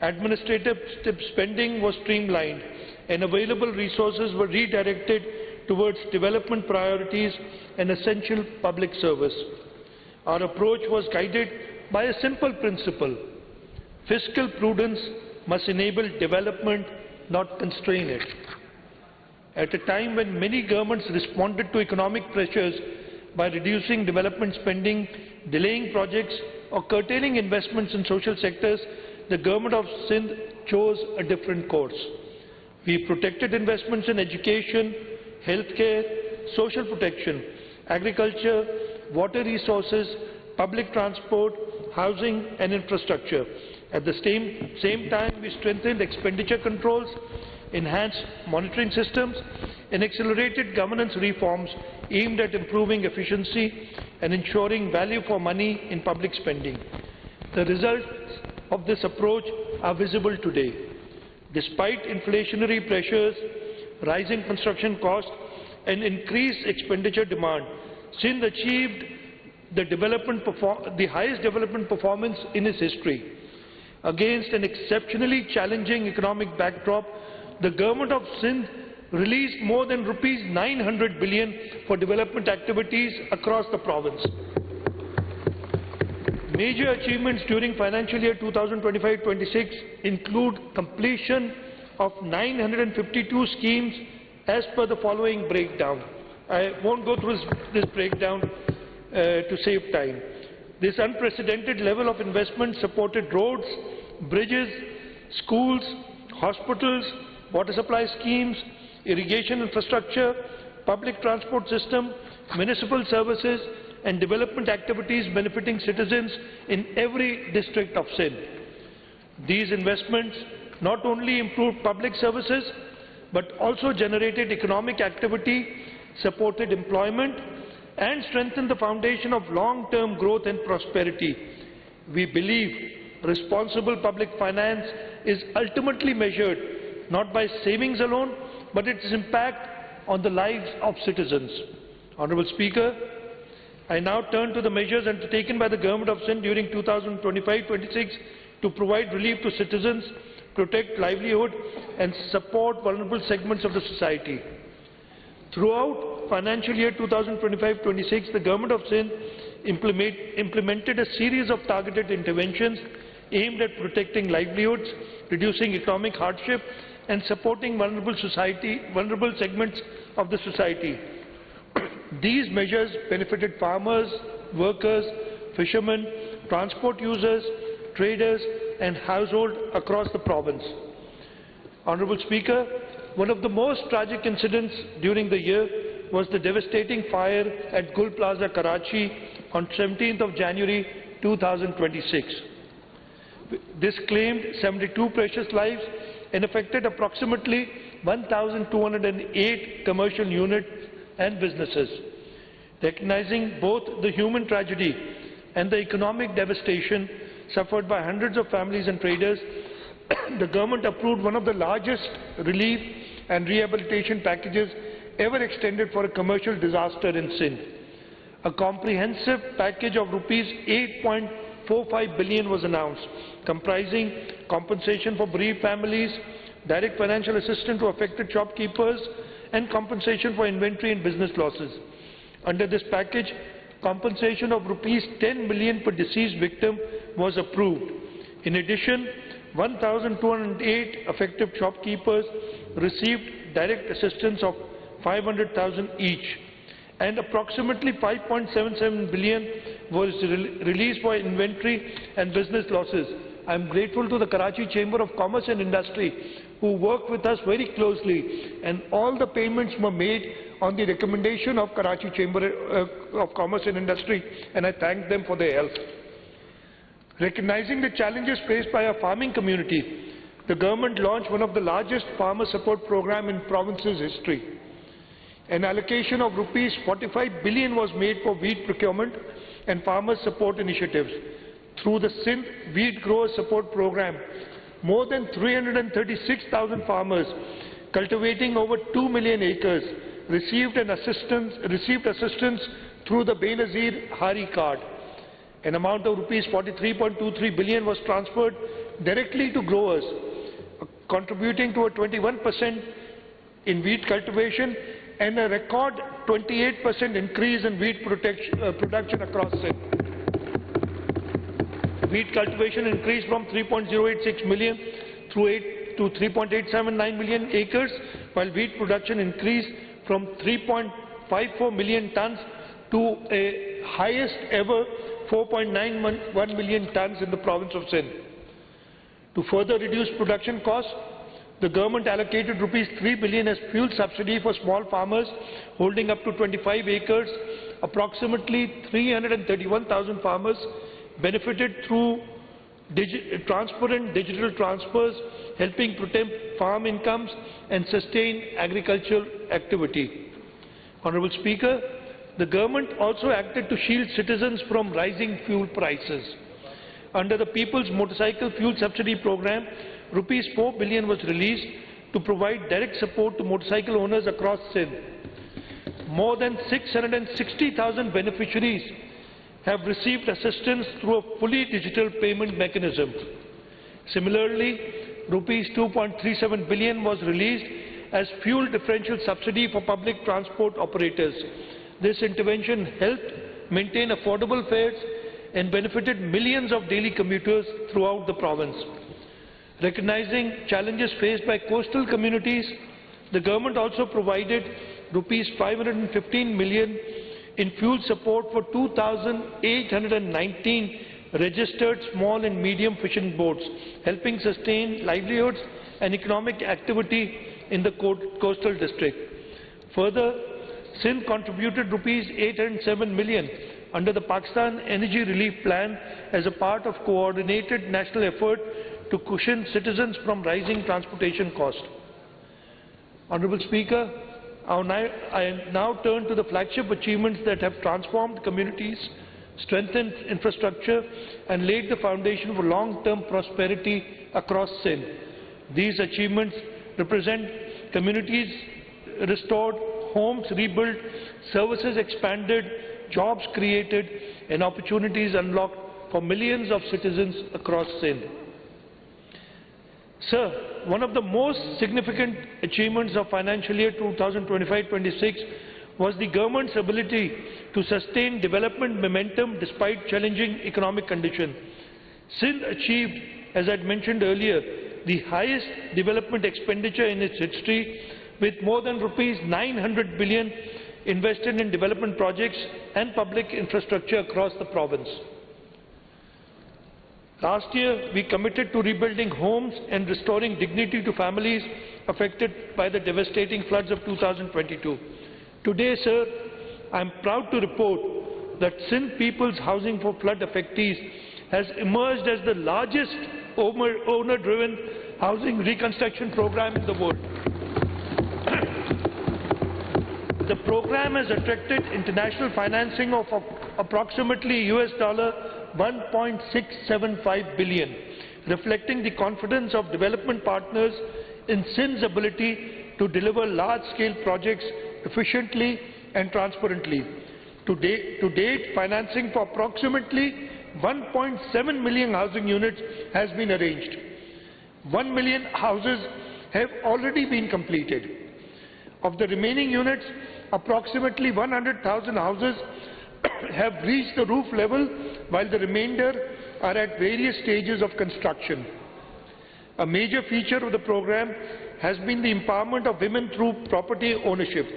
[SPEAKER 9] Administrative spending was streamlined and available resources were redirected towards development priorities and essential public service. Our approach was guided by a simple principle: fiscal prudence must enable development, not constrain it. At a time when many governments responded to economic pressures by reducing development spending, delaying projects or curtailing investments in social sectors, the Government of Sindh chose a different course. We protected investments in education, healthcare, social protection, agriculture, water resources, public transport, housing and infrastructure. At the same time, we strengthened expenditure controls, enhanced monitoring systems and accelerated governance reforms aimed at improving efficiency and ensuring value for money in public spending. The results of this approach are visible today. Despite inflationary pressures, rising construction costs and increased expenditure demand, Sindh achieved the highest development performance in its history. Against an exceptionally challenging economic backdrop, the Government of Sindh released more than Rs 900 billion for development activities across the province. Major achievements during financial year 2025-26 include completion of 952 schemes as per the following breakdown. I won't go through this breakdown to save time. This unprecedented level of investment supported roads, bridges, schools, hospitals, water supply schemes, irrigation infrastructure, public transport system, municipal services and development activities benefiting citizens in every district of Sindh. These investments not only improved public services but also generated economic activity, supported employment and strengthened the foundation of long-term growth and prosperity. We believe responsible public finance is ultimately measured not by savings alone, but its impact on the lives of citizens. Honourable Speaker, I now turn to the measures undertaken by the Government of Sindh during 2025-26 to provide relief to citizens, protect livelihood and support vulnerable segments of the society. Throughout financial year 2025-26, the Government of Sindh implemented a series of targeted interventions aimed at protecting livelihoods, reducing economic hardship and supporting vulnerable segments of the society. These measures benefited farmers, workers, fishermen, transport users, traders and households across the province. Honourable Speaker, one of the most tragic incidents during the year was the devastating fire at Gul Plaza, Karachi on 17th of January 2026. This claimed 72 precious lives and affected approximately 1,208 commercial units and businesses. Recognizing both the human tragedy and the economic devastation suffered by hundreds of families and traders, the government approved one of the largest relief and rehabilitation packages ever extended for a commercial disaster in Sindh. A comprehensive package of rupees 8.45 billion was announced, comprising compensation for bereaved families, direct financial assistance to affected shopkeepers, and compensation for inventory and business losses. Under this package, compensation of rupees 10 million per deceased victim was approved. In addition, 1,208 affected shopkeepers received direct assistance of 500,000 each, and approximately 5.77 billion was released for inventory and business losses. I am grateful to the Karachi Chamber of Commerce and Industry who worked with us very closely, and all the payments were made on the recommendation of Karachi Chamber of Commerce and Industry, and I thank them for their help. Recognizing the challenges faced by our farming community, the government launched one of the largest farmer support programs in province's history. An allocation of rupees 45 billion was made for wheat procurement and farmer support initiatives. Through the Sindh Wheat Grower Support Program, more than 336,000 farmers cultivating over 2 million acres received assistance through the Benazir Hari card. An amount of rupees 43.23 billion was transferred directly to growers, contributing to a 21% in wheat cultivation and a record 28% increase in wheat production across Sindh. Wheat cultivation increased from 3.086 million to 3.879 million acres, while wheat production increased from 3.54 million tons to a highest ever 4.91 million tons in the province of Sindh. To further reduce production costs, the government allocated rupees 3 billion as fuel subsidy for small farmers holding up to 25 acres. Approximately 331,000 farmers benefited through transparent digital transfers, helping protect farm incomes and sustain agricultural activity. Honourable Speaker, the government also acted to shield citizens from rising fuel prices. Under the People's Motorcycle Fuel Subsidy Programme, rupees 4 billion was released to provide direct support to motorcycle owners across Sindh. More than 660,000 beneficiaries have received assistance through a fully digital payment mechanism. Similarly, rupees 2.37 billion was released as fuel differential subsidy for public transport operators. This intervention helped maintain affordable fares and benefited millions of daily commuters throughout the province. Recognizing challenges faced by coastal communities, the government also provided rupees 515 million in fuel support for 2,819 registered small and medium fishing boats, helping sustain livelihoods and economic activity in the coastal district. Further, Sindh contributed rupees 807 million under the Pakistan Energy Relief Plan as a part of coordinated national effort to cushion citizens from rising transportation costs. Honourable Speaker, I now turn to the flagship achievements that have transformed communities, strengthened infrastructure and laid the foundation for long-term prosperity across Sindh. These achievements represent communities restored, homes rebuilt, services expanded, jobs created and opportunities unlocked for millions of citizens across Sindh. Sir, one of the most significant achievements of financial year 2025-26 was the government's ability to sustain development momentum despite challenging economic conditions. Sindh achieved, as I had mentioned earlier, the highest development expenditure in its history, with more than rupees 900 billion invested in development projects and public infrastructure across the province. Last year, we committed to rebuilding homes and restoring dignity to families affected by the devastating floods of 2022. Today, sir, I am proud to report that Sindh People's Housing for Flood Affectees has emerged as the largest owner-driven housing reconstruction program in the world. The program has attracted international financing of approximately US $1.675 billion, reflecting the confidence of development partners in Sindh's ability to deliver large-scale projects efficiently and transparently. To date, financing for approximately 1.7 million housing units has been arranged. 1 million houses have already been completed. Of the remaining units, approximately 100,000 houses have reached the roof level, while the remainder are at various stages of construction. A major feature of the program has been the empowerment of women through property ownership.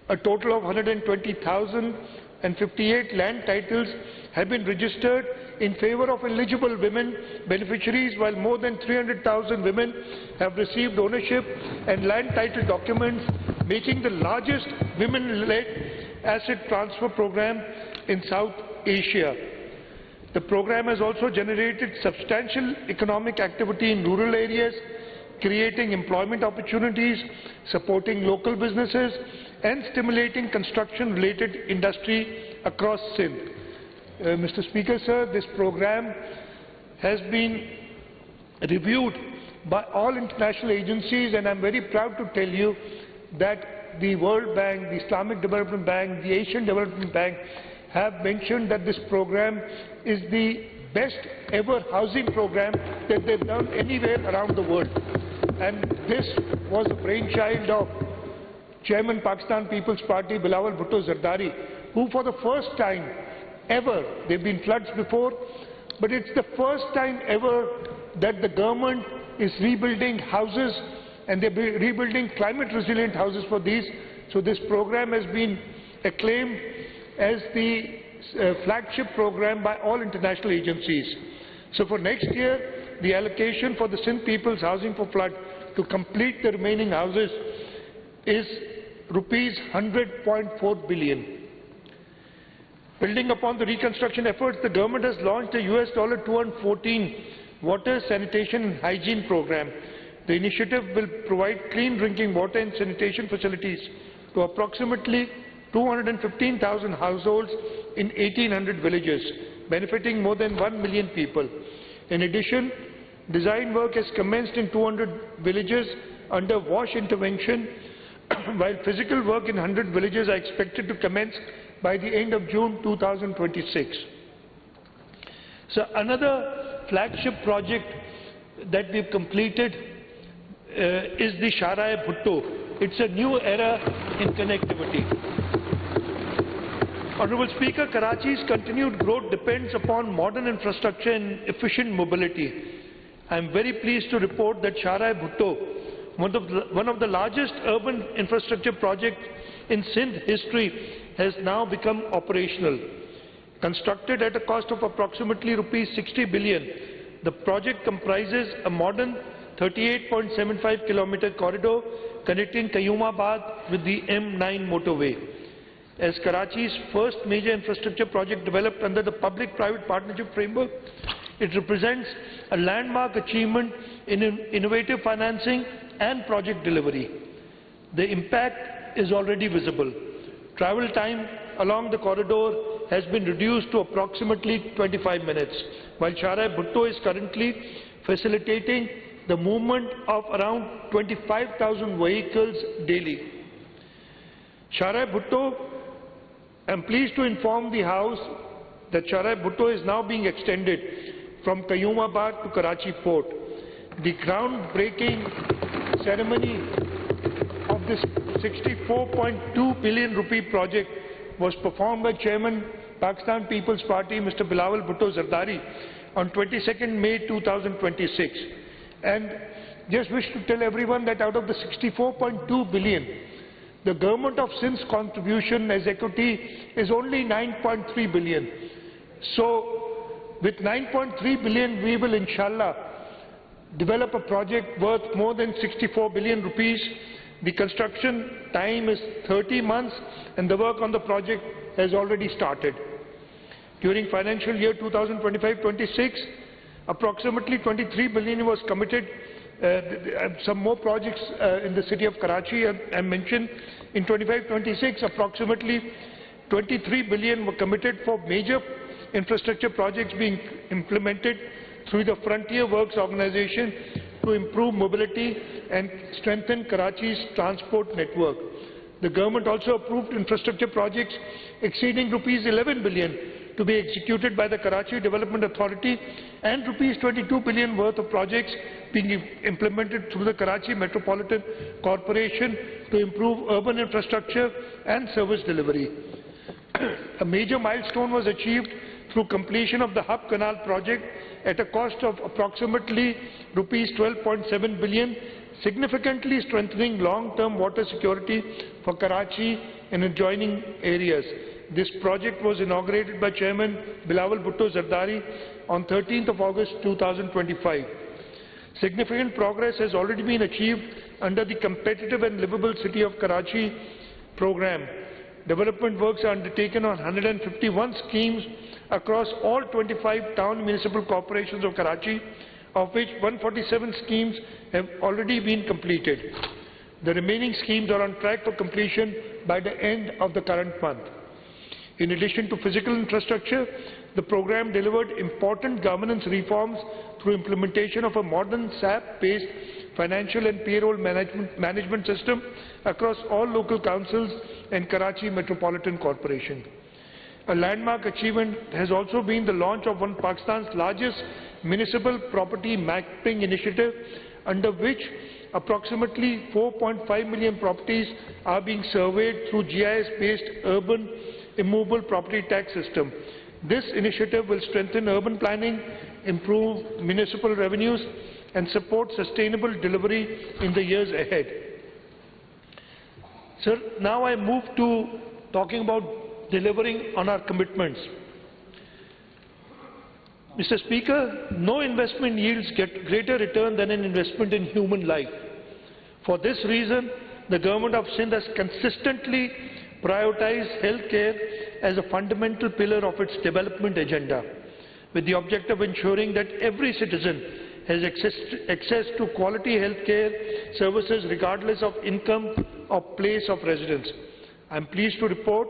[SPEAKER 9] A total of 120,058 land titles have been registered in favor of eligible women beneficiaries, while more than 300,000 women have received ownership and land title documents, making the largest women-led asset transfer program in South Asia. The program has also generated substantial economic activity in rural areas, creating employment opportunities, supporting local businesses, and stimulating construction-related industry across Sindh. Mr. Speaker, sir, this program has been reviewed by all international agencies, and I'm very proud to tell you that the World Bank, the Islamic Development Bank, the Asian Development Bank have mentioned that this program is the best ever housing program that they've done anywhere around the world. And this was the brainchild of Chairman Pakistan People's Party, Bilawal Bhutto Zardari, who for the first time ever, there have been floods before, but it's the first time ever that the government is rebuilding houses, and they're rebuilding climate resilient houses for these. So this program has been acclaimed as the flagship program by all international agencies. So for next year, the allocation for the Sindh People's Housing for Flood to complete the remaining houses is rupees 100.4 billion. Building upon the reconstruction efforts, the government has launched a US $214 water, sanitation and hygiene program. The initiative will provide clean drinking water and sanitation facilities to approximately 215,000 households in 1,800 villages, benefiting more than 1 million people. In addition, design work has commenced in 200 villages under wash intervention, while physical work in 100 villages are expected to commence by the end of June 2026. So another flagship project that we've completed is the Shah Bhutto. It's a new era in connectivity. Honorable Speaker, Karachi's continued growth depends upon modern infrastructure and efficient mobility. I am very pleased to report that Shah Bhutto, one of the largest urban infrastructure projects in Sindh history, has now become operational. Constructed at a cost of approximately rupees 60 billion, the project comprises a modern 38.75 kilometer corridor connecting Qayyumabad with the M9 motorway. As Karachi's first major infrastructure project developed under the public-private partnership framework, it represents a landmark achievement in innovative financing and project delivery. The impact is already visible. Travel time along the corridor has been reduced to approximately 25 minutes, while Shah Bhutto is currently facilitating the movement of around 25,000 vehicles daily. Shah Bhutto, I am pleased to inform the House that Shah Bhutto is now being extended from Qayyumabad to Karachi Port. The groundbreaking ceremony of this 64.2 billion rupee project was performed by Chairman Pakistan People's Party, Mr. Bilawal Bhutto Zardari, on 22nd May 2026. And just wish to tell everyone that out of the 64.2 billion, the Government of Sindh's contribution as equity is only 9.3 billion. So, with 9.3 billion, we will inshallah develop a project worth more than 64 billion rupees. The construction time is 30 months and the work on the project has already started. During financial year 2025-26, approximately 23 billion was committed. Some more projects in the city of Karachi I mentioned. In 25-26, approximately 23 billion were committed for major infrastructure projects being implemented through the Frontier Works Organization to improve mobility and strengthen Karachi's transport network. The government also approved infrastructure projects exceeding rupees 11 billion to be executed by the Karachi Development Authority and rupees 22 billion worth of projects being implemented through the Karachi Metropolitan Corporation to improve urban infrastructure and service delivery. A major milestone was achieved through completion of the Hub Canal project at a cost of approximately rupees 12.7 billion, significantly strengthening long-term water security for Karachi and adjoining areas. This project was inaugurated by Chairman Bilawal Bhutto Zardari on 13th of August 2025. Significant progress has already been achieved under the Competitive and Livable City of Karachi program. Development works are undertaken on 151 schemes across all 25 town municipal corporations of Karachi, of which 147 schemes have already been completed. The remaining schemes are on track for completion by the end of the current month. In addition to physical infrastructure, the program delivered important governance reforms through implementation of a modern SAP-based financial and payroll management system across all local councils and Karachi Metropolitan Corporation. A landmark achievement has also been the launch of one of Pakistan's largest municipal property mapping initiative, under which approximately 4.5 million properties are being surveyed through GIS-based urban immovable property tax system. This initiative will strengthen urban planning, improve municipal revenues, and support sustainable delivery in the years ahead. Sir, now I move to talking about delivering on our commitments. Mr. Speaker, no investment yields greater return than an investment in human life. For this reason, the Government of Sindh has consistently prioritized healthcare as a fundamental pillar of its development agenda, with the objective of ensuring that every citizen has access to quality healthcare services regardless of income or place of residence. I am pleased to report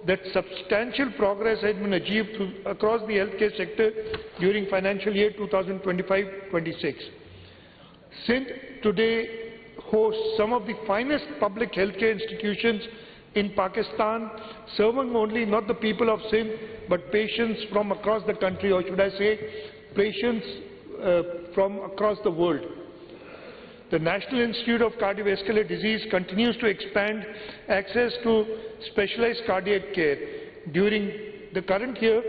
[SPEAKER 9] that substantial progress has been achieved across the healthcare sector during financial year 2025-26. Sindh today hosts some of the finest public healthcare institutions in Pakistan, serving only not the people of Sindh, but patients from across the country, or should I say, patients from across the world. The National Institute of Cardiovascular Disease continues to expand access to specialized cardiac care. During the current year,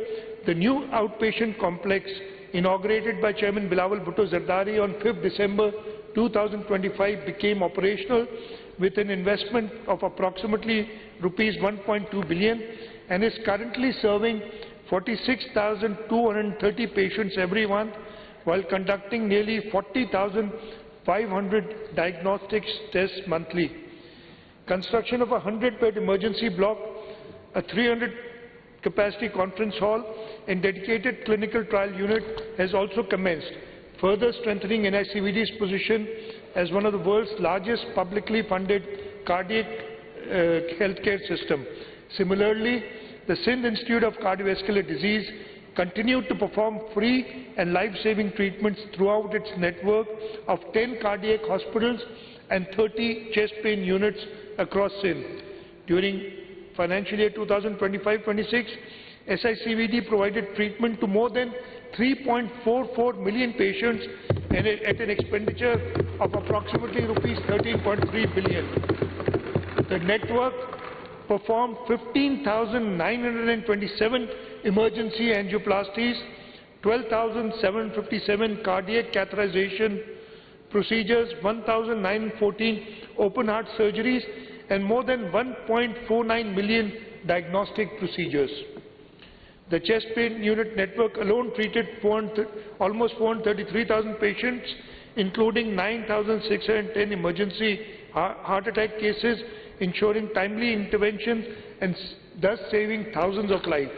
[SPEAKER 9] the new outpatient complex, inaugurated by Chairman Bilawal Bhutto Zardari on 5th December 2025, became operational with an investment of approximately rupees 1.2 billion and is currently serving 46,230 patients every month, while conducting nearly 40,500 diagnostic tests monthly. Construction of a 100-bed emergency block, a 300-capacity conference hall and dedicated clinical trial unit has also commenced, further strengthening NICVD's position as one of the world's largest publicly funded cardiac healthcare system. Similarly, the Sindh Institute of Cardiovascular Disease continued to perform free and life-saving treatments throughout its network of 10 cardiac hospitals and 30 chest pain units across Sindh. During financial year 2025-26, SICVD provided treatment to more than 3.44 million patients and at an expenditure of approximately rupees 13.3 billion. The network performed 15,927 emergency angioplasties, 12,757 cardiac catheterization procedures, 1,914 open heart surgeries, and more than 1.49 million diagnostic procedures. The chest pain unit network alone treated almost 433,000 patients, including 9,610 emergency heart attack cases, ensuring timely intervention and thus saving thousands of lives.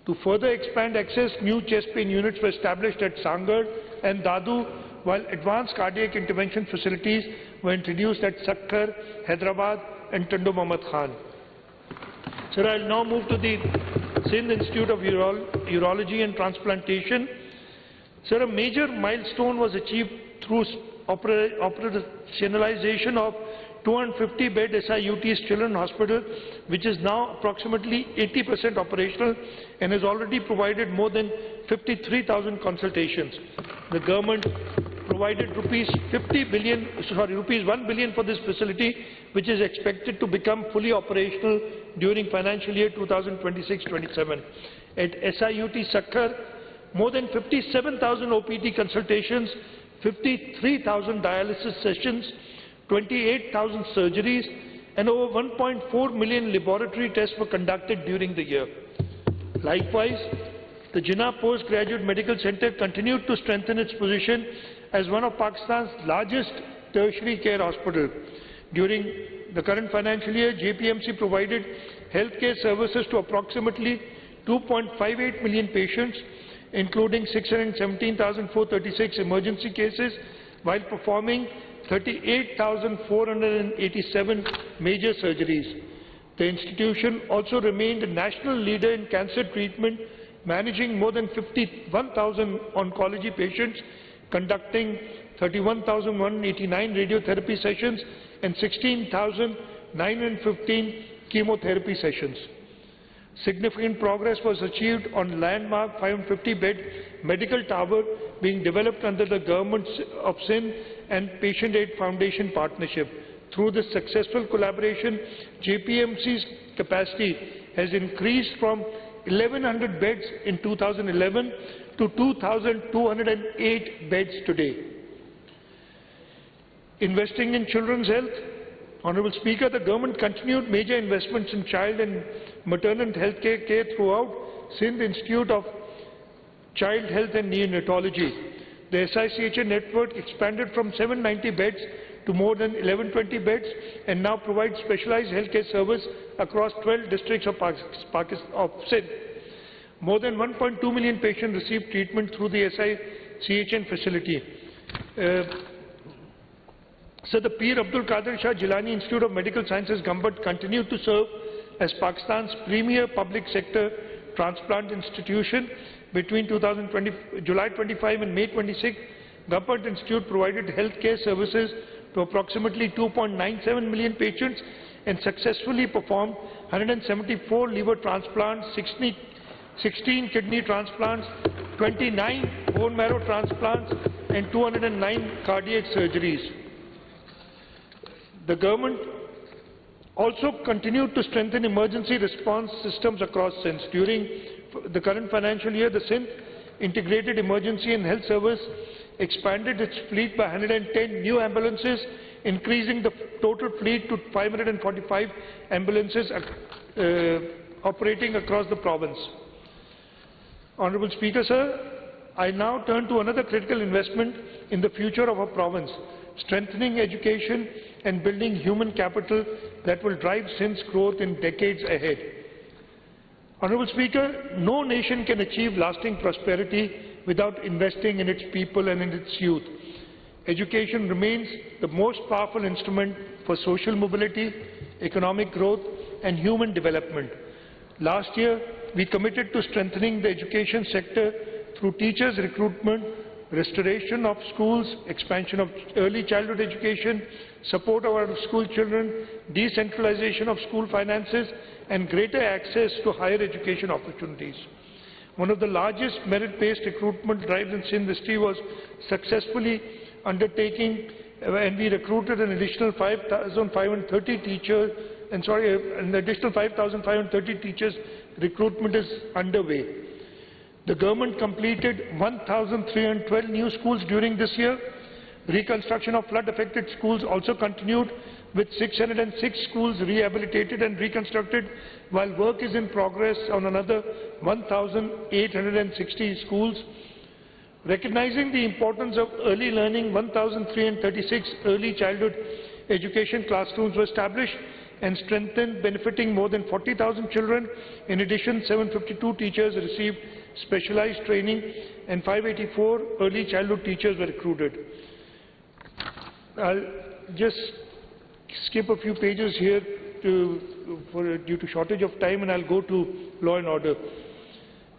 [SPEAKER 9] To further expand access, new chest pain units were established at Sangar and Dadu, while advanced cardiac intervention facilities were introduced at Sakkar, Hyderabad and Tando Muhammad Khan. Sir, I will now move to the Sindh Institute of Urology and Transplantation. Sir, a major milestone was achieved through operationalization of 250-bed SIUT's Children's Hospital, which is now approximately 80% operational and has already provided more than 53,000 consultations. The government provided rupees 1 billion for this facility, which is expected to become fully operational during financial year 2026-27. At SIUT Sakhar, more than 57,000 OPD consultations, 53,000 dialysis sessions, 28,000 surgeries, and over 1.4 million laboratory tests were conducted during the year. Likewise, the Jinnah Postgraduate Medical Center continued to strengthen its position as one of Pakistan's largest tertiary care hospitals. During the current financial year, JPMC provided healthcare services to approximately 2.58 million patients, including 617,436 emergency cases, while performing 38,487 major surgeries. The institution also remained a national leader in cancer treatment, managing more than 51,000 oncology patients, conducting 31,189 radiotherapy sessions and 16,915 chemotherapy sessions. Significant progress was achieved on landmark 550-bed medical tower being developed under the Government of Sindh and Patient Aid Foundation partnership. Through this successful collaboration, JPMC's capacity has increased from 1,100 beds in 2011 to 2,208 beds today. Investing in children's health. Honourable Speaker, the government continued major investments in child and maternal health care throughout Sindh Institute of Child Health and Neonatology. The SICHA network expanded from 790 beds to more than 1120 beds and now provides specialized healthcare service across 12 districts of Sindh. More than 1.2 million patients received treatment through the SICHN facility. So the Peer Abdul Qadir Shah Jilani Institute of Medical Sciences, Gambut, continued to serve as Pakistan's premier public sector transplant institution. Between July 25 and May 26, Gambut Institute provided healthcare services to approximately 2.97 million patients and successfully performed 174 liver transplants, 16 kidney transplants, 29 bone marrow transplants, and 209 cardiac surgeries. The government also continued to strengthen emergency response systems across Sindh. During the current financial year, the Sindh Integrated Emergency and Health Service expanded its fleet by 110 new ambulances, increasing the total fleet to 545 ambulances operating across the province. Honourable Speaker, sir, I now turn to another critical investment in the future of our province, strengthening education and building human capital that will drive Sindh's growth in decades ahead. Honourable Speaker, no nation can achieve lasting prosperity without investing in its people and in its youth. Education remains the most powerful instrument for social mobility, economic growth, and human development. Last year, we committed to strengthening the education sector through teachers' recruitment, restoration of schools, expansion of early childhood education, support of our school children, decentralization of school finances, and greater access to higher education opportunities. One of the largest merit-based recruitment drives in Sindh history was successfully undertaken, and we recruited an additional 5,530 teachers. An additional 5,530 teachers recruitment is underway. The government completed 1,312 new schools during this year. Reconstruction of flood-affected schools also continued, with 606 schools rehabilitated and reconstructed, while work is in progress on another 1,860 schools. Recognizing the importance of early learning, 1,336 early childhood education classrooms were established and strengthened, benefiting more than 40,000 children. In addition, 752 teachers received specialized training and 584 early childhood teachers were recruited. I'll just skip a few pages here due to shortage of time, and I'll go to law and order.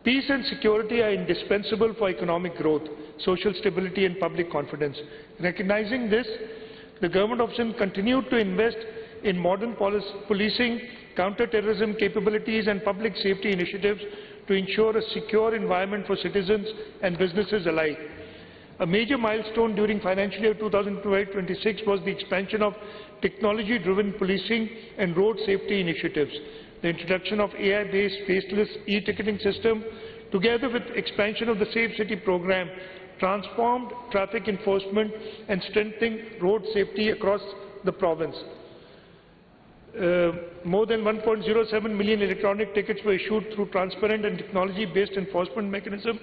[SPEAKER 9] Peace and security are indispensable for economic growth, social stability and public confidence. Recognizing this, the Government of Sindh continued to invest in modern policing, counter-terrorism capabilities and public safety initiatives to ensure a secure environment for citizens and businesses alike. A major milestone during financial year 2025-26 was the expansion of technology-driven policing and road safety initiatives. The introduction of AI-based faceless e-ticketing system, together with expansion of the Safe City program, transformed traffic enforcement and strengthening road safety across the province. More than 1.07 million electronic tickets were issued through transparent and technology-based enforcement mechanism.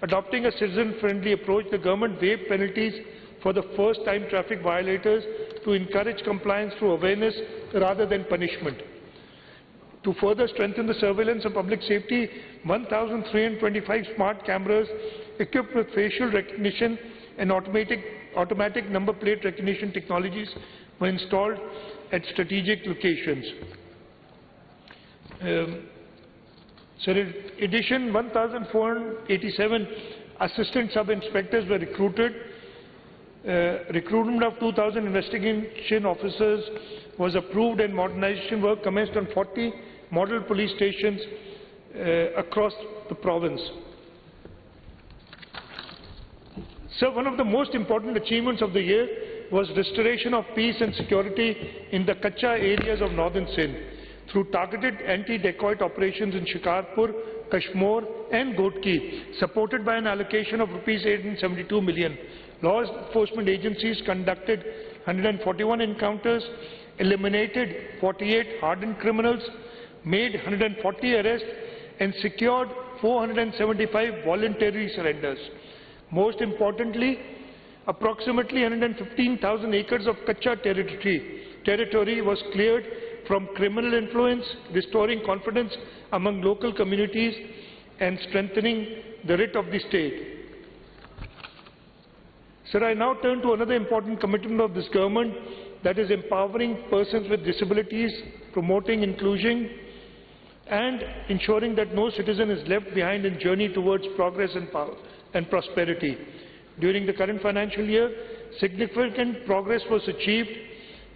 [SPEAKER 9] Adopting a citizen-friendly approach, the government waived penalties for the first-time traffic violators to encourage compliance through awareness rather than punishment. To further strengthen the surveillance of public safety, 1,325 smart cameras equipped with facial recognition and automatic number plate recognition technologies were installed at strategic locations. In addition, 1,487 assistant sub-inspectors were recruited. Recruitment of 2,000 investigation officers was approved, and modernization work commenced on 40 model police stations across the province. So one of the most important achievements of the year was restoration of peace and security in the Kacha areas of northern Sindh through targeted anti-dacoit operations in Shikarpur, Kashmore and Gotki, supported by an allocation of Rs 872 million. Law enforcement agencies conducted 141 encounters, eliminated 48 hardened criminals, made 140 arrests and secured 475 voluntary surrenders. Most importantly, approximately 115,000 acres of Kacha territory was cleared from criminal influence, restoring confidence among local communities and strengthening the writ of the state. Sir, I now turn to another important commitment of this government, that is empowering persons with disabilities, promoting inclusion and ensuring that no citizen is left behind in journey towards progress and prosperity. During the current financial year, significant progress was achieved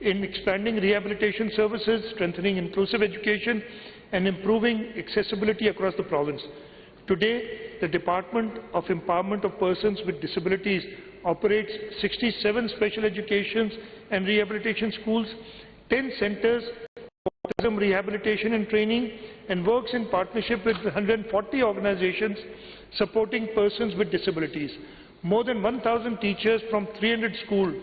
[SPEAKER 9] in expanding rehabilitation services, strengthening inclusive education and improving accessibility across the province. Today, the Department of Empowerment of Persons with Disabilities operates 67 special education and rehabilitation schools, 10 centers for autism rehabilitation and training, and works in partnership with 140 organizations supporting persons with disabilities. More than 1,000 teachers from 300 schools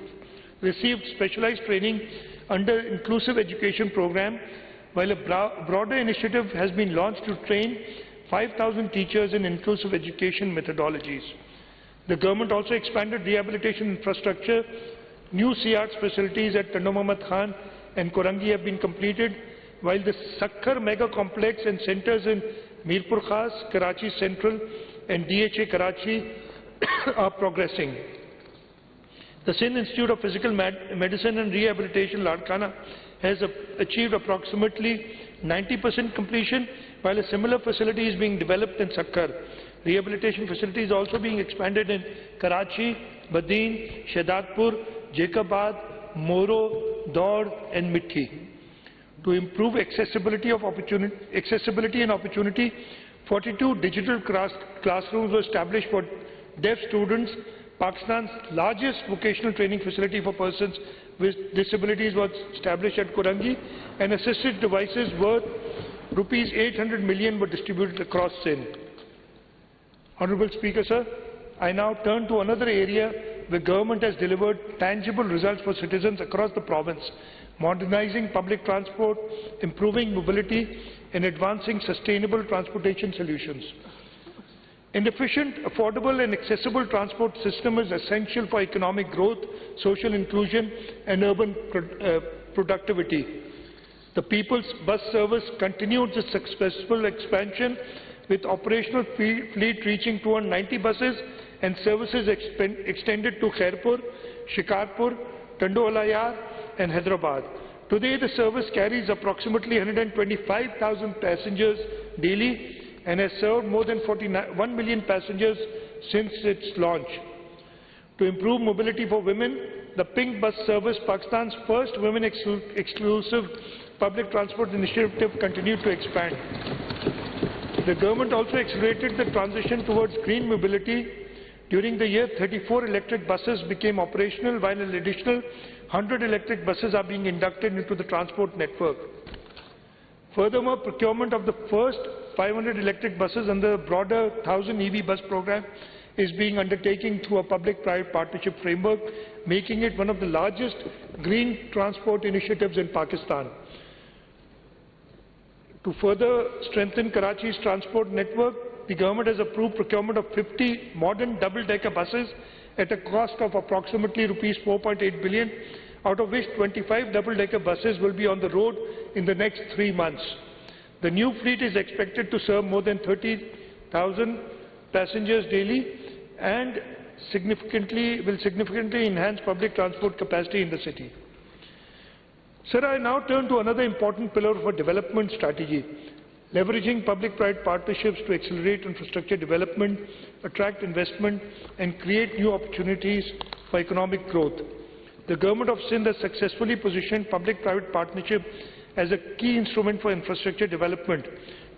[SPEAKER 9] received specialized training under Inclusive Education Program, while a broader initiative has been launched to train 5,000 teachers in inclusive education methodologies. The government also expanded rehabilitation infrastructure. New CARTS facilities at Tando Muhammad Khan and Korangi have been completed, while the Sakhar Mega Complex and centers in Mirpur Khas, Karachi Central and DHA Karachi are progressing. The Sindh Institute of Physical Medicine and Rehabilitation, Ladkhana, has achieved approximately 90% completion, while a similar facility is being developed in Sakhar. Rehabilitation facilities are also being expanded in Karachi, Badin, Shahdatpur, Jacobabad, Moro, Daud and Mithi. To improve accessibility and opportunity, 42 digital classrooms were established for deaf students. Pakistan's largest vocational training facility for persons with disabilities was established at Korangi, and assisted devices worth Rs 800 million were distributed across Sindh. Honourable Speaker, sir, I now turn to another area where government has delivered tangible results for citizens across the province, modernizing public transport, improving mobility and advancing sustainable transportation solutions. An efficient, affordable and accessible transport system is essential for economic growth, social inclusion and urban productivity. The People's Bus Service continued its successful expansion, with operational fleet reaching 290 buses and services extended to Khairpur, Shikarpur, Tando Alayar and Hyderabad. Today, the service carries approximately 125,000 passengers daily and has served more than 1 million passengers since its launch. To improve mobility for women, the Pink Bus Service, Pakistan's first women-exclusive public transport initiative, continued to expand. The government also accelerated the transition towards green mobility. During the year, 34 electric buses became operational, while an additional 100 electric buses are being inducted into the transport network. Furthermore, procurement of the first 500 electric buses under the broader 1000 EV bus program is being undertaken through a public-private partnership framework, making it one of the largest green transport initiatives in Pakistan. To further strengthen Karachi's transport network, the government has approved procurement of 50 modern double-decker buses at a cost of approximately Rs 4.8 billion, out of which 25 double-decker buses will be on the road in the next 3 months. The new fleet is expected to serve more than 30,000 passengers daily and will significantly enhance public transport capacity in the city. Sir, I now turn to another important pillar of our development strategy, leveraging public-private partnerships to accelerate infrastructure development, attract investment and create new opportunities for economic growth. The Government of Sindh has successfully positioned public-private partnership as a key instrument for infrastructure development.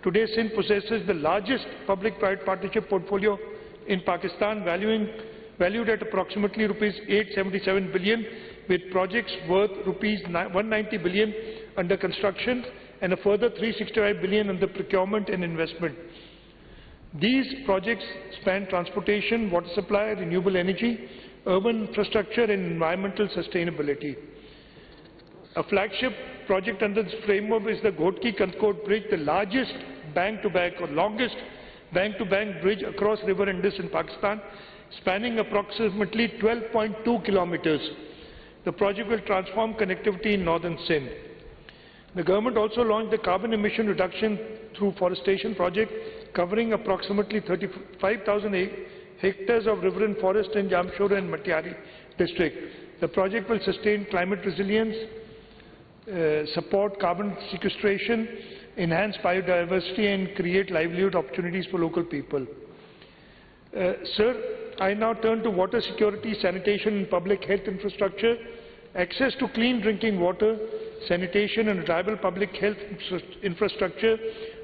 [SPEAKER 9] Today, Sindh possesses the largest public-private partnership portfolio in Pakistan, valued at approximately Rs 877 billion, with projects worth Rs 190 billion under construction and a further 365 billion under procurement and investment. These projects span transportation, water supply, renewable energy, urban infrastructure and environmental sustainability. A flagship project under this framework is the Ghotki-Kantkot Bridge, the largest bank-to-bank or longest bank-to-bank bridge across River Indus in Pakistan, spanning approximately 12.2 kilometers. The project will transform connectivity in northern Sindh. The government also launched the carbon emission reduction through forestation project, covering approximately 35,000 hectares of riverine forest in Jamshoro and Matiari district. The project will sustain climate resilience, support carbon sequestration, enhance biodiversity and create livelihood opportunities for local people. Sir, I now turn to water security, sanitation and public health infrastructure. Access to clean drinking water, sanitation and reliable public health infrastructure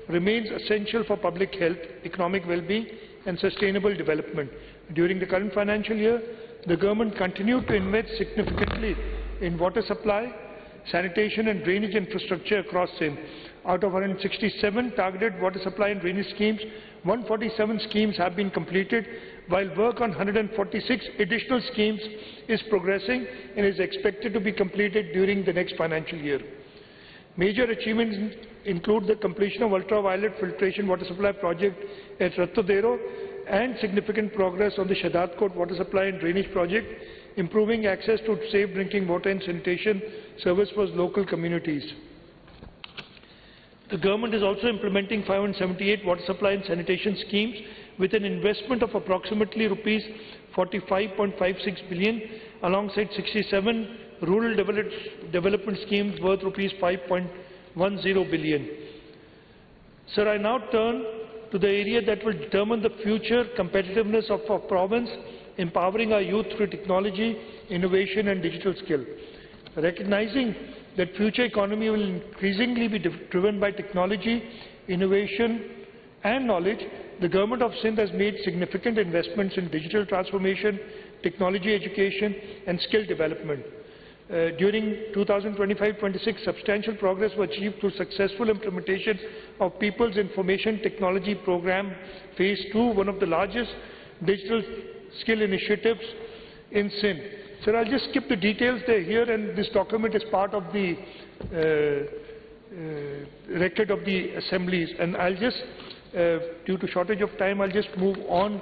[SPEAKER 9] remains essential for public health, economic well-being and sustainable development. During the current financial year, the government continued to invest significantly in water supply, sanitation and drainage infrastructure across Sindh. Out of 167 targeted water supply and drainage schemes, 147 schemes have been completed, while work on 146 additional schemes is progressing and is expected to be completed during the next financial year. Major achievements include the completion of ultraviolet filtration water supply project at Rattodero and significant progress on the Shahadatkot water supply and drainage project, improving access to safe drinking water and sanitation service for local communities. The government is also implementing 578 water supply and sanitation schemes with an investment of approximately Rs 45.56 billion, alongside 67 rural development schemes worth Rs 5.10 billion. Sir, I now turn to the area that will determine the future competitiveness of our province, empowering our youth through technology, innovation and digital skill. Recognizing that future economy will increasingly be driven by technology, innovation and knowledge, the Government of Sindh has made significant investments in digital transformation, technology education and skill development. During 2025-26, substantial progress was achieved through successful implementation of People's Information Technology Program Phase 2, one of the largest digital skill initiatives in Sindh. Sir, I'll just skip the details. They're here, and this document is part of the record of the assemblies. And I'll just, due to shortage of time, I'll just move on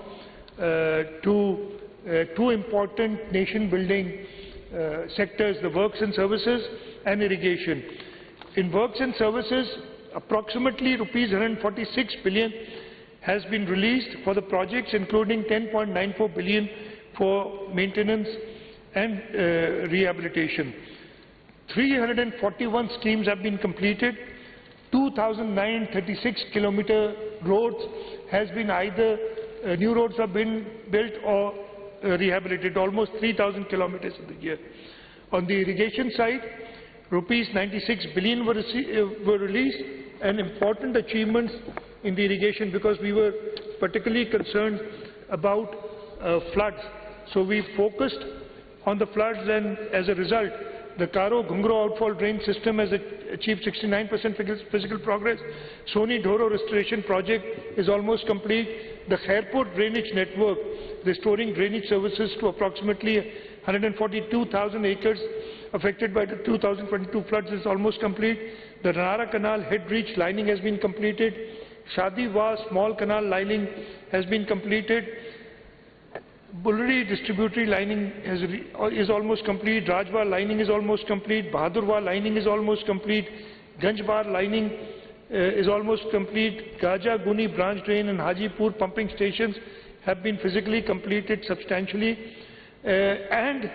[SPEAKER 9] to two important nation-building sectors, the works and services and irrigation. In works and services, approximately Rs 146 billion has been released for the projects, including 10.94 billion for maintenance and rehabilitation. 341 schemes have been completed. 2,936 kilometer roads has been either new roads have been built or rehabilitated, almost 3,000 kilometers in the year. On the irrigation side, rupees 96 billion were released, an important achievement in the irrigation because we were particularly concerned about floods. So we focused on the floods, and as a result, the Karo-Ghungro outfall drain system has achieved 69% physical progress. Soni-Dhoro restoration project is almost complete. The Khairpur drainage network, restoring drainage services to approximately 142,000 acres affected by the 2022 floods, is almost complete. The Ranara Canal head reach lining has been completed. Shadiwa small canal lining has been completed. Bulleri distributary lining is almost complete. Rajwa lining is almost complete. Bahadurwa lining is almost complete. Ganjbar lining is almost complete. Gaja Guni branch drain and Hajipur pumping stations have been physically completed substantially. And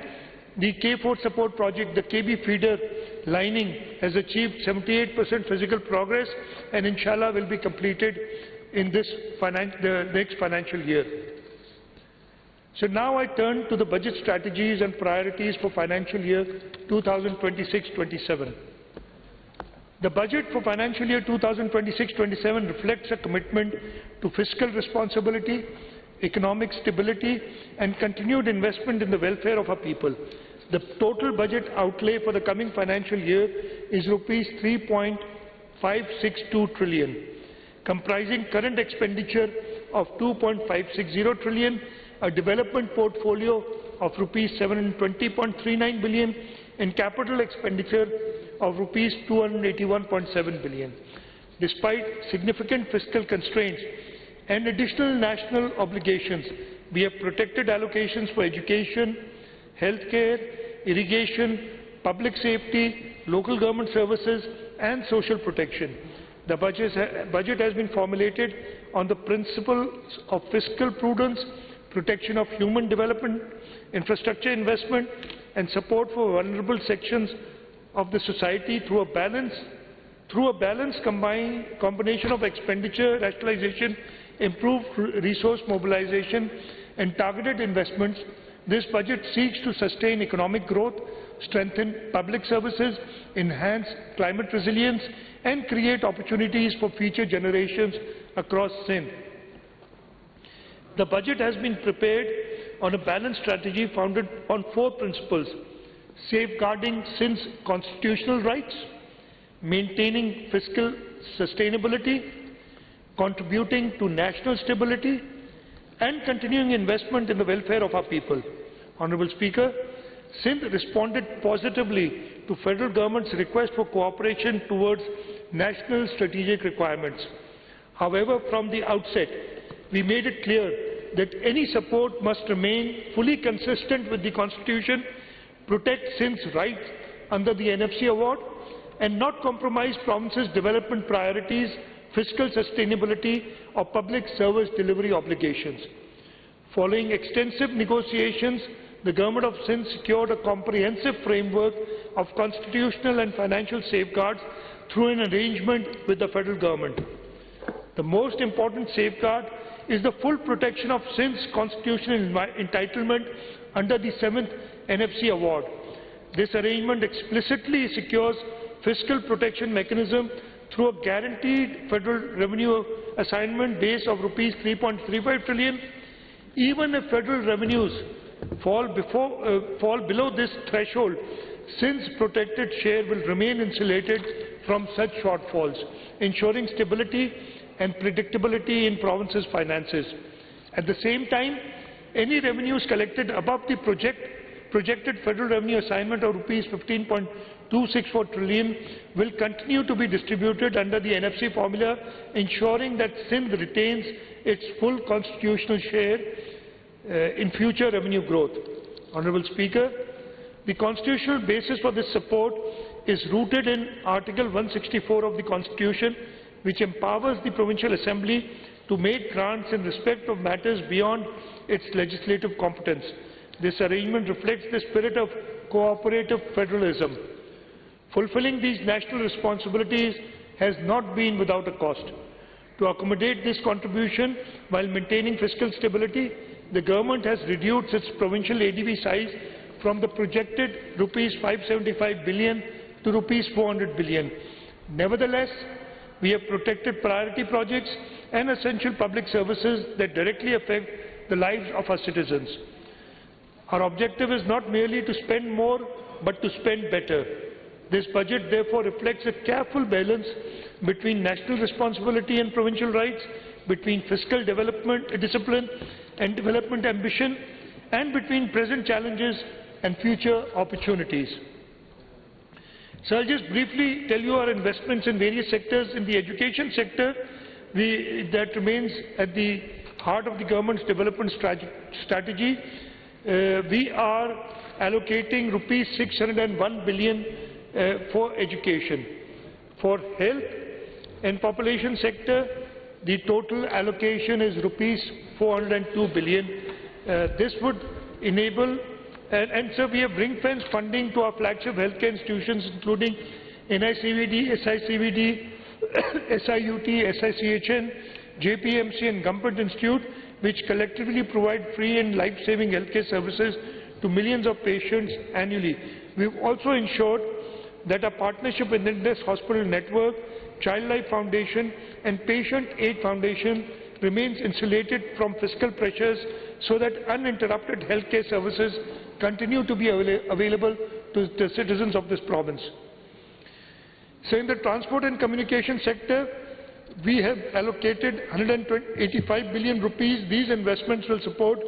[SPEAKER 9] the K4 support project, the KB feeder lining, has achieved 78% physical progress and inshallah will be completed in the next financial year. So now I turn to the budget strategies and priorities for financial year 2026-27. The budget for financial year 2026-27 reflects a commitment to fiscal responsibility, economic stability and continued investment in the welfare of our people. The total budget outlay for the coming financial year is rupees 3.562 trillion, comprising current expenditure of 2.560 trillion, a development portfolio of rupees 720.39 billion and capital expenditure of rupees 281.7 billion. Despite significant fiscal constraints and additional national obligations, we have protected allocations for education, healthcare, irrigation, public safety, local government services and social protection. The budget has been formulated on the principles of fiscal prudence, protection of human development, infrastructure investment and support for vulnerable sections of the society through a balanced combination of expenditure rationalization, improved resource mobilization and targeted investments. This budget seeks to sustain economic growth, strengthen public services, enhance climate resilience and create opportunities for future generations across Sindh. The budget has been prepared on a balanced strategy founded on 4 principles: safeguarding Sindh's constitutional rights, maintaining fiscal sustainability, contributing to national stability, and continuing investment in the welfare of our people. Honourable Speaker, Sindh responded positively to Federal Government's request for cooperation towards national strategic requirements. However, from the outset, we made it clear that any support must remain fully consistent with the Constitution, protect Sindh's rights under the NFC award, and not compromise province's development priorities, fiscal sustainability or public service delivery obligations. Following extensive negotiations, the Government of Sindh secured a comprehensive framework of constitutional and financial safeguards through an arrangement with the Federal Government. The most important safeguard is the full protection of Sindh's constitutional entitlement under the 7th NFC award. This arrangement explicitly secures fiscal protection mechanism through a guaranteed federal revenue assignment base of rupees 3.35 trillion. Even if federal revenues fall below this threshold, Sindh's protected share will remain insulated from such shortfalls, ensuring stability and predictability in province's finances. At the same time, any revenues collected above the projected federal revenue assignment of rupees 15.264 trillion will continue to be distributed under the NFC formula, ensuring that Sindh retains its full constitutional share in future revenue growth. Honourable Speaker, the constitutional basis for this support is rooted in Article 164 of the Constitution, which empowers the Provincial Assembly to make grants in respect of matters beyond its legislative competence. This arrangement reflects the spirit of cooperative federalism. Fulfilling these national responsibilities has not been without a cost. To accommodate this contribution while maintaining fiscal stability, the government has reduced its provincial ADB size from the projected rupees 575 billion to rupees 400 billion. Nevertheless, we have protected priority projects and essential public services that directly affect the lives of our citizens. Our objective is not merely to spend more, but to spend better. This budget therefore reflects a careful balance between national responsibility and provincial rights, between fiscal discipline and development ambition, and between present challenges and future opportunities. So I'll just briefly tell you our investments in various sectors. In the education sector, that remains at the heart of the government's development strategy. We are allocating rupees 601 billion for education. For health and population sector, the total allocation is rupees 402 billion. This would enable, and so we have ring-fenced funding to our flagship healthcare institutions, including NICVD, SICVD, SIUT, SICHN, JPMC and Government Institute, which collectively provide free and life-saving healthcare services to millions of patients annually. We've also ensured that our partnership with Indus Hospital Network, Child Life Foundation and Patient Aid Foundation remains insulated from fiscal pressures so that uninterrupted healthcare services continue to be available to the citizens of this province. So in the transport and communication sector, we have allocated 185 billion rupees. These investments will support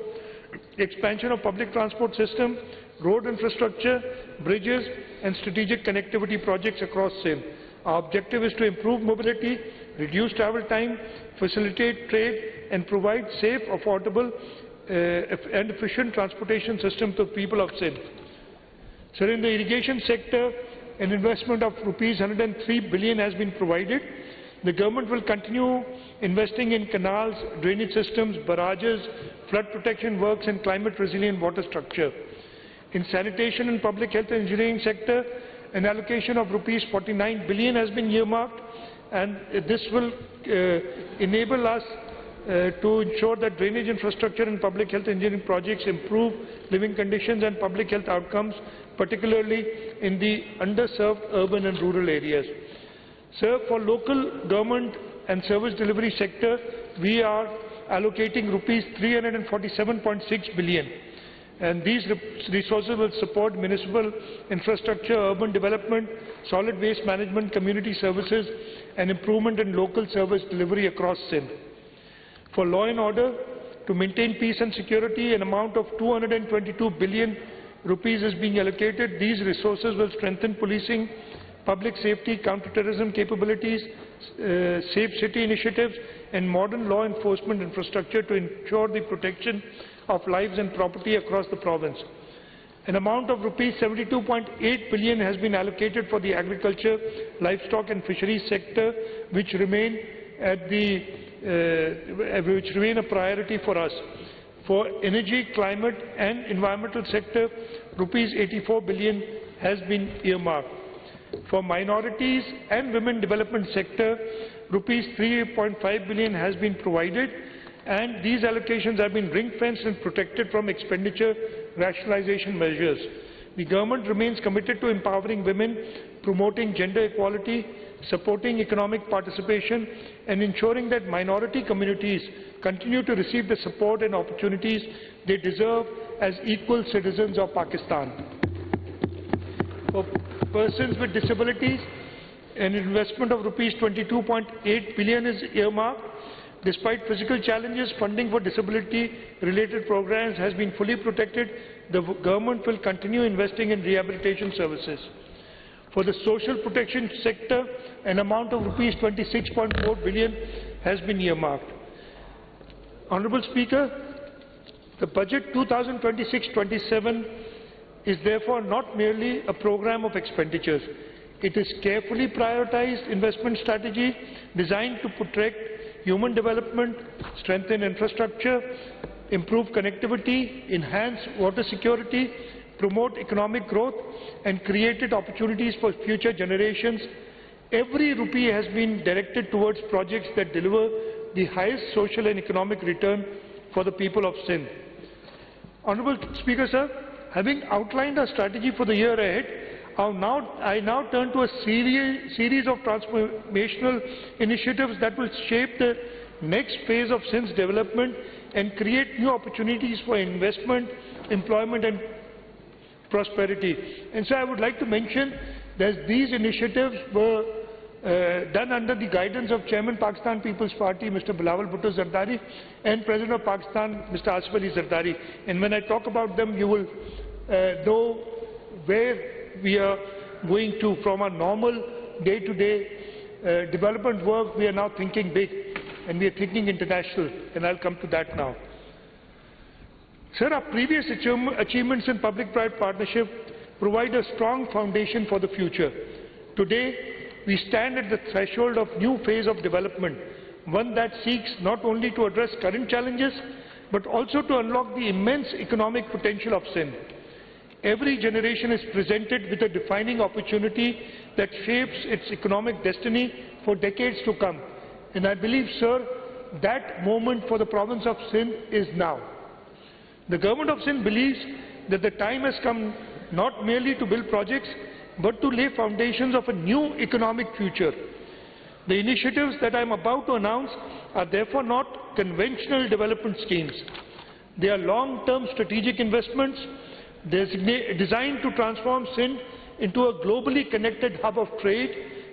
[SPEAKER 9] expansion of public transport system, road infrastructure, bridges and strategic connectivity projects across Sindh. Our objective is to improve mobility, reduce travel time, facilitate trade and provide safe, affordable and efficient transportation system to the people of Sindh. So in the irrigation sector, an investment of rupees 103 billion has been provided. The government will continue investing in canals, drainage systems, barrages, flood protection works and climate resilient water structure. In sanitation and public health and engineering sector, an allocation of rupees 49 billion has been earmarked, and this will enable us to ensure that drainage infrastructure and public health engineering projects improve living conditions and public health outcomes, particularly in the underserved urban and rural areas. So for local government and service delivery sector, we are allocating rupees 347.6 billion. And these resources will support municipal infrastructure, urban development, solid waste management, community services, and improvement in local service delivery across Sindh. For law and order, to maintain peace and security, an amount of 222 billion rupees is being allocated. These resources will strengthen policing, public safety, counter-terrorism capabilities, safe city initiatives, and modern law enforcement infrastructure to ensure the protection of lives and property across the province. An amount of rupees 72.8 billion has been allocated for the agriculture, livestock and fisheries sector, which remain a priority for us. For energy, climate and environmental sector, rupees 84 billion has been earmarked. For minorities and women development sector, rupees 3.5 billion has been provided, and these allocations have been ring-fenced and protected from expenditure rationalization measures. The government remains committed to empowering women, promoting gender equality, supporting economic participation, and ensuring that minority communities continue to receive the support and opportunities they deserve as equal citizens of Pakistan. For persons with disabilities, an investment of rupees 22.8 billion is earmarked. Despite physical challenges, funding for disability-related programs has been fully protected. The government will continue investing in rehabilitation services. For the social protection sector, an amount of rupees 26.4 billion has been earmarked. Honourable Speaker, the budget 2026-27 is therefore not merely a program of expenditures. It is carefully prioritized investment strategy designed to protect human development, strengthen infrastructure, improve connectivity, enhance water security, promote economic growth and created opportunities for future generations. Every rupee has been directed towards projects that deliver the highest social and economic return for the people of Sindh. Honourable Speaker, sir, having outlined our strategy for the year ahead, I now turn to a series of transformational initiatives that will shape the next phase of Sindh's development and create new opportunities for investment, employment and prosperity. And so I would like to mention that these initiatives were done under the guidance of Chairman Pakistan People's Party, Mr. Bilawal Bhutto Zardari, and President of Pakistan, Mr. Asif Ali Zardari. And when I talk about them, you will know where we are going to. From our normal day-to-day development work, we are now thinking big, and we are thinking international, and I'll come to that now. Sir, our previous achievements in public-private partnership provide a strong foundation for the future. Today, we stand at the threshold of a new phase of development, one that seeks not only to address current challenges, but also to unlock the immense economic potential of Sindh. Every generation is presented with a defining opportunity that shapes its economic destiny for decades to come. And I believe, sir, that moment for the province of Sindh is now. The government of Sindh believes that the time has come not merely to build projects, but to lay foundations of a new economic future. The initiatives that I am about to announce are therefore not conventional development schemes. They are long-term strategic investments designed to transform Sindh into a globally connected hub of trade,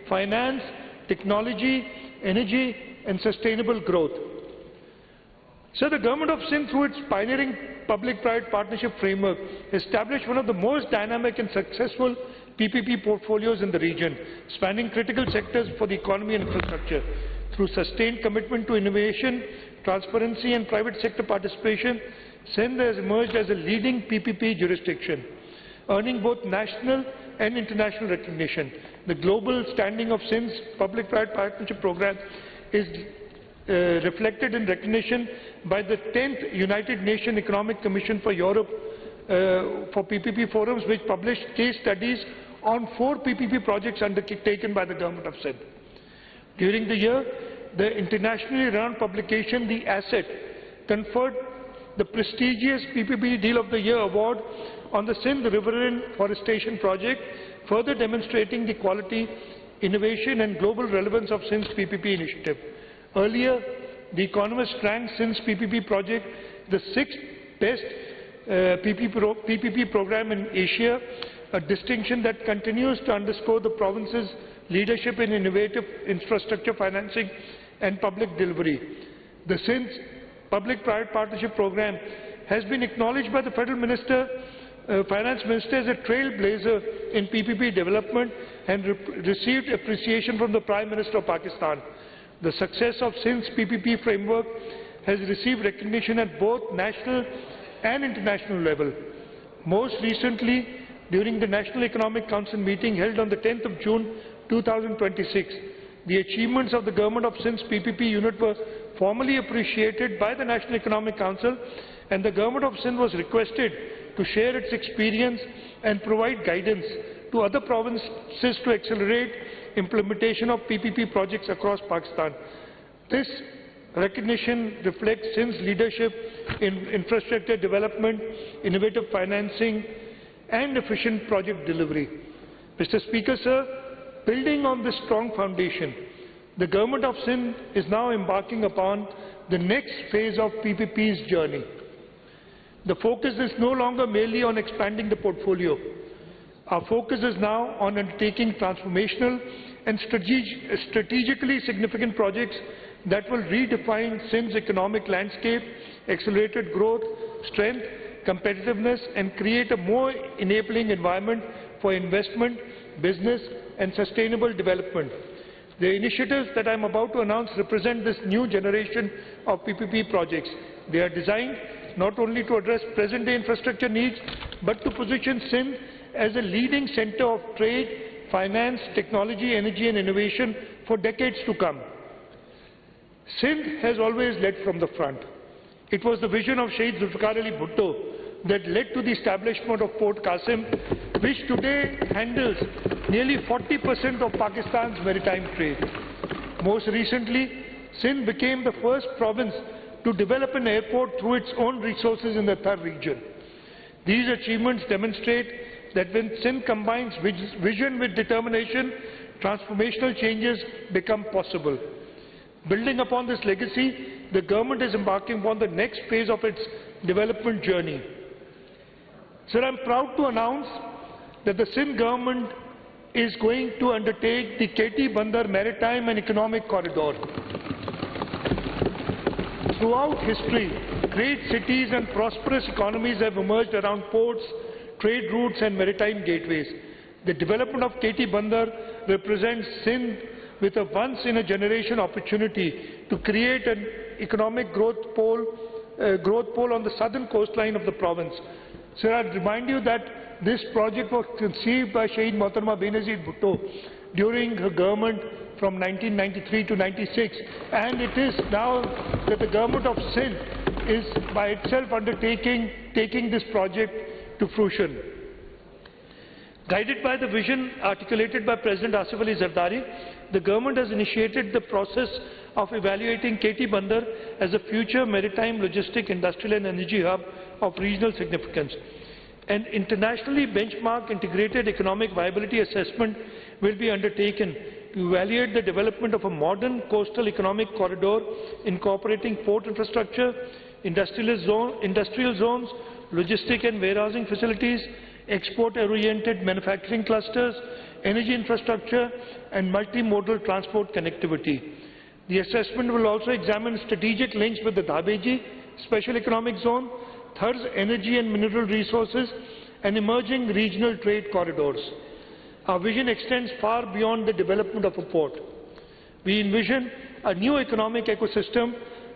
[SPEAKER 9] finance, technology, energy and sustainable growth. So the government of Sindh, through its pioneering public-private partnership framework, established one of the most dynamic and successful PPP portfolios in the region, spanning critical sectors for the economy and infrastructure. Through sustained commitment to innovation, transparency and private sector participation, Sindh has emerged as a leading PPP jurisdiction, earning both national and international recognition. The global standing of Sindh's public-private partnership program is reflected in recognition by the 10th United Nations Economic Commission for Europe for PPP forums, which published case studies on 4 PPP projects undertaken by the government of Sindh. During the year, the internationally renowned publication, The Asset, conferred the prestigious PPP Deal of the Year award on the Sindh Riverine Forestation Project, further demonstrating the quality, innovation and global relevance of Sindh's PPP initiative. Earlier, The Economist ranked Sindh's PPP project the 6th best PPP program in Asia, a distinction that continues to underscore the province's leadership in innovative infrastructure financing and public delivery. The Sindh Public-Private Partnership Program has been acknowledged by the Federal Finance Minister as a trailblazer in PPP development and received appreciation from the Prime Minister of Pakistan. The success of Sindh's PPP framework has received recognition at both national and international level. Most recently, during the National Economic Council meeting held on the 10th of June 2026, the achievements of the Government of Sindh's PPP unit were formally appreciated by the National Economic Council, and the Government of Sindh was requested to share its experience and provide guidance to other provinces to accelerate implementation of PPP projects across Pakistan. This recognition reflects Sindh's leadership in infrastructure development, innovative financing and efficient project delivery. Mr. Speaker, sir, building on this strong foundation, the Government of Sindh is now embarking upon the next phase of PPP's journey. The focus is no longer merely on expanding the portfolio. Our focus is now on undertaking transformational and strategically significant projects that will redefine Sindh's economic landscape, accelerated growth, strength, competitiveness, and create a more enabling environment for investment, business, and sustainable development. The initiatives that I am about to announce represent this new generation of PPP projects. They are designed not only to address present-day infrastructure needs, but to position Sindh as a leading center of trade, finance, technology, energy and innovation for decades to come. Sindh has always led from the front. It was the vision of Syed Ali Bhutto that led to the establishment of Port Qasim, which today handles nearly 40% of Pakistan's maritime trade. Most recently, Sindh became the first province to develop an airport through its own resources in the Thar region. These achievements demonstrate that when Sindh combines vision with determination, transformational changes become possible. Building upon this legacy, the government is embarking upon the next phase of its development journey. Sir, I am proud to announce that the Sindh government is going to undertake the KT Bandar Maritime and Economic Corridor. Throughout history, great cities and prosperous economies have emerged around ports, trade routes and maritime gateways. The development of KT Bandar represents Sindh with a once-in-a-generation opportunity to create an economic growth pole on the southern coastline of the province. Sir, I remind you that this project was conceived by Syed Mohtarma Benazir Bhutto during her government from 1993 to 96, and it is now that the government of Sindh is by itself taking this project to fruition. Guided by the vision articulated by President Asif Ali Zardari, the government has initiated the process of evaluating KT Bandar as a future maritime, logistic, industrial and energy hub of regional significance. An internationally benchmarked integrated economic viability assessment will be undertaken to evaluate the development of a modern coastal economic corridor incorporating port infrastructure, industrial zones, logistic and warehousing facilities, export-oriented manufacturing clusters, energy infrastructure and multimodal transport connectivity. The assessment will also examine strategic links with the Dabeji Special Economic Zone, Thar's energy and mineral resources and emerging regional trade corridors. Our vision extends far beyond the development of a port. We envision a new economic ecosystem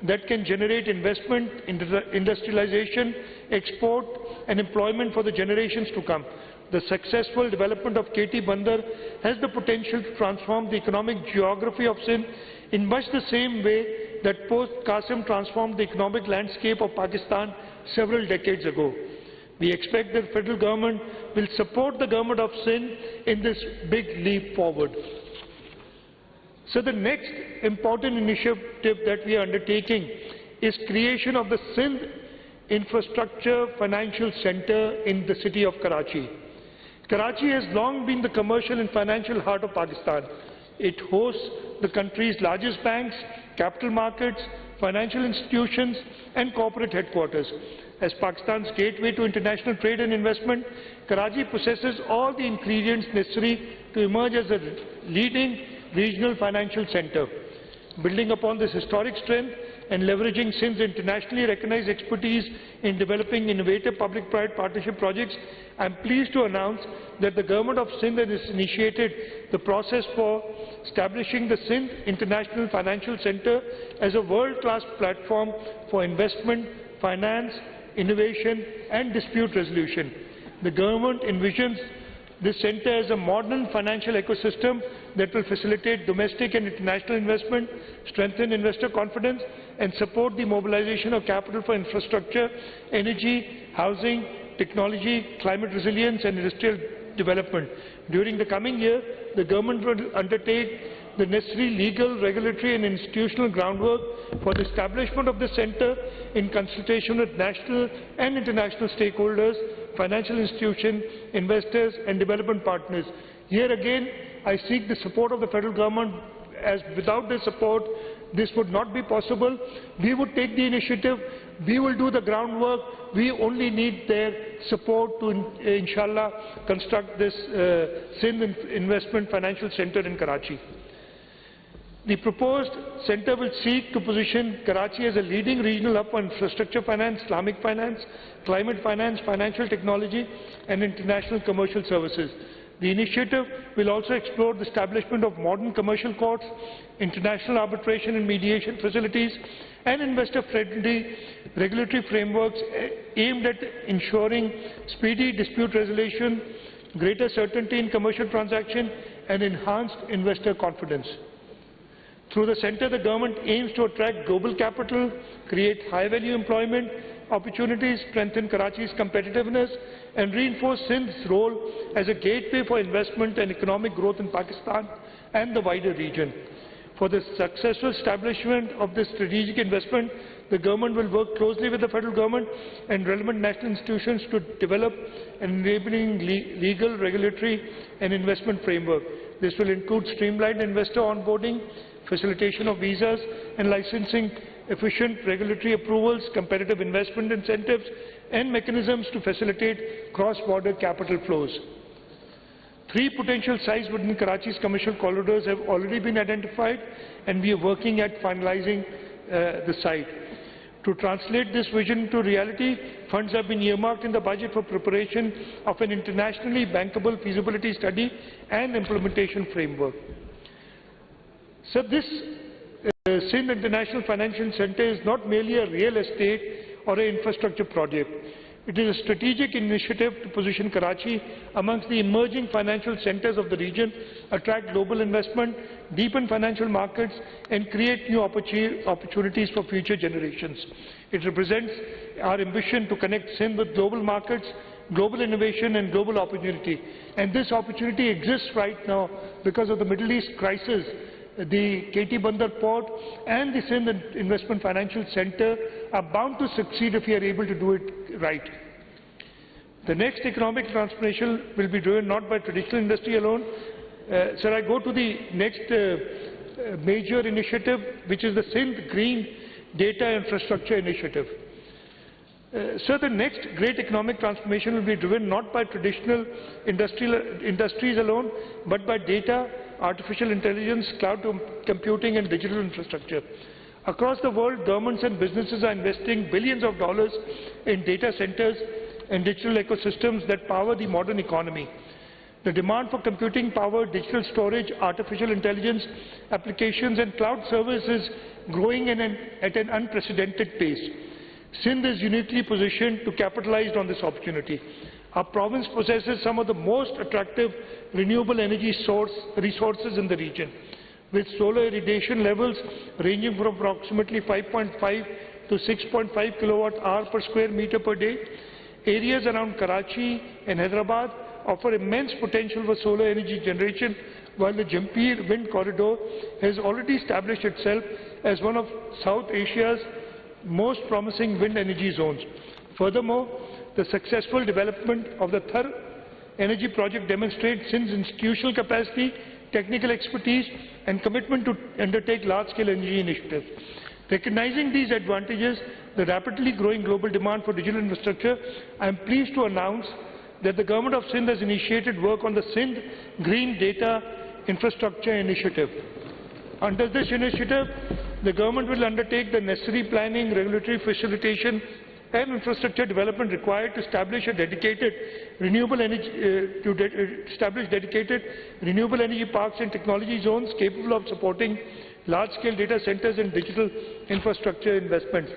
[SPEAKER 9] that can generate investment, industrialization, export and employment for the generations to come. The successful development of KT Bandar has the potential to transform the economic geography of Sindh in much the same way that Port Qasim transformed the economic landscape of Pakistan several decades ago. We expect that the federal government will support the government of Sindh in this big leap forward. So the next important initiative that we are undertaking is creation of the Sindh Infrastructure Financial Center in the city of Karachi. Karachi has long been the commercial and financial heart of Pakistan. It hosts the country's largest banks, capital markets, financial institutions and corporate headquarters. As Pakistan's gateway to international trade and investment, Karachi possesses all the ingredients necessary to emerge as a leading regional financial center. Building upon this historic strength and leveraging Sindh's internationally recognized expertise in developing innovative public-private partnership projects, I am pleased to announce that the government of Sindh has initiated the process for establishing the Sindh International Financial Center as a world-class platform for investment, finance, innovation and dispute resolution. The government envisions this center as a modern financial ecosystem that will facilitate domestic and international investment, strengthen investor confidence and support the mobilization of capital for infrastructure, energy, housing, technology, climate resilience and industrial development. During the coming year, the government will undertake the necessary legal, regulatory and institutional groundwork for the establishment of the centre in consultation with national and international stakeholders, financial institutions, investors and development partners. Here again, I seek the support of the federal government, as without their support, this would not be possible. We would take the initiative, we will do the groundwork, we only need their support to, inshallah, construct this Sindh Investment Financial Centre in Karachi. The proposed centre will seek to position Karachi as a leading regional hub for infrastructure finance, Islamic finance, climate finance, financial technology and international commercial services. The initiative will also explore the establishment of modern commercial courts, international arbitration and mediation facilities and investor-friendly regulatory frameworks aimed at ensuring speedy dispute resolution, greater certainty in commercial transaction and enhanced investor confidence. Through the centre, the government aims to attract global capital, create high-value employment opportunities strengthen Karachi's competitiveness and reinforce Sindh's role as a gateway for investment and economic growth in Pakistan and the wider region. For the successful establishment of this strategic investment, the government will work closely with the federal government and relevant national institutions to develop an enabling legal, regulatory and investment framework. This will include streamlined investor onboarding, facilitation of visas and licensing, efficient regulatory approvals, competitive investment incentives and mechanisms to facilitate cross-border capital flows. 3 potential sites within Karachi's commercial corridors have already been identified and we are working at finalizing the site. To translate this vision to reality, funds have been earmarked in the budget for preparation of an internationally bankable feasibility study and implementation framework. So this Sindh International Financial Center is not merely a real estate or an infrastructure project. It is a strategic initiative to position Karachi amongst the emerging financial centers of the region, attract global investment, deepen financial markets and create new opportunities for future generations. It represents our ambition to connect Sindh with global markets, global innovation and global opportunity. And this opportunity exists right now because of the Middle East crisis. The KT Bandar Port and the Sindh Investment Financial Center are bound to succeed if we are able to do it right. The next economic transformation will be driven not by traditional industry alone. Sir, I go to the next major initiative, which is the Sindh Green Data Infrastructure Initiative. Sir, the next great economic transformation will be driven not by traditional industries alone, but by data, artificial intelligence, cloud computing and digital infrastructure. Across the world, governments and businesses are investing billions of dollars in data centers and digital ecosystems that power the modern economy. The demand for computing power, digital storage, artificial intelligence applications and cloud services is growing at an unprecedented pace. Sindh is uniquely positioned to capitalize on this opportunity. Our province possesses some of the most attractive renewable energy resources in the region, with solar irradiation levels ranging from approximately 5.5 to 6.5 kilowatt-hour per square meter per day. Areas around Karachi and Hyderabad offer immense potential for solar energy generation, while the Jampir Wind Corridor has already established itself as one of South Asia's most promising wind energy zones. Furthermore, the successful development of the Thar energy project demonstrates Sindh's institutional capacity, technical expertise and commitment to undertake large-scale energy initiatives. Recognizing these advantages, the rapidly growing global demand for digital infrastructure, I am pleased to announce that the Government of Sindh has initiated work on the Sindh Green Data Infrastructure Initiative. Under this initiative, the Government will undertake the necessary planning, regulatory facilitation and infrastructure development required to establish a dedicated renewable energy parks and technology zones capable of supporting large-scale data centers and digital infrastructure investments.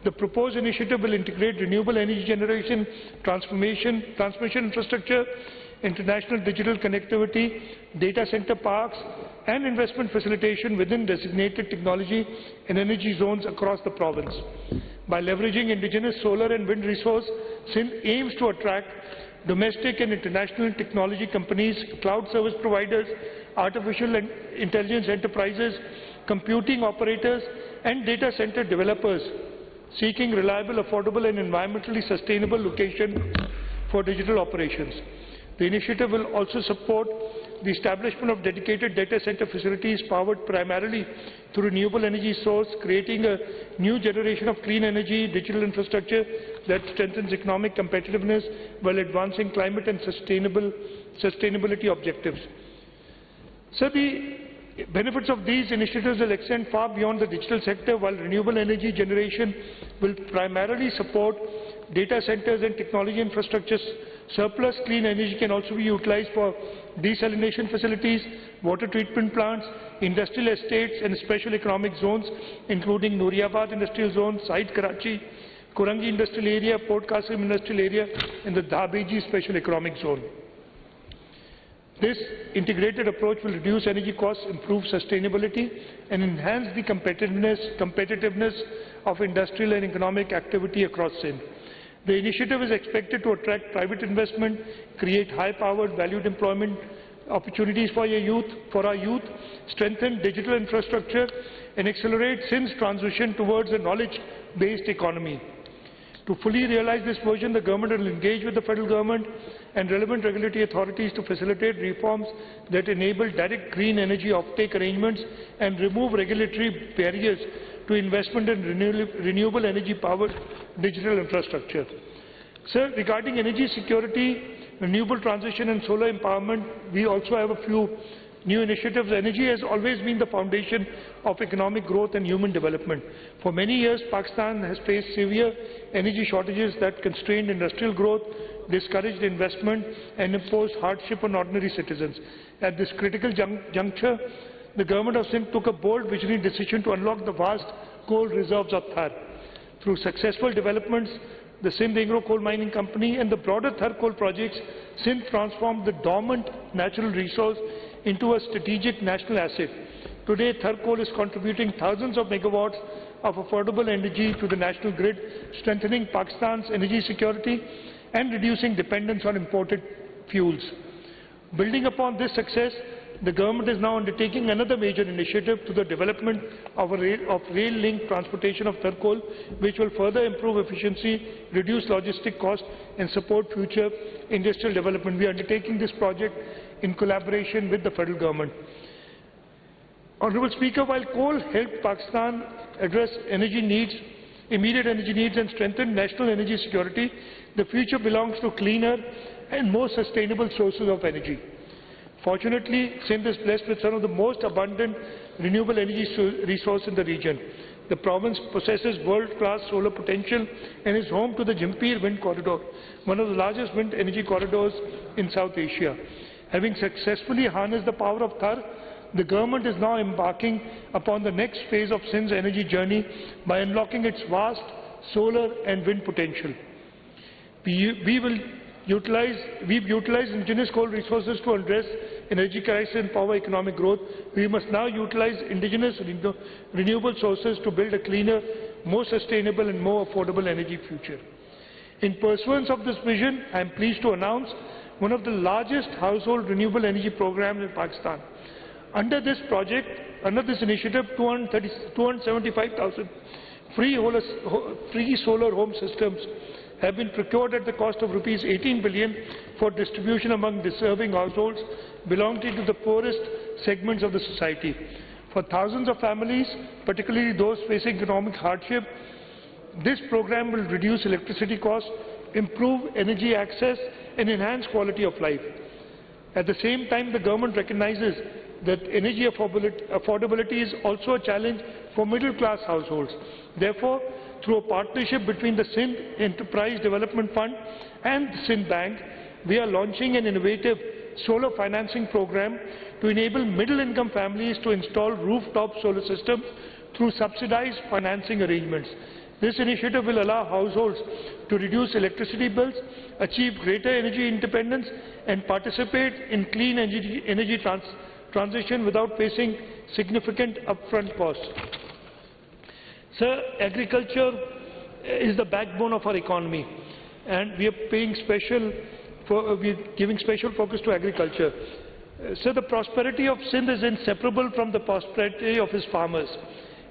[SPEAKER 9] The proposed initiative will integrate renewable energy generation, transmission infrastructure, international digital connectivity, data center parks, and investment facilitation within designated technology and energy zones across the province. By leveraging indigenous solar and wind resource, Sindh aims to attract domestic and international technology companies, cloud service providers, artificial intelligence enterprises, computing operators, and data center developers seeking reliable, affordable, and environmentally sustainable location for digital operations. The initiative will also support the establishment of dedicated data center facilities powered primarily through renewable energy source, creating a new generation of clean energy, digital infrastructure that strengthens economic competitiveness while advancing climate and sustainability objectives. So the benefits of these initiatives will extend far beyond the digital sector, while renewable energy generation will primarily support data centers and technology infrastructure. Surplus clean energy can also be utilized for desalination facilities, water treatment plants, industrial estates and special economic zones, including Nooriabad Industrial Zone, Syed Karachi, Kurangi Industrial Area, Port Qasim Industrial Area, and the Dhabeji Special Economic Zone. This integrated approach will reduce energy costs, improve sustainability, and enhance the competitiveness of industrial and economic activity across Sindh. The initiative is expected to attract private investment, create high-powered, valued employment opportunities for our youth, strengthen digital infrastructure, and accelerate Sindh's transition towards a knowledge-based economy. To fully realize this vision, the government will engage with the federal government and relevant regulatory authorities to facilitate reforms that enable direct green energy offtake arrangements and remove regulatory barriers to investment in renewable energy-powered digital infrastructure. Sir, regarding energy security, renewable transition and solar empowerment, we also have a few new initiatives. Energy has always been the foundation of economic growth and human development. For many years, Pakistan has faced severe energy shortages that constrained industrial growth, discouraged investment, and imposed hardship on ordinary citizens. At this critical juncture, the government of Sindh took a bold visionary decision to unlock the vast coal reserves of Thar. Through successful developments, the Sindh Agro Coal Mining Company and the broader Thar coal projects, Sindh transformed the dormant natural resource into a strategic national asset. Today, Thar coal is contributing thousands of megawatts of affordable energy to the national grid, strengthening Pakistan's energy security and reducing dependence on imported fuels. Building upon this success, the government is now undertaking another major initiative to the development of rail-linked transportation of Thar coal, which will further improve efficiency, reduce logistic costs, and support future industrial development. We are undertaking this project in collaboration with the federal government. Honourable Speaker, while coal helped Pakistan address immediate energy needs and strengthen national energy security, the future belongs to cleaner and more sustainable sources of energy. Fortunately, Sindh is blessed with some of the most abundant renewable energy resources in the region. The province possesses world-class solar potential and is home to the Jhimpir Wind Corridor, one of the largest wind energy corridors in South Asia. Having successfully harnessed the power of Thar, the government is now embarking upon the next phase of Sindh's energy journey by unlocking its vast solar and wind potential. We've utilized indigenous coal resources to address energy crisis and power economic growth. We must now utilize indigenous renewable sources to build a cleaner, more sustainable and more affordable energy future. In pursuance of this vision, I am pleased to announce one of the largest household renewable energy programs in Pakistan. Under this initiative, 275,000 free solar home systems have been procured at the cost of Rs 18 billion for distribution among deserving households belonging to the poorest segments of the society. For thousands of families, particularly those facing economic hardship, this program will reduce electricity costs, improve energy access, and enhance quality of life. At the same time, the government recognizes that energy affordability is also a challenge for middle-class households. Therefore, through a partnership between the Sindh Enterprise Development Fund and the Sindh Bank, we are launching an innovative solar financing program to enable middle-income families to install rooftop solar systems through subsidized financing arrangements. This initiative will allow households to reduce electricity bills, achieve greater energy independence, and participate in clean energy transition without facing significant upfront costs. Sir, agriculture is the backbone of our economy, and we are giving special focus to agriculture. Sir, the prosperity of Sindh is inseparable from the prosperity of its farmers.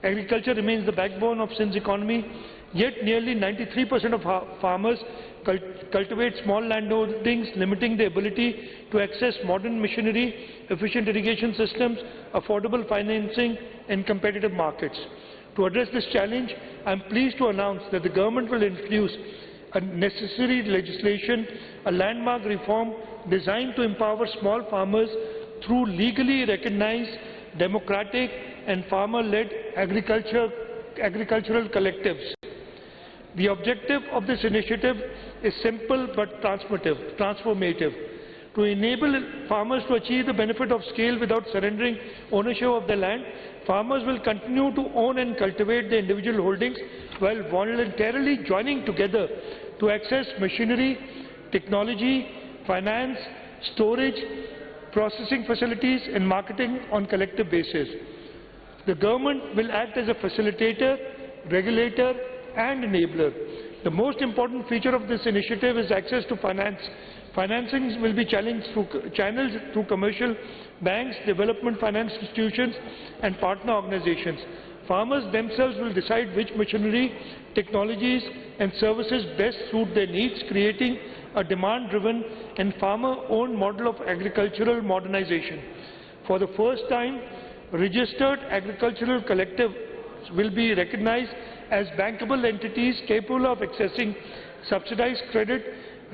[SPEAKER 9] Agriculture remains the backbone of Sindh's economy, yet nearly 93% of farmers cultivate small landholdings, limiting their ability to access modern machinery, efficient irrigation systems, affordable financing, and competitive markets. To address this challenge, I am pleased to announce that the government will introduce a necessary legislation, a landmark reform designed to empower small farmers through legally recognized, democratic and farmer-led agricultural collectives. The objective of this initiative is simple but transformative. To enable farmers to achieve the benefit of scale without surrendering ownership of their land, farmers will continue to own and cultivate their individual holdings while voluntarily joining together to access machinery, technology, finance, storage, processing facilities and marketing on collective basis. The government will act as a facilitator, regulator and enabler. The most important feature of this initiative is access to finance. Financings will be channeled through commercial banks, development finance institutions and partner organizations. Farmers themselves will decide which machinery, technologies and services best suit their needs, creating a demand-driven and farmer-owned model of agricultural modernization. For the first time, registered agricultural collectives will be recognized as bankable entities capable of accessing subsidized credit,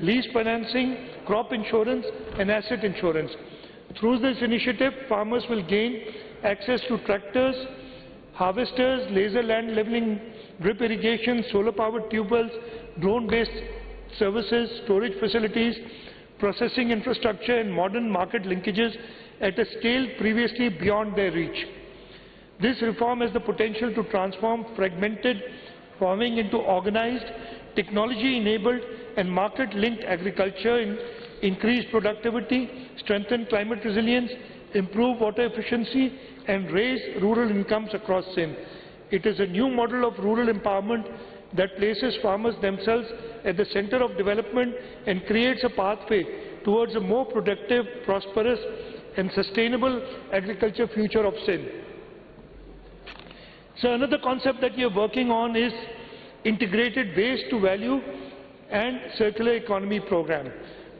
[SPEAKER 9] lease financing, crop insurance and asset insurance. Through this initiative, farmers will gain access to tractors, harvesters, laser land leveling, drip irrigation, solar-powered tube wells, drone-based services, storage facilities, processing infrastructure and modern market linkages at a scale previously beyond their reach. This reform has the potential to transform fragmented farming into organized, technology-enabled and market-linked agriculture, increase productivity, strengthen climate resilience, improve water efficiency and raise rural incomes across Sindh. It is a new model of rural empowerment that places farmers themselves at the center of development and creates a pathway towards a more productive, prosperous and sustainable agriculture future of Sindh. So another concept that we are working on is integrated waste to value and circular economy program.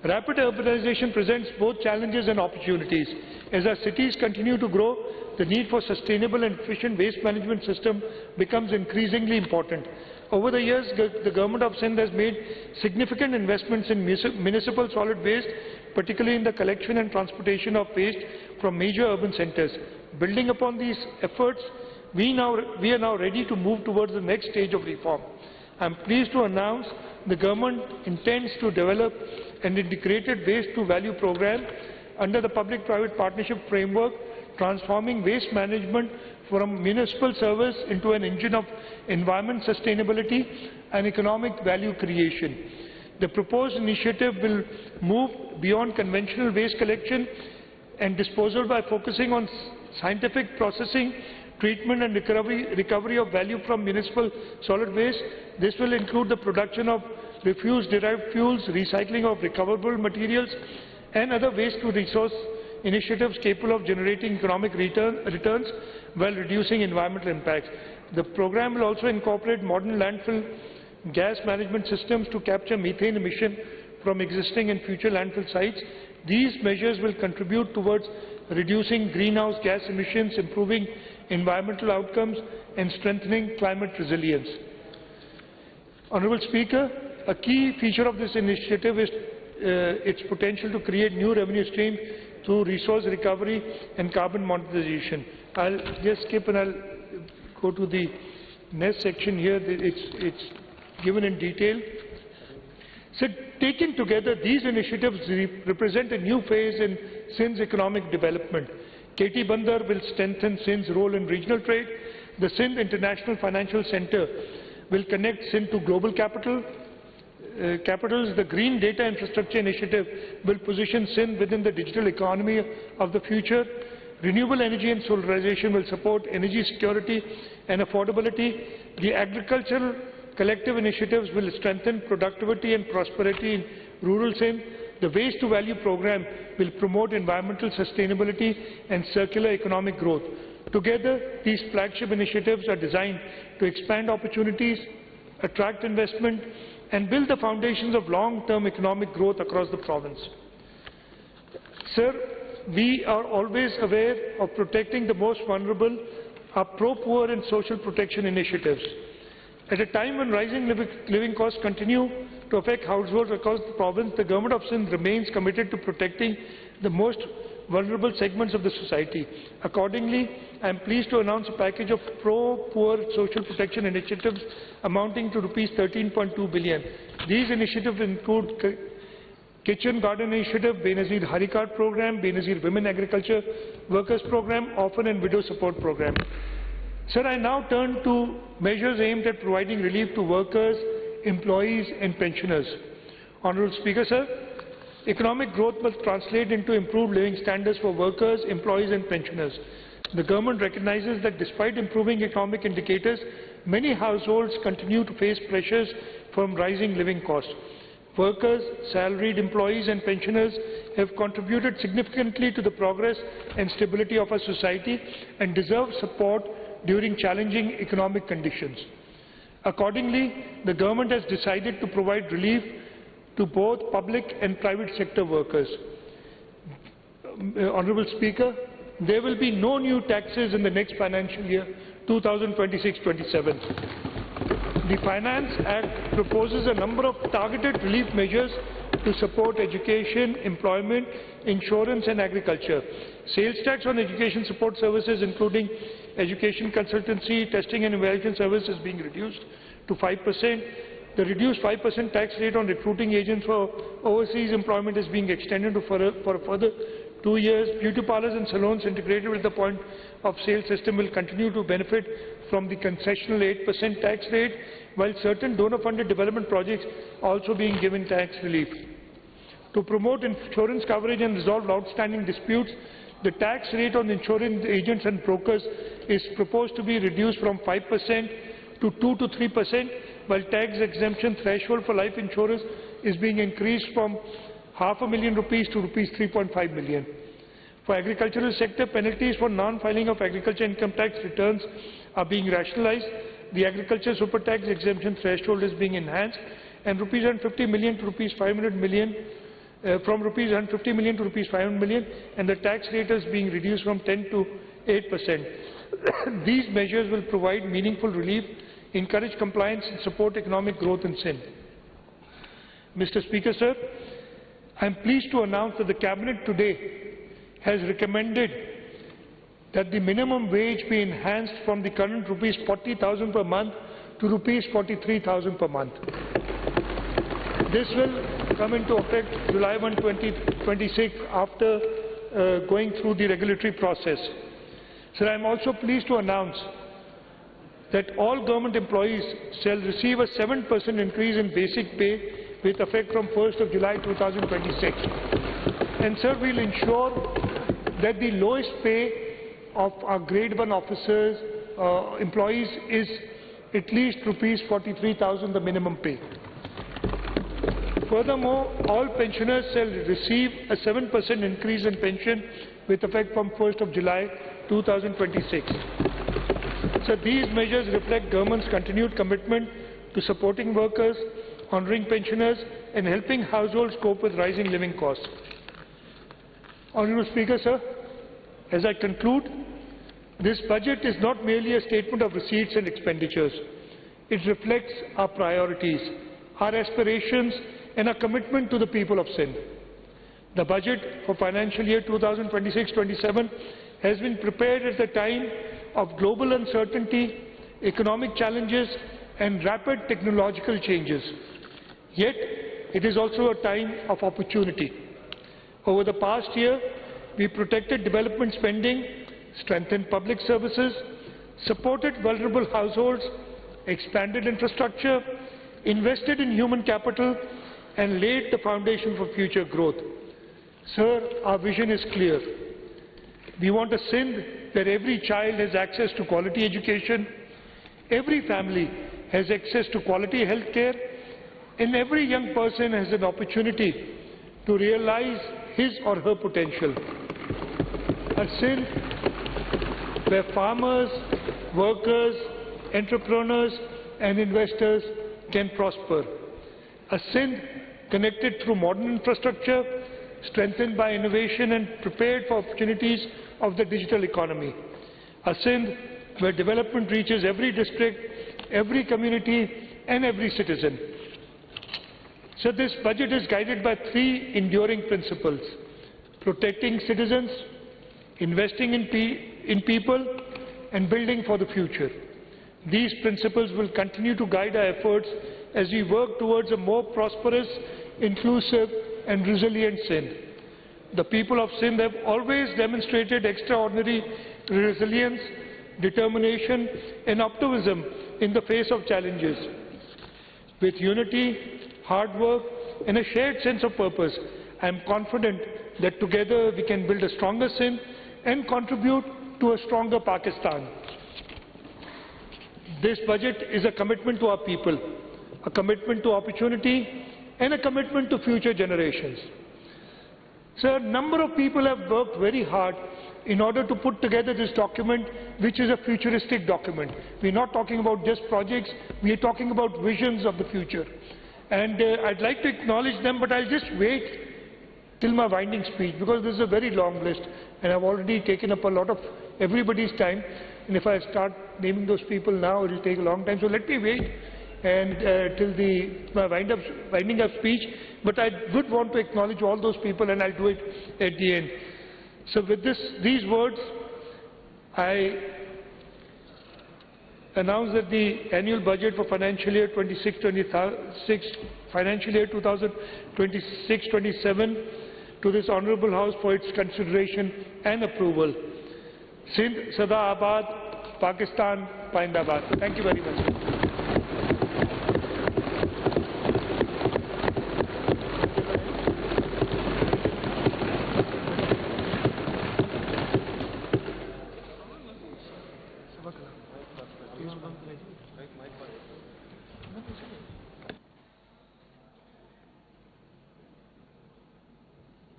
[SPEAKER 9] Rapid urbanization presents both challenges and opportunities. As our cities continue to grow, the need for sustainable and efficient waste management system becomes increasingly important. Over the years, the Government of Sindh has made significant investments in municipal solid waste, particularly in the collection and transportation of waste from major urban centres. Building upon these efforts, we are now ready to move towards the next stage of reform. I am pleased to announce the Government intends to develop an integrated waste-to-value program under the public-private partnership framework, transforming waste management from municipal service into an engine of environment sustainability and economic value creation. The proposed initiative will move beyond conventional waste collection and disposal by focusing on scientific processing, treatment and recovery of value from municipal solid waste. This will include the production of refuse-derived fuels, recycling of recoverable materials and other waste-to-resource initiatives capable of generating economic returns while reducing environmental impacts. The program will also incorporate modern landfill gas management systems to capture methane emission from existing and future landfill sites. These measures will contribute towards reducing greenhouse gas emissions, improving environmental outcomes and strengthening climate resilience. Honourable Speaker, a key feature of this initiative is its potential to create new revenue streams through resource recovery and carbon monetization. I'll just skip and I'll go to the next section here. It's given in detail. So, taken together, these initiatives represent a new phase in Sindh's economic development. KT Bandar will strengthen Sindh's role in regional trade. The Sindh International Financial Centre will connect Sindh to global capitals. The Green Data Infrastructure Initiative will position Sindh within the digital economy of the future. Renewable energy and solarization will support energy security and affordability. The agricultural collective initiatives will strengthen productivity and prosperity in rural Sindh. The Waste to Value program will promote environmental sustainability and circular economic growth. Together, these flagship initiatives are designed to expand opportunities, attract investment, and build the foundations of long-term economic growth across the province. Sir, we are always aware of protecting the most vulnerable, our pro-poor and social protection initiatives. At a time when rising living costs continue to affect households across the province, the Government of Sindh remains committed to protecting the most vulnerable segments of the society. Accordingly, I am pleased to announce a package of pro-poor social protection initiatives amounting to Rs 13.2 billion. These initiatives include Kitchen Garden Initiative, Benazir Hari Card Program, Benazir Women Agriculture Workers Program, Orphan and Widow Support Program. Sir, I now turn to measures aimed at providing relief to workers, employees and pensioners. Honourable Speaker, sir, Economic growth must translate into improved living standards for workers, employees and pensioners. The government recognizes that despite improving economic indicators, many households continue to face pressures from rising living costs. Workers, salaried employees and pensioners have contributed significantly to the progress and stability of our society and deserve support during challenging economic conditions. Accordingly, the government has decided to provide relief to both public and private sector workers. Honourable Speaker, there will be no new taxes in the next financial year 2026-27. The Finance Act proposes a number of targeted relief measures to support education, employment, insurance and agriculture. Sales tax on education support services including education consultancy, testing and evaluation services being reduced to 5%. The reduced 5% tax rate on recruiting agents for overseas employment is being extended for a further 2 years. Beauty parlours and salons integrated with the point of sale system will continue to benefit from the concessional 8% tax rate, while certain donor-funded development projects also being given tax relief. To promote insurance coverage and resolve outstanding disputes, the tax rate on insurance agents and brokers is proposed to be reduced from 5% to 2 to 3%, while tax exemption threshold for life insurers is being increased from ₹500,000 to ₹3.5 million. For agricultural sector, penalties for non-filing of agriculture income tax returns are being rationalized. The agriculture super tax exemption threshold is being enhanced, and ₹150 million to ₹500 million, from ₹150 million to ₹500 million, and the tax rate is being reduced from 10 to 8%. These measures will provide meaningful relief, encourage compliance and support economic growth in Sindh. Mr. Speaker, sir, I am pleased to announce that the Cabinet today has recommended that the minimum wage be enhanced from the current ₹40,000 per month to ₹43,000 per month. This will come into effect July 1, 2026 after going through the regulatory process. Sir, I am also pleased to announce that all government employees shall receive a 7% increase in basic pay with effect from 1st of July 2026. And sir, we will ensure that the lowest pay of our grade 1 officers, employees is at least ₹43,000, the minimum pay. Furthermore, all pensioners shall receive a 7% increase in pension with effect from 1st of July 2026. So these measures reflect government's continued commitment to supporting workers, honouring pensioners and helping households cope with rising living costs. Honourable Speaker, sir, as I conclude, this budget is not merely a statement of receipts and expenditures. It reflects our priorities, our aspirations and our commitment to the people of Sindh. The budget for financial year 2026-27 has been prepared at a time of global uncertainty, economic challenges and rapid technological changes. Yet, it is also a time of opportunity. Over the past year, we protected development spending, strengthened public services, supported vulnerable households, expanded infrastructure, invested in human capital and laid the foundation for future growth. Sir, our vision is clear. We want a Sindh where every child has access to quality education, every family has access to quality health care, and every young person has an opportunity to realize his or her potential. A Sindh where farmers, workers, entrepreneurs and investors can prosper. A Sindh connected through modern infrastructure, strengthened by innovation and prepared for opportunities of the digital economy. A Sindh where development reaches every district, every community and every citizen. So this budget is guided by 3 enduring principles: protecting citizens, investing in people and building for the future. These principles will continue to guide our efforts as we work towards a more prosperous, inclusive and resilient Sindh. The people of Sindh have always demonstrated extraordinary resilience, determination and optimism in the face of challenges. With unity, hard work and a shared sense of purpose, I am confident that together we can build a stronger Sindh and contribute to a stronger Pakistan. This budget is a commitment to our people, a commitment to opportunity, and a commitment to future generations. Sir, a number of people have worked very hard in order to put together this document, which is a futuristic document. We are not talking about just projects, we are talking about visions of the future. And I'd like to acknowledge them, but I'll just wait till my winding speech, because this is a very long list, and I've already taken up a lot of everybody's time. And if I start naming those people now, it will take a long time. So let me wait and till my winding up speech. But I would want to acknowledge all those people, and I'll do it at the end. So with these words, I announce that the annual budget for financial year 2026-27 to this Honourable House for its consideration and approval. Sindh Sada Abad, Pakistan Paindabad. Thank you very much.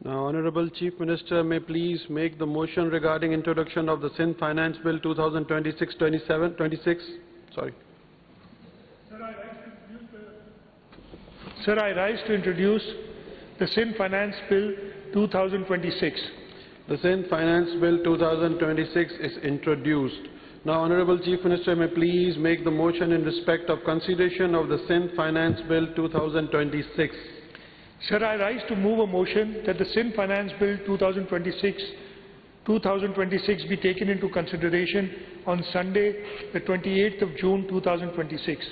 [SPEAKER 5] Now, Honourable Chief Minister may please make the motion regarding introduction of the Sindh Finance Bill 2026-26. Sorry.
[SPEAKER 9] Sir, I rise to introduce the Sindh Finance Bill 2026.
[SPEAKER 5] The Sindh Finance Bill 2026 is introduced. Now, Honourable Chief Minister may please make the motion in respect of consideration of the Sindh Finance Bill 2026.
[SPEAKER 9] Sir, I rise to move a motion that the Sindh Finance Bill 2026 be taken into consideration on Sunday, the 28th of June 2026.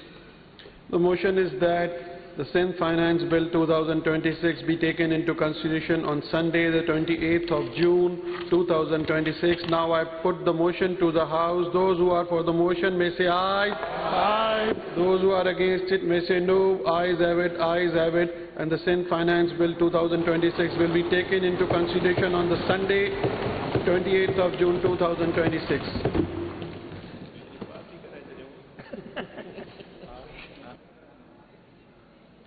[SPEAKER 5] The motion is that the Sindh Finance Bill 2026 be taken into consideration on Sunday, the 28th of June 2026. Now I put the motion to the House. Those who are for the motion may say aye. Aye. Those who are against it may say no. Ayes have it. Ayes have it. And the Sindh Finance Bill 2026 will be taken into consideration on the Sunday, 28th of June 2026.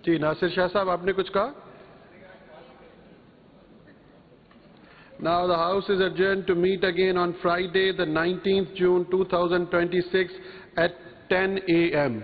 [SPEAKER 5] जी नासिर शाह साहब आपने कुछ कहा? Now the House is adjourned to meet again on Friday, the 19th June 2026 at 10 a.m.